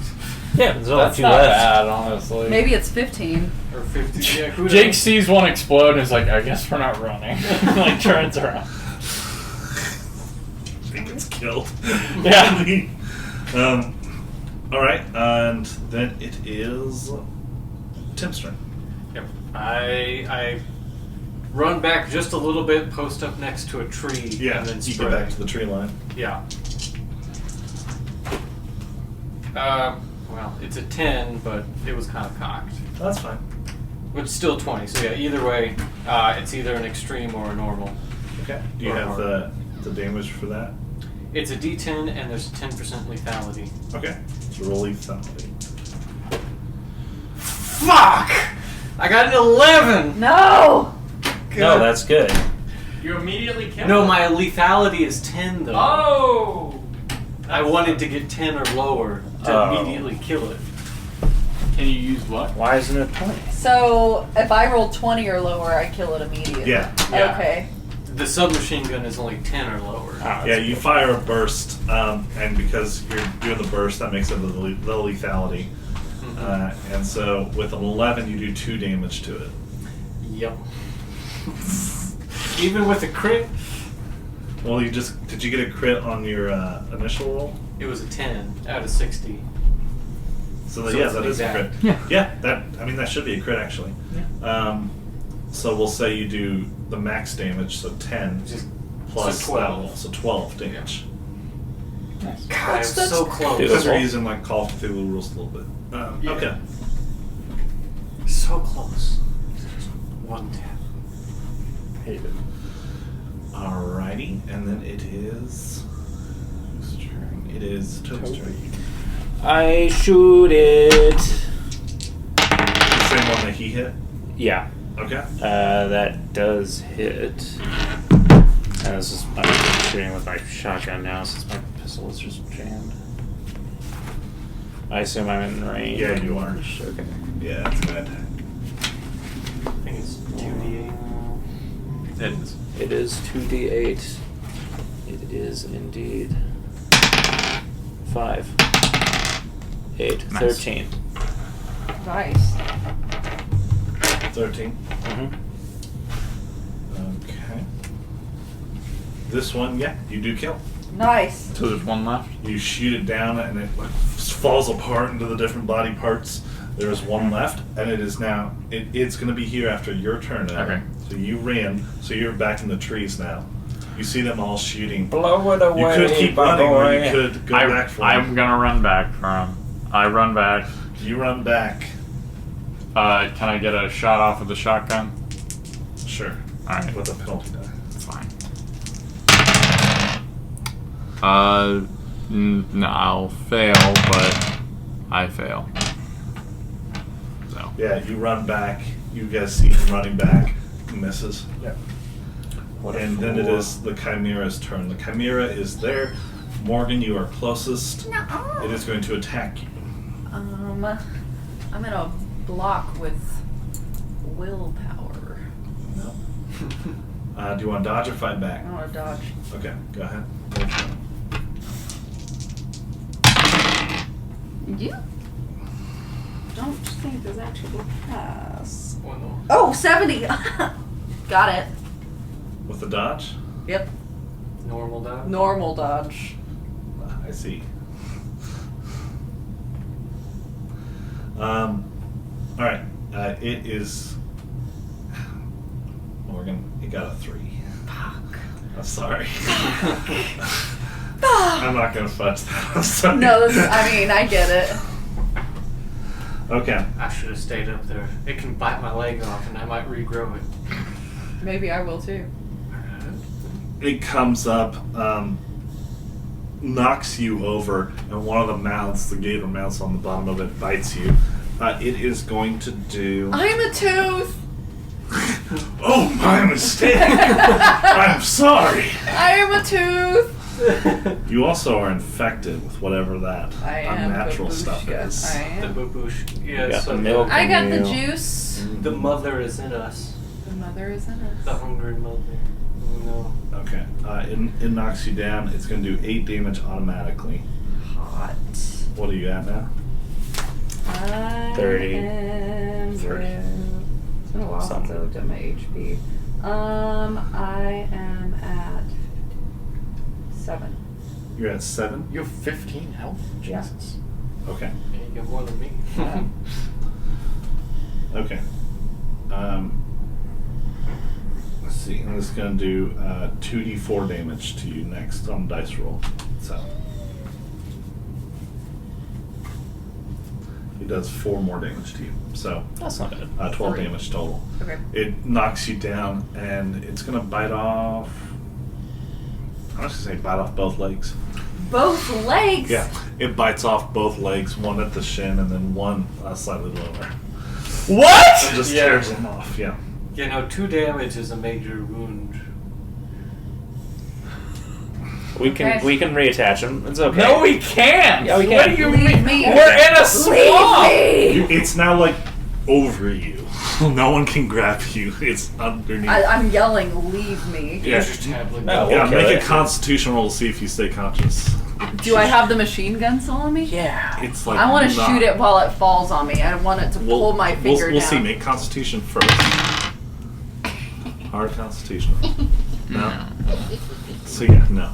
Yeah, there's only that's two not left. bad, honestly. Maybe it's 15. Or 50. Yeah, who Jake knows? sees one explode and is like, I guess we're not running. Like, turns around. I think it's killed. Yeah. Alright, and then it is Tim's turn. Yep. I run back just a little bit, post up next to a tree, Yeah, and then you spray. get back to the tree line. Yeah. Well, it's a 10, but it was kind of cocked. That's fine. But still 20, so yeah, either way, it's either an extreme or a normal. Okay. Do you Or have hard. the damage for that? It's a D10, and there's 10% lethality. Okay. So roll lethality. Fuck! I got an 11! No! No, that's good. You immediately kill No, my lethality is 10, though. Oh! I wanted to get 10 or lower to Oh. immediately kill it. Can you use what? Why isn't it 20? So if I roll 20 or lower, I kill it immediately. Yeah. Yeah. Okay. The submachine gun is only 10 or lower. Yeah, you fire a burst, and because you're doing the burst, that makes it the lethality. And so with an 11, you do 2 damage to it. Yep. Even with a crit, Well, did you get a crit on your initial roll? it was a 10 out of 60. So, So yeah, it's that an is a exact. crit. Yeah, that should be a crit actually. So we'll say you do the max damage, so 10 Just plus so 12. that roll, so 12 damage. I was so close. Because Beautiful. we're using like Call of Cthulhu rules a little bit. Yeah. Okay. So close. One tap. Hate it. Alrighty, and then it is. Whose turn? It is Toad's turn. I shoot it. The same one that he hit. Yeah, Okay. that does hit. And this is I'm shooting with my shotgun now since my pistol is just jammed. I assume I'm in range. Yeah, you are. Okay. Yeah, that's good. I think it's 2d8. It is. It is 2d8. It is indeed 5, 8, Nice. 13. Nice. 13. Mm-hmm. Okay. This one, yeah, you do kill. Nice. So there's one left? You shoot it down, and it like falls apart into the different body parts. There is one left, and it is now. It's going to be here after your turn now. Okay. So you ran, so you're back in the trees now. You see them all shooting. Blow it away, You could keep my running, or boy. you could go back for I'm him. gonna run back for him. I run back. You run back. Can I get a shot off with the shotgun? Sure. Alright, With a penalty die. that's fine. No, I'll fail, but I fail. So. Yeah, you run back. You guys see him running back. He misses. Yeah. And then it is the Chimera's turn. The Chimera is there. Morgan, you are closest. It is going to attack you. I'm gonna block with willpower. No. Do you want to dodge or fight back? I want to dodge. Okay, go ahead. You don't think there's actually a pass. Oh, no. Oh, 70! Got it. With the dodge? Yep. Normal dodge? Normal dodge. I see. Alright. It is. Morgan, you got a 3. Fuck. I'm sorry. I'm not gonna fudge that. I'm sorry. No, I get it. Okay. I should have stayed up there. It can bite my leg off and I might regrow it. Maybe I will too. It comes up. knocks you over, and one of the mouths, the gator mouths on the bottom of it, bites you. It is going to do. I'm a tooth. Oh, my mistake. I'm sorry. I am a tooth. You also are infected with whatever that I am unnatural stuff babushka. is. I The am. babushka. You Yeah, got so the milk. I got the You- juice. the mother is in us. The mother is in us. The hungry mother. Oh no. Okay. It knocks you down. It's going to do 8 damage automatically. Hot. What are you at now? I 30. am 30. It's been a while since I Something. looked at my HP. I am at 7. You're at 7? You have 15 health? Yeah. Jesus. Okay. Yeah, you get more than me. Yeah. Okay. Let's see. And this is going to do 2d4 damage to you next on dice roll. So. It does 4 more damage to you. So, That's not bad. 12 3. damage total. Okay. It knocks you down, and it's going to bite off. I was going to say bite off both legs. Both legs. Yeah, it bites off both legs, one at the shin and then one slightly lower. What? It just Yeah. tears them off, yeah. You know, 2 damage is a major wound. We can Okay. we can reattach him. It's okay. No, we can't. Yeah, we What can. do you Leave mean? me. We're in a swamp. Leave me. It's now like over you. No one can grab you. It's underneath. I'm yelling, leave me. Yeah. Use your tablet. No. Yeah, Okay, make a that's- constitution roll to see if you stay conscious. Do I have the machine gun still on me? Yeah. It's like I want to not- shoot it while it falls on me. I want it to pull my finger we'll down. see. Make constitution first. Hard constitution. No. So yeah, no.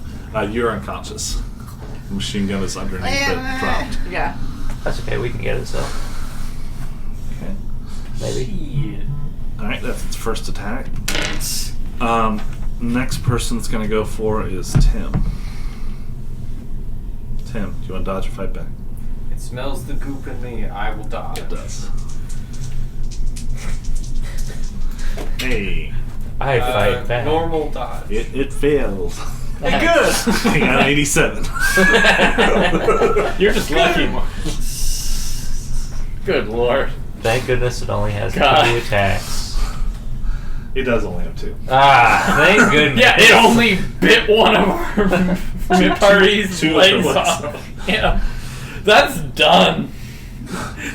You're unconscious. The machine gun is underneath it, dropped. Yeah. That's okay. We can get it. So Okay. maybe. All right, that's its first attack. Next person it's gonna go for is Tim. Tim, do you want to dodge or fight back? It smells the goop in me. I will dodge. It does. Hey, I fight back. Normal dodge. it fails. Hey, good. I got an 87. You're just lucky. Good lord. Thank goodness it only has God. 2 attacks. It does only have 2. Ah, thank goodness. Yeah, it only bit one of our party's two legs legs off. Yeah, that's done.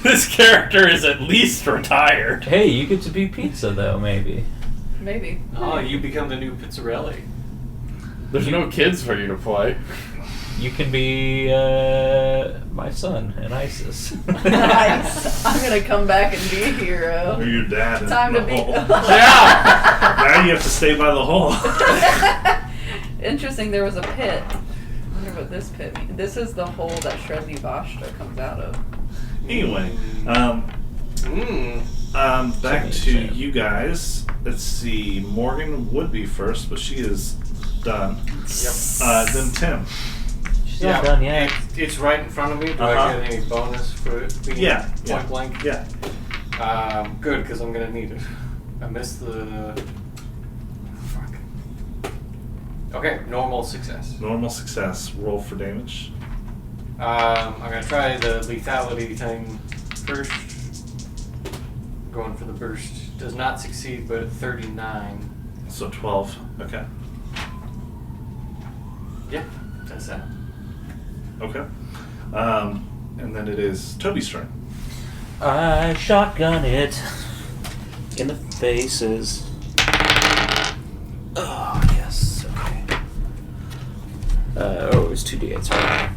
This character is at least retired. Hey, you get to be pizza though, maybe. Maybe. Oh, you become the new Pizzarelli. There's no kids for you to play. You can be my son in ISIS. Nice. I'm gonna come back and be a hero. Or your dad. Time to in be. the hole. Yeah. Now you have to stay by the hole. Interesting. There was a pit. I wonder what this pit means. This is the hole that Shredly Vashta comes out of. Anyway, back to Champ. you guys. Let's see. Morgan would be first, but she is done. Yep. Then Tim. She's not done yet. It's right in front of me. Do Uh-huh. I get any bonus for it being Yeah, point yeah. blank? Yeah. Good, because I'm gonna need it. I missed the. Fuck. Okay, normal success. Normal success. Roll for damage. I'm gonna try the lethality thing first. Going for the burst. Does not succeed, but 39. So 12. Okay. Yeah, that's that. Okay. And then it is Toby's turn. I shotgun it in the faces. Oh, yes. Okay. It was 2d8s, right?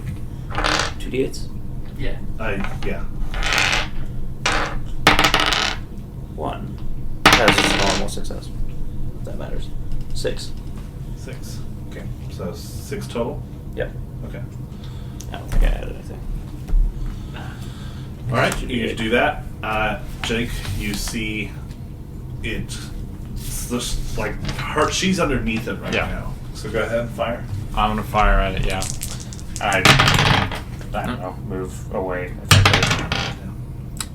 2d8s? Yeah. Yeah. 1. That's just a normal success. That matters. 6. 6. Okay. So 6 total. Yep. Okay. I don't think I added anything. All right. You do that. Jake, you see it. It's just like her. She's underneath it right Yeah. now. So go ahead and fire. I'm gonna fire at it. Yeah. I don't know. Move away.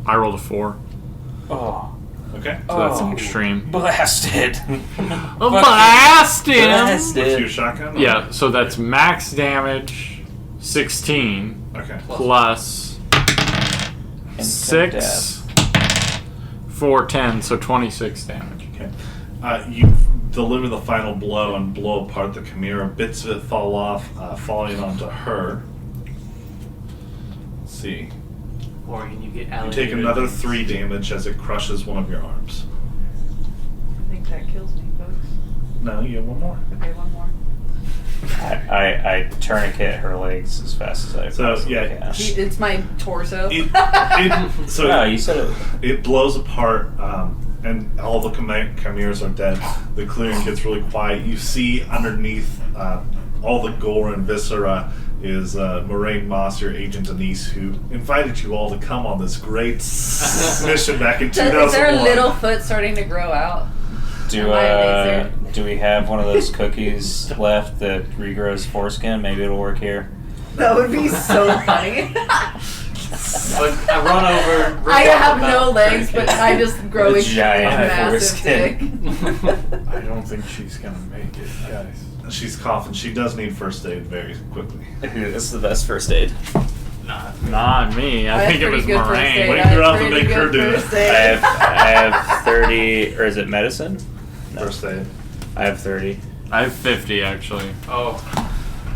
I rolled a 4, Oh. Okay. so that's an Oh. extreme. Blasted. Blast him! What's your shotgun? Yeah, so that's max damage 16 Okay. plus Instant 6 for 10, so 26 damage. Okay. You deliver the final blow and blow apart the chimera. Bits of it fall off, falling onto her. Let's see. Or can you get You alligator? take another 3 damage as it crushes one of your arms. I think that kills me, folks. No, you have one more. Okay, one more. I tourniquet her legs as fast as I So, possibly yeah. can. It's my torso. So No, you said it. it blows apart, and all the chimeras are dead. The clearing gets really quiet. You see underneath all the gore and viscera is Morraine Moss, your Agent Denise, who invited you all to come on this great mission back in 2001. Is there a little foot starting to grow out? Do we have one of those cookies left that regrows foreskin? Maybe it'll work here. That would be so funny. But I run over. rip I off have the no mouth legs, but I just grow a giant massive dick. foreskin. I don't think she's gonna make it, guys. She's coughing. She does need first aid very quickly. This is the best first aid. Not me. I think it was Morraine. Wake her up and make her do it. I have 30, or is it medicine? No. First aid. I have 30. I have 50 actually. Oh.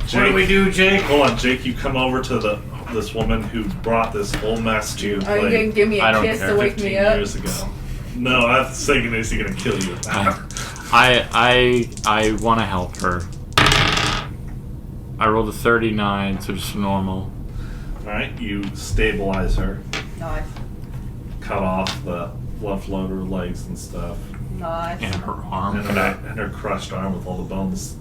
Jake, What do we do, Jake? Hold on, Jake. You come over to this woman who brought this whole mess to you. Are you gonna give me I a don't kiss care. to wake 15 me up? years ago. No, I was thinking, is he gonna kill you? I want to help her. I rolled a 39, so just normal. Alright, you stabilize her. Nice. Cut off the left lower legs and stuff. Nice. And her arm. And her crushed arm with all the bones.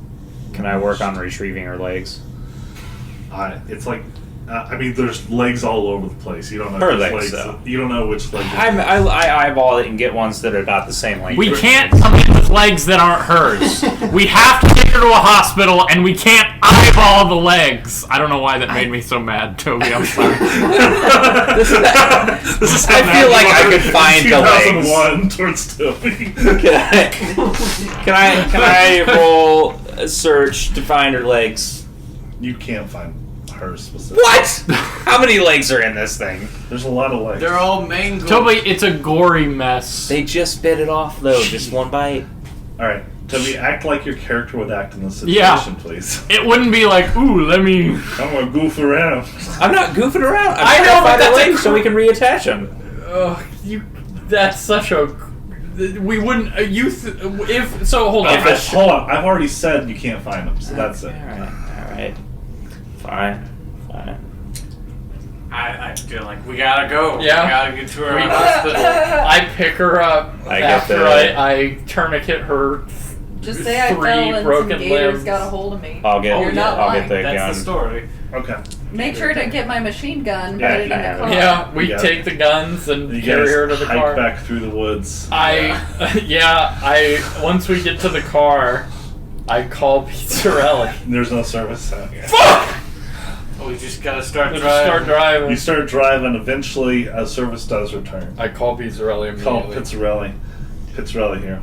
Can I work on retrieving her legs? It's like, I mean, there's legs all over the place. You don't know Her which legs, legs. though. You don't know which leg. I eyeball it and get ones that are about the same length. We can't come in with legs that aren't hers. We have to take her to a hospital, and we can't eyeball the legs. I don't know why that made me so mad, Toby. I'm sorry. This is how I feel like I could find the legs. 2001 towards Toby. Can I roll a search to find her legs? You can't find her specifically. What? How many legs are in this thing? There's a lot of legs. They're all mangled. Toby, it's a gory mess. They just bit it off though, just one bite. Alright, Toby, act like your character would act in this Yeah. situation, please. It wouldn't be like, ooh, let me... I'm gonna goof around. I'm not goofing around. I know, but find her that's legs so we can reattach them. That's such a... We wouldn't... if... So, hold on. Hold on, I've already said you can't find them, so that's it. Alright. Fine. I feel like we gotta go. Yeah. We gotta get to her hospital. I pick her up I get after the- I tourniquet her Just say I fell three and some broken gators limbs. got a hold of me. I'll get You're not I'll lying. get the That's gun. the story. Okay. Make sure to get my machine gun. Yeah, Put it in I the have car. it. Yeah, we Yeah. take the guns and You carry guys her to the hike car. back through the woods. Once we get to the car, I call Pizzarelli. There's no service out here. Fuck! We just gotta start Let's driving. start driving. You start driving, eventually a service does return. I call Pizzarelli Call immediately. Pizzarelli here.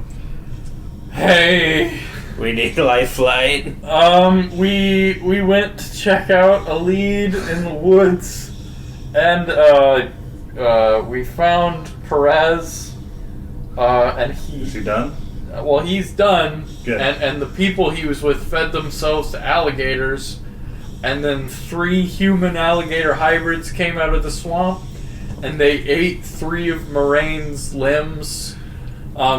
Hey, We need a life flight. we went to check out a lead in the woods, and we found Perez, and Is he done? well, he's done, Good. and the people he was with fed themselves to alligators, and then 3 human alligator hybrids came out of the swamp, and they ate 3 of Morraine's limbs.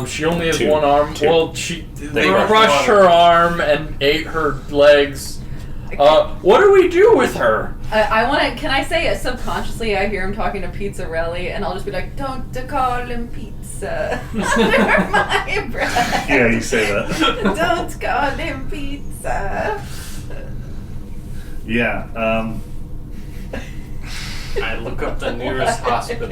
She only has 2. one arm. 2. Well, they crushed crushed one. her arm and ate her legs. What do we do with her? I want to. Can I say it subconsciously? I hear him talking to Pizzarelli, and I'll just be like, "Don't call him pizza." Under my breath. Yeah, you say that. Don't call him pizza. Yeah. I look up the nearest hospital.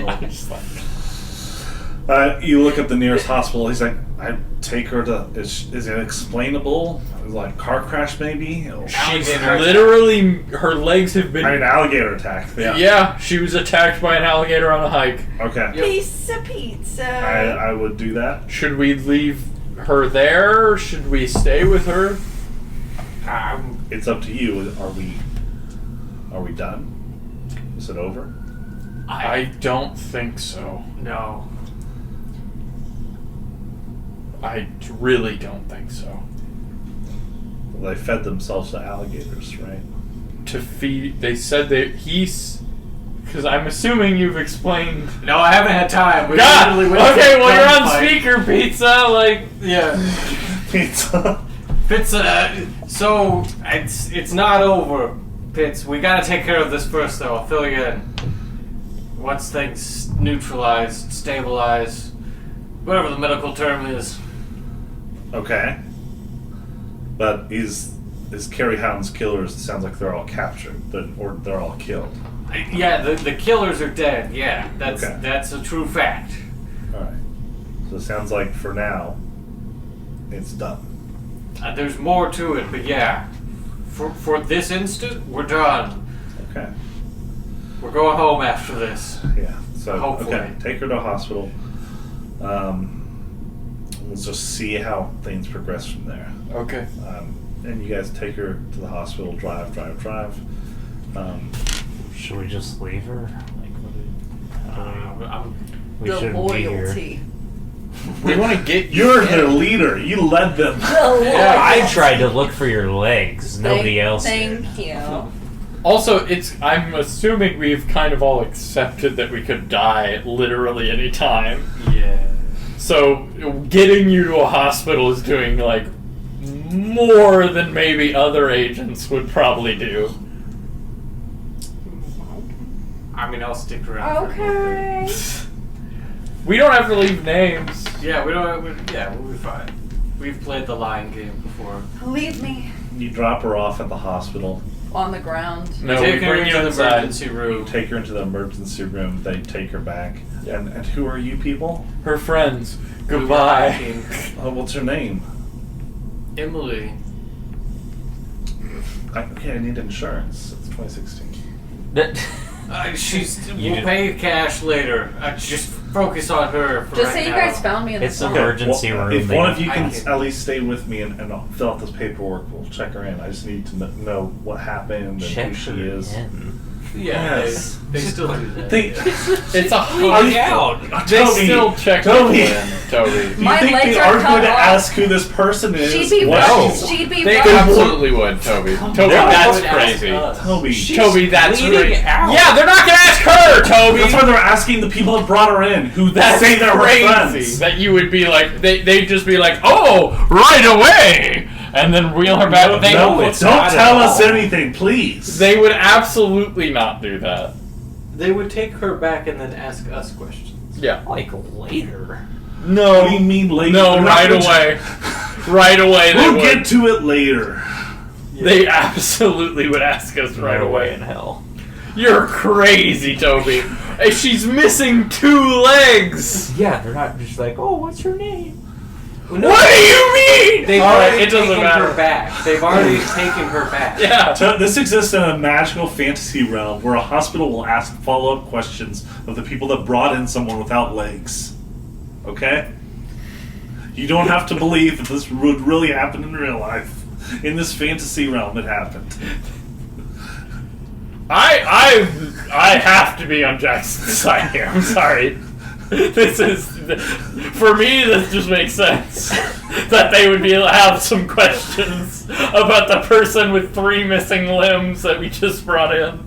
You look up the nearest hospital. He's like, I take her to. Is it explainable? Like car crash, maybe? She's Alligator literally, her legs have been. I mean, alligator attack. Yeah, she was attacked by an alligator on a hike. Okay. Pizza. I would do that. Should we leave her there, or should we stay with her? It's up to you. Are we Are we done? Is it over? I don't think so. No. I really don't think so. Well, they fed themselves to alligators, right? To feed, they said that because I'm assuming you've explained. No, I haven't had time. We God! literally went Okay, to well, you're on gunfight. speaker, pizza, like. Yeah. Pizza. Pizza. So it's not over, Pitts. We gotta take care of this first, though. I'll fill you in. Once things neutralize, stabilize, whatever the medical term is. Okay. But is Kerry Houghton's killers? It sounds like they're all captured, or they're all killed. Yeah, the killers are dead. Yeah, that's Okay. that's a true fact. All right. So it sounds like for now, it's done. There's more to it, but yeah, for this instant, we're done. Okay. We're going home after this. Yeah. So Hopefully. okay, take her to a hospital. We'll just see how things progress from there. Okay. And you guys take her to the hospital. Drive. Should we just leave her? We The shouldn't be here. loyalty. We want to get You're their leader. You led them. Yeah, I tried to look for your legs. Nobody else did. Thank you. Also, I'm assuming we've kind of all accepted that we could die literally any time. Yeah. So, getting you to a hospital is doing, like, more than maybe other agents would probably do. I mean, I'll stick around. Okay. We don't have to leave names. Yeah, we'll be fine. We've played the lying game before. Leave me You drop her off at the hospital. on the ground. No, we Take her bring you into the inside. emergency You room. take her into the emergency room. They take her back. Yeah. And who are you people? Her friends. We were Goodbye. hiking. What's her name? Emily. Okay, I need insurance. It's 2016. We'll pay cash later. Just focus on her for Just right say you now. guys found me in the It's swamp. emergency room. If one of you I can can- at least stay with me and fill out this paperwork, we'll check her in. I just need to know what happened and Check who she her is. in. Yeah, Yes. they still do that. It's a Look out! They Toby, still check Toby. people in, Toby. Do you My think legs they are are cut going to off. ask who this person is? She'd be What No. she's- She'd be They right. absolutely would, Toby. Toby, that's Would ask crazy. us. Toby. Toby, that's bleeding crazy. out. Yeah, they're not gonna ask her, Toby. That's why they're asking the people that brought her in, who That's say they're her crazy. friends. That you would be like, they'd just be like, oh, right away, and then wheel her back. No, They, don't it's not tell at us all. anything, please. they would absolutely not do that. They would take her back and then ask us questions. Yeah. Like later. No. What do you mean later? No, We're not right gonna- away. Right away, they We'll would. get to it later. They absolutely would ask us right Right away away. in hell. You're crazy, Toby. Hey, she's missing 2 legs. Yeah, they're not just like, oh, what's her name? What do you mean? They've All right, already it doesn't taken matter. her back. They've already taken her back. Yeah. So this exists in a magical fantasy realm where a hospital will ask follow-up questions of the people that brought in someone without legs. Okay? You don't have to believe that this would really happen in real life. In this fantasy realm, it happened. I have to be on Jackson's side here. I'm sorry. This is, for me, this just makes sense. That they would have some questions about the person with 3 missing limbs that we just brought in.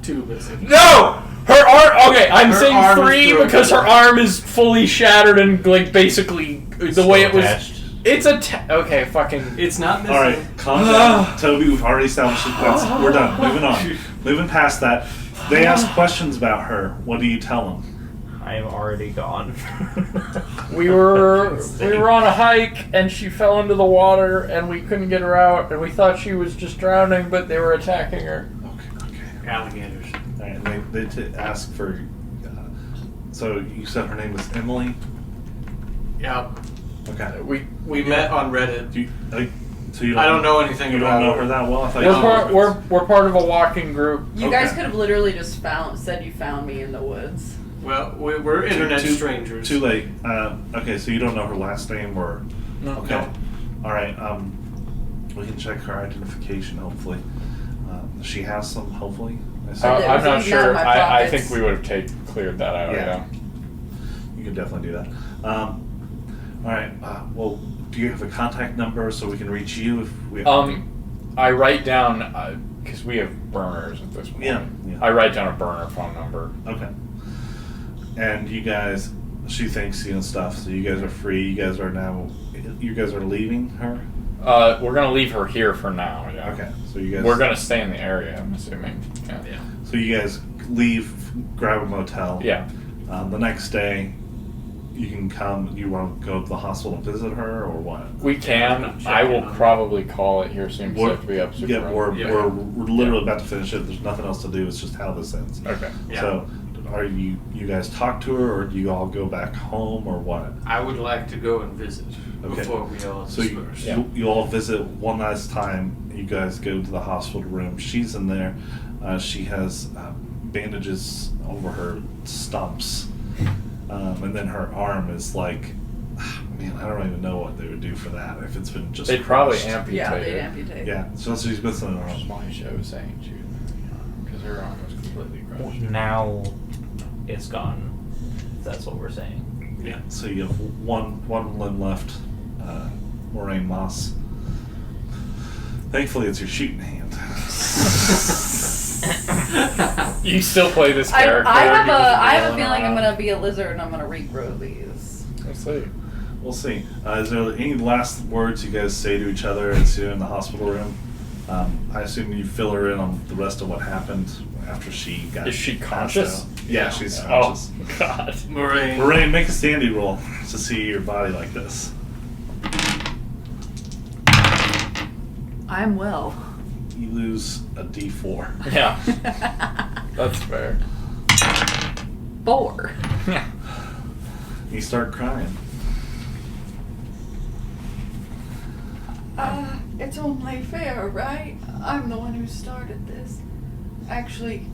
2 missing. No! Her arm, okay, I'm Her saying arm is 3 broken. because her arm is fully shattered and, like, basically, the way it was. Attached. It's okay, fucking. It's not missing. Alright, calm down. Toby, we've already established it. We're done. Moving on. Moving past that. They ask questions about her. What do you tell them? I am already gone. We were on a hike and she fell into the water and we couldn't get her out and we thought she was just drowning, but they were attacking her. Okay. Alligators. Alright, they ask for... so you said her name was Emily? Yeah. Okay. We met on Reddit. So you I don't know anything You about don't know her that well? I thought We're part of a walking group. You guys Okay. could have literally just said you found me in the woods. Well, we're internet strangers. Too late. Okay, so you don't know her last name or... No. Okay. Alright, we can check her identification, hopefully. She has some, hopefully. I It assume. was I'm not eaten out sure. of my I pockets. think we would have cleared that out. Yeah. You can definitely do that. All right. Well, do you have a contact number so we can reach you if we? I write down because we have burners at this point. Yeah. I write down a burner phone number. Okay. And you guys, she thanks you and stuff. So you guys are free. You guys are leaving her. We're gonna leave her here for now. Yeah. Okay. So you guys. We're gonna stay in the area. I'm assuming. Yeah. Yeah. So you guys leave, grab a motel. Yeah. The next day, you can come. You want to go to the hospital and visit her, or what? We can. I will probably call it here soon. We're, Have to be up super yeah, early. we're literally about to finish it. There's nothing else to do. It's just how this ends. Okay. Yeah. So, are you guys talk to her, or do you all go back home, or what? I would like to go and visit Okay. before we all So disperse. you all visit one last time. You guys go to the hospital room. She's in there. She has bandages over her stumps, and then her arm is like, man, I don't even know what they would do for that if it's been just. They'd probably crushed. amputate Yeah, it. they'd amputate. Yeah, so she's missing an Which is arm. why she was saying because her arm was completely crushed. Now it's gone. That's what we're saying. Yeah. So you have one limb left, Morraine Moss. Thankfully, it's your shooting hand. You still play this I character. have you're a just I have a rolling feeling I'm around. gonna be a lizard and I'm gonna regrow these. Let's see. We'll see. Is there any last words you guys say to each other as you're in the hospital room? I assume you fill her in on the rest of what happened after she got. Is she passed conscious? out. Yeah, she's Oh conscious. God. Morraine. Morraine, make a standing roll to see your body like this. I'm well. You lose a D4. Yeah, that's fair. 4. Yeah. You start crying. It's only fair, right? I'm the one who started this. Actually,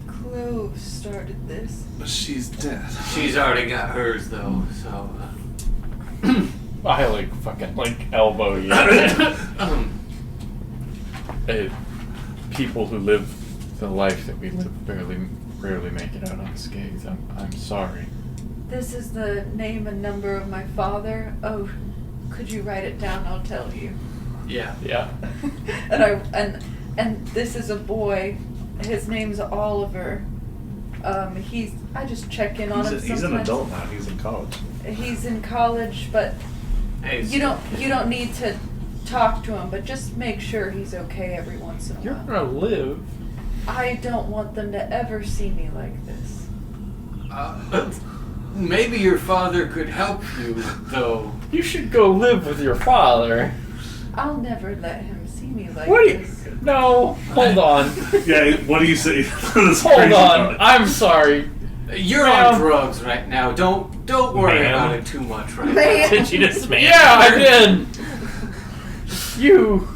Clove started this. But she's dead. She's already got hers though, so. I fucking elbow you. People who live the life that we live rarely make it out unscathed. I'm sorry. This is the name and number of my father. Oh, could you write it down? I'll tell you. Yeah. Yeah. and this is a boy. His name's Oliver. I just check in on him He's an sometimes. adult now. He's in college. He's in college, but Hey, you don't need to talk to him, but just make sure he's okay every once in a You're while. gonna live. I don't want them to ever see me like this. Maybe your father could help you, though. You should go live with your father. I'll never let him see me like What do you? this. No, hold on. Yeah, what do you say? This Hold crazy on. moment? I'm sorry. You're Ma'am. on drugs right now. Don't worry Ma'am. about it too much right Ma'am. Did you just man? Yeah, I did. You.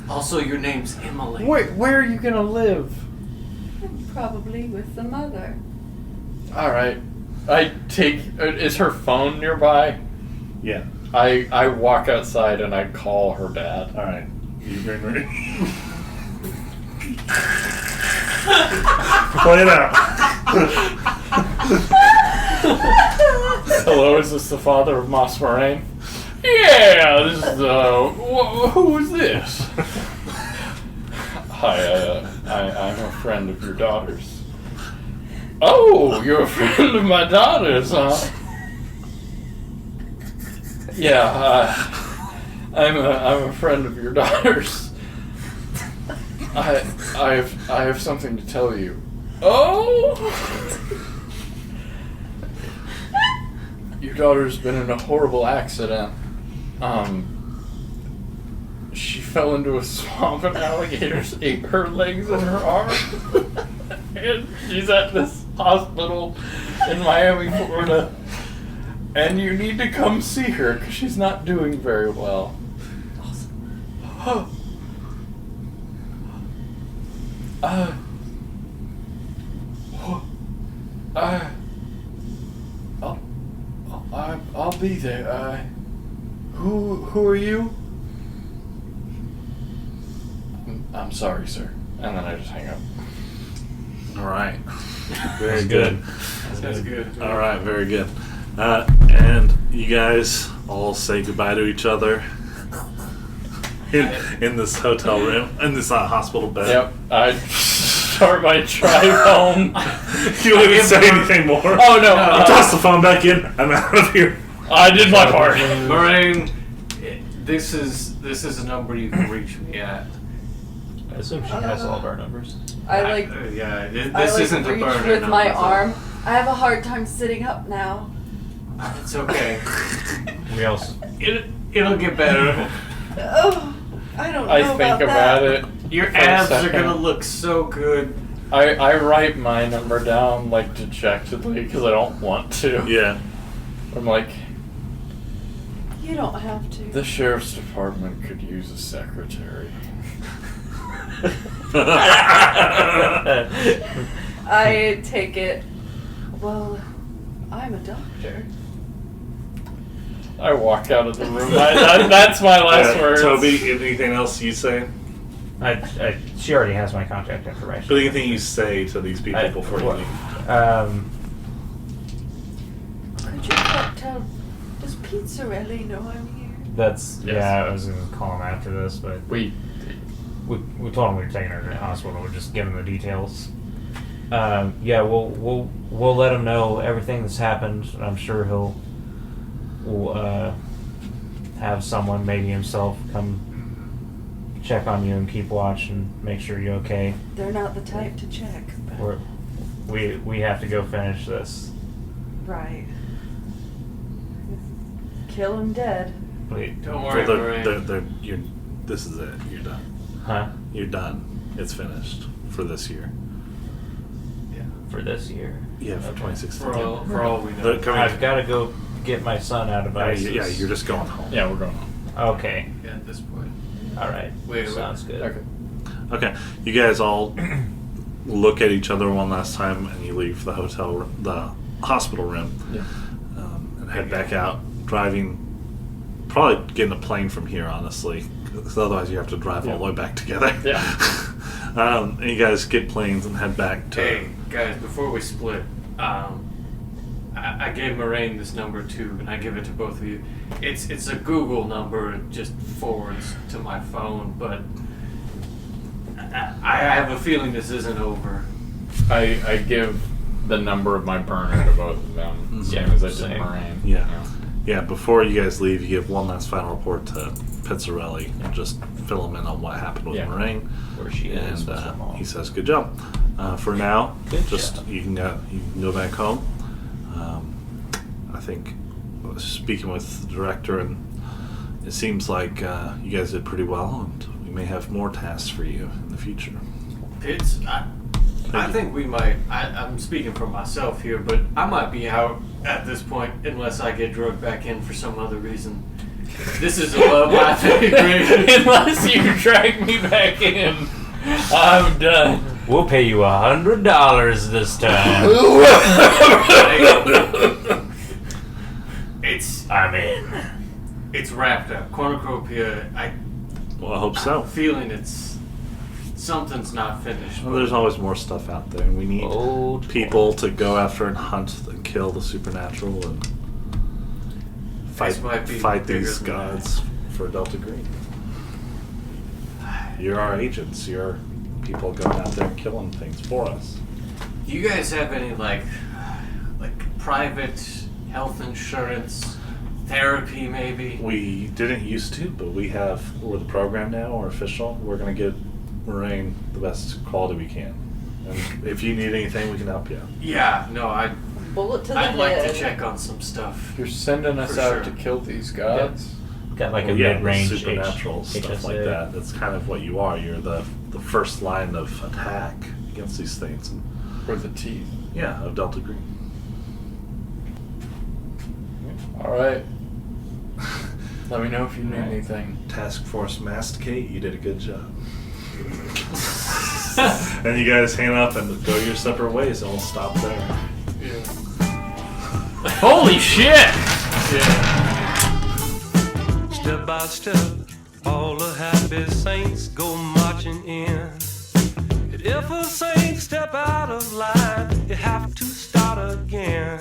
now. Also, your name's Emily. Where are you gonna live? Probably with the mother. All right. I take. Is her phone nearby? Yeah. I walk outside and I call her dad. All right. You bring ready. Play it out. Hello, is this the father of Moss Morraine? Yeah, this is who is this? Hi, I'm a friend of your daughter's. Oh, you're a friend of my daughter's, huh? Yeah, I'm a friend of your daughter's. I have something to tell you. Oh, your daughter's been in a horrible accident. She fell into a swamp and alligators ate her legs and her arm. And she's at this hospital in Miami, Florida. And you need to come see her because she's not doing very well. I'll be there. Who are you? I'm sorry, sir. And then I just hang up. All right. Very good. That's good. All right, very good. And you guys all say goodbye to each other in this hotel room, in this hospital bed. Yep. I start my drive home. You didn't say anything more. Oh, no. I toss the phone back in. I'm out of here. I did my part. Morraine, this is a number you can reach me at. I assume she has all of our numbers. I This isn't a reach burner with my number, so- arm. I have a hard time sitting up now. It's okay. We also. It'll get better. Oh, I don't know I think about it. Your For a abs are second. gonna look so good. I write my number down like dejectedly because I don't want to. Yeah. I'm like, You don't have to. the sheriff's department could use a secretary. I take it. Well, I'm a doctor. I walk out of the room. That's my last words. Toby, anything else you say? She already has my contact information. But anything you say to these people before you leave? Could you tell? Does Pizzarelli know I'm here? That's Yes. yeah. I was gonna call him after this, but We we told him we were taking her to the hospital. We're just giving the details. Yeah, we'll let him know everything that's happened. I'm sure we'll have someone, maybe himself, come check on you and keep watch and make sure you're okay. They're not the type to check. But We have to go finish this. right. Kill him dead. Wait, Don't Well, worry, Morraine. this is it. You're done. huh? You're done. It's finished for this year. For this year. Yeah, for Okay. 2016. For all we know. They're coming- I've got to go get my son out of ISIS. Yeah, you're just going home. yeah, we're going home. Okay. Yeah, at this point. All right. Wait. Sounds good. Okay. Okay, you guys all look at each other one last time, and you leave the hospital room, Yeah. and head back out, driving. Probably getting a plane from here, honestly, because otherwise you have to drive all the way back together. Yeah. And you guys get planes and head back to. Hey, guys, before we split, I gave Morraine this number too, and I give it to both of you. It's a Google number, it just forwards to my phone, but I have a feeling this isn't over. I give the number of my burner to both of them, same as I did Same. Morraine. Yeah. Yeah, before you guys leave, you give one last final report to Pizzarelli and just fill him in on what happened with Yeah. Morraine. Where she is. And what's her mom. he says, "Good job." For now, Good just job. you can go back home. I think speaking with the director, and it seems like you guys did pretty well, and we may have more tasks for you in the future. I think we might. I'm speaking for myself here, but I might be out at this point unless I get drugged back in for some other reason. This is a love life integration. Unless you drag me back in, I'm done. We'll pay you $100 this time. I'm in. It's wrapped up. Cornucopia. Well, I hope so. I'm feeling something's not finished. Well, there's always more stuff out there. We need Old people to go after and hunt and kill the supernatural and might be fight bigger these than gods for Delta Green. You're our agents. You're people going out there and killing things for us. Do you guys have any like private health insurance, therapy maybe? We didn't used to, but we're the program now. We're official. We're going to get Morraine the best quality we can. And if you need anything, we can help you. Yeah, no, Bullet to the I'd head. like to check on some stuff. You're sending us For out sure. to kill these gods? Got like Well, a yeah, mid-range supernatural stuff like HSA. that. That's kind of what you are. You're the first line of attack against these things. And, For the teeth. yeah, of Delta Green. Alright. Let me know if you need anything. Task Force Masticate, you did a good job. And you guys hang up and go your separate ways, and we'll stop there. Holy shit! Yeah. Step by step, all the happy saints go marching in. If a saint step out of line, you have to start again.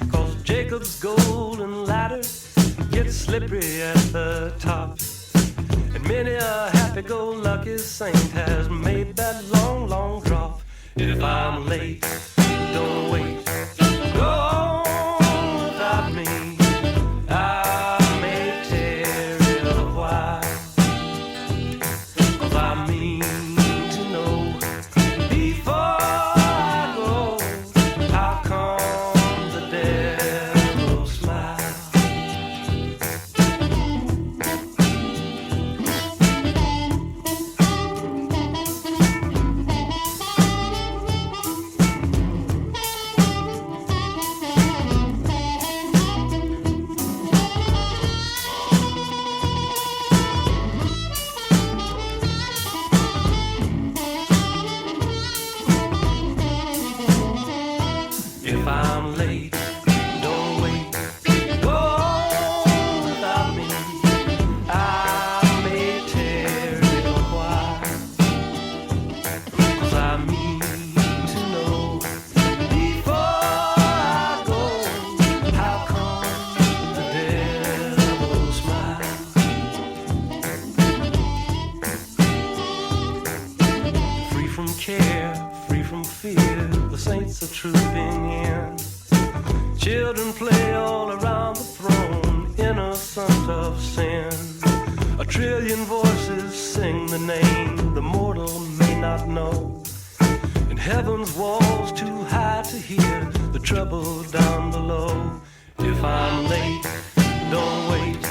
'Cause Jacob's golden ladder gets slippery at the top. And many a happy-go-lucky saint has made that long, long drop. If I'm late, don't wait. Go on without me. I may tarry a while. 'Cause I mean to know before I go, how come the devil smile? If I'm late, don't wait. Go on without me. I may tarry a while. 'Cause I mean to know before I go, how come the devil smile? Free from care, free from fear, the saints are trooping in. Children play all around the throne, innocent of sin. A trillion voices sing the name the mortal may not know. And heaven's walls too high to hear the trouble down below. If I'm late, don't wait.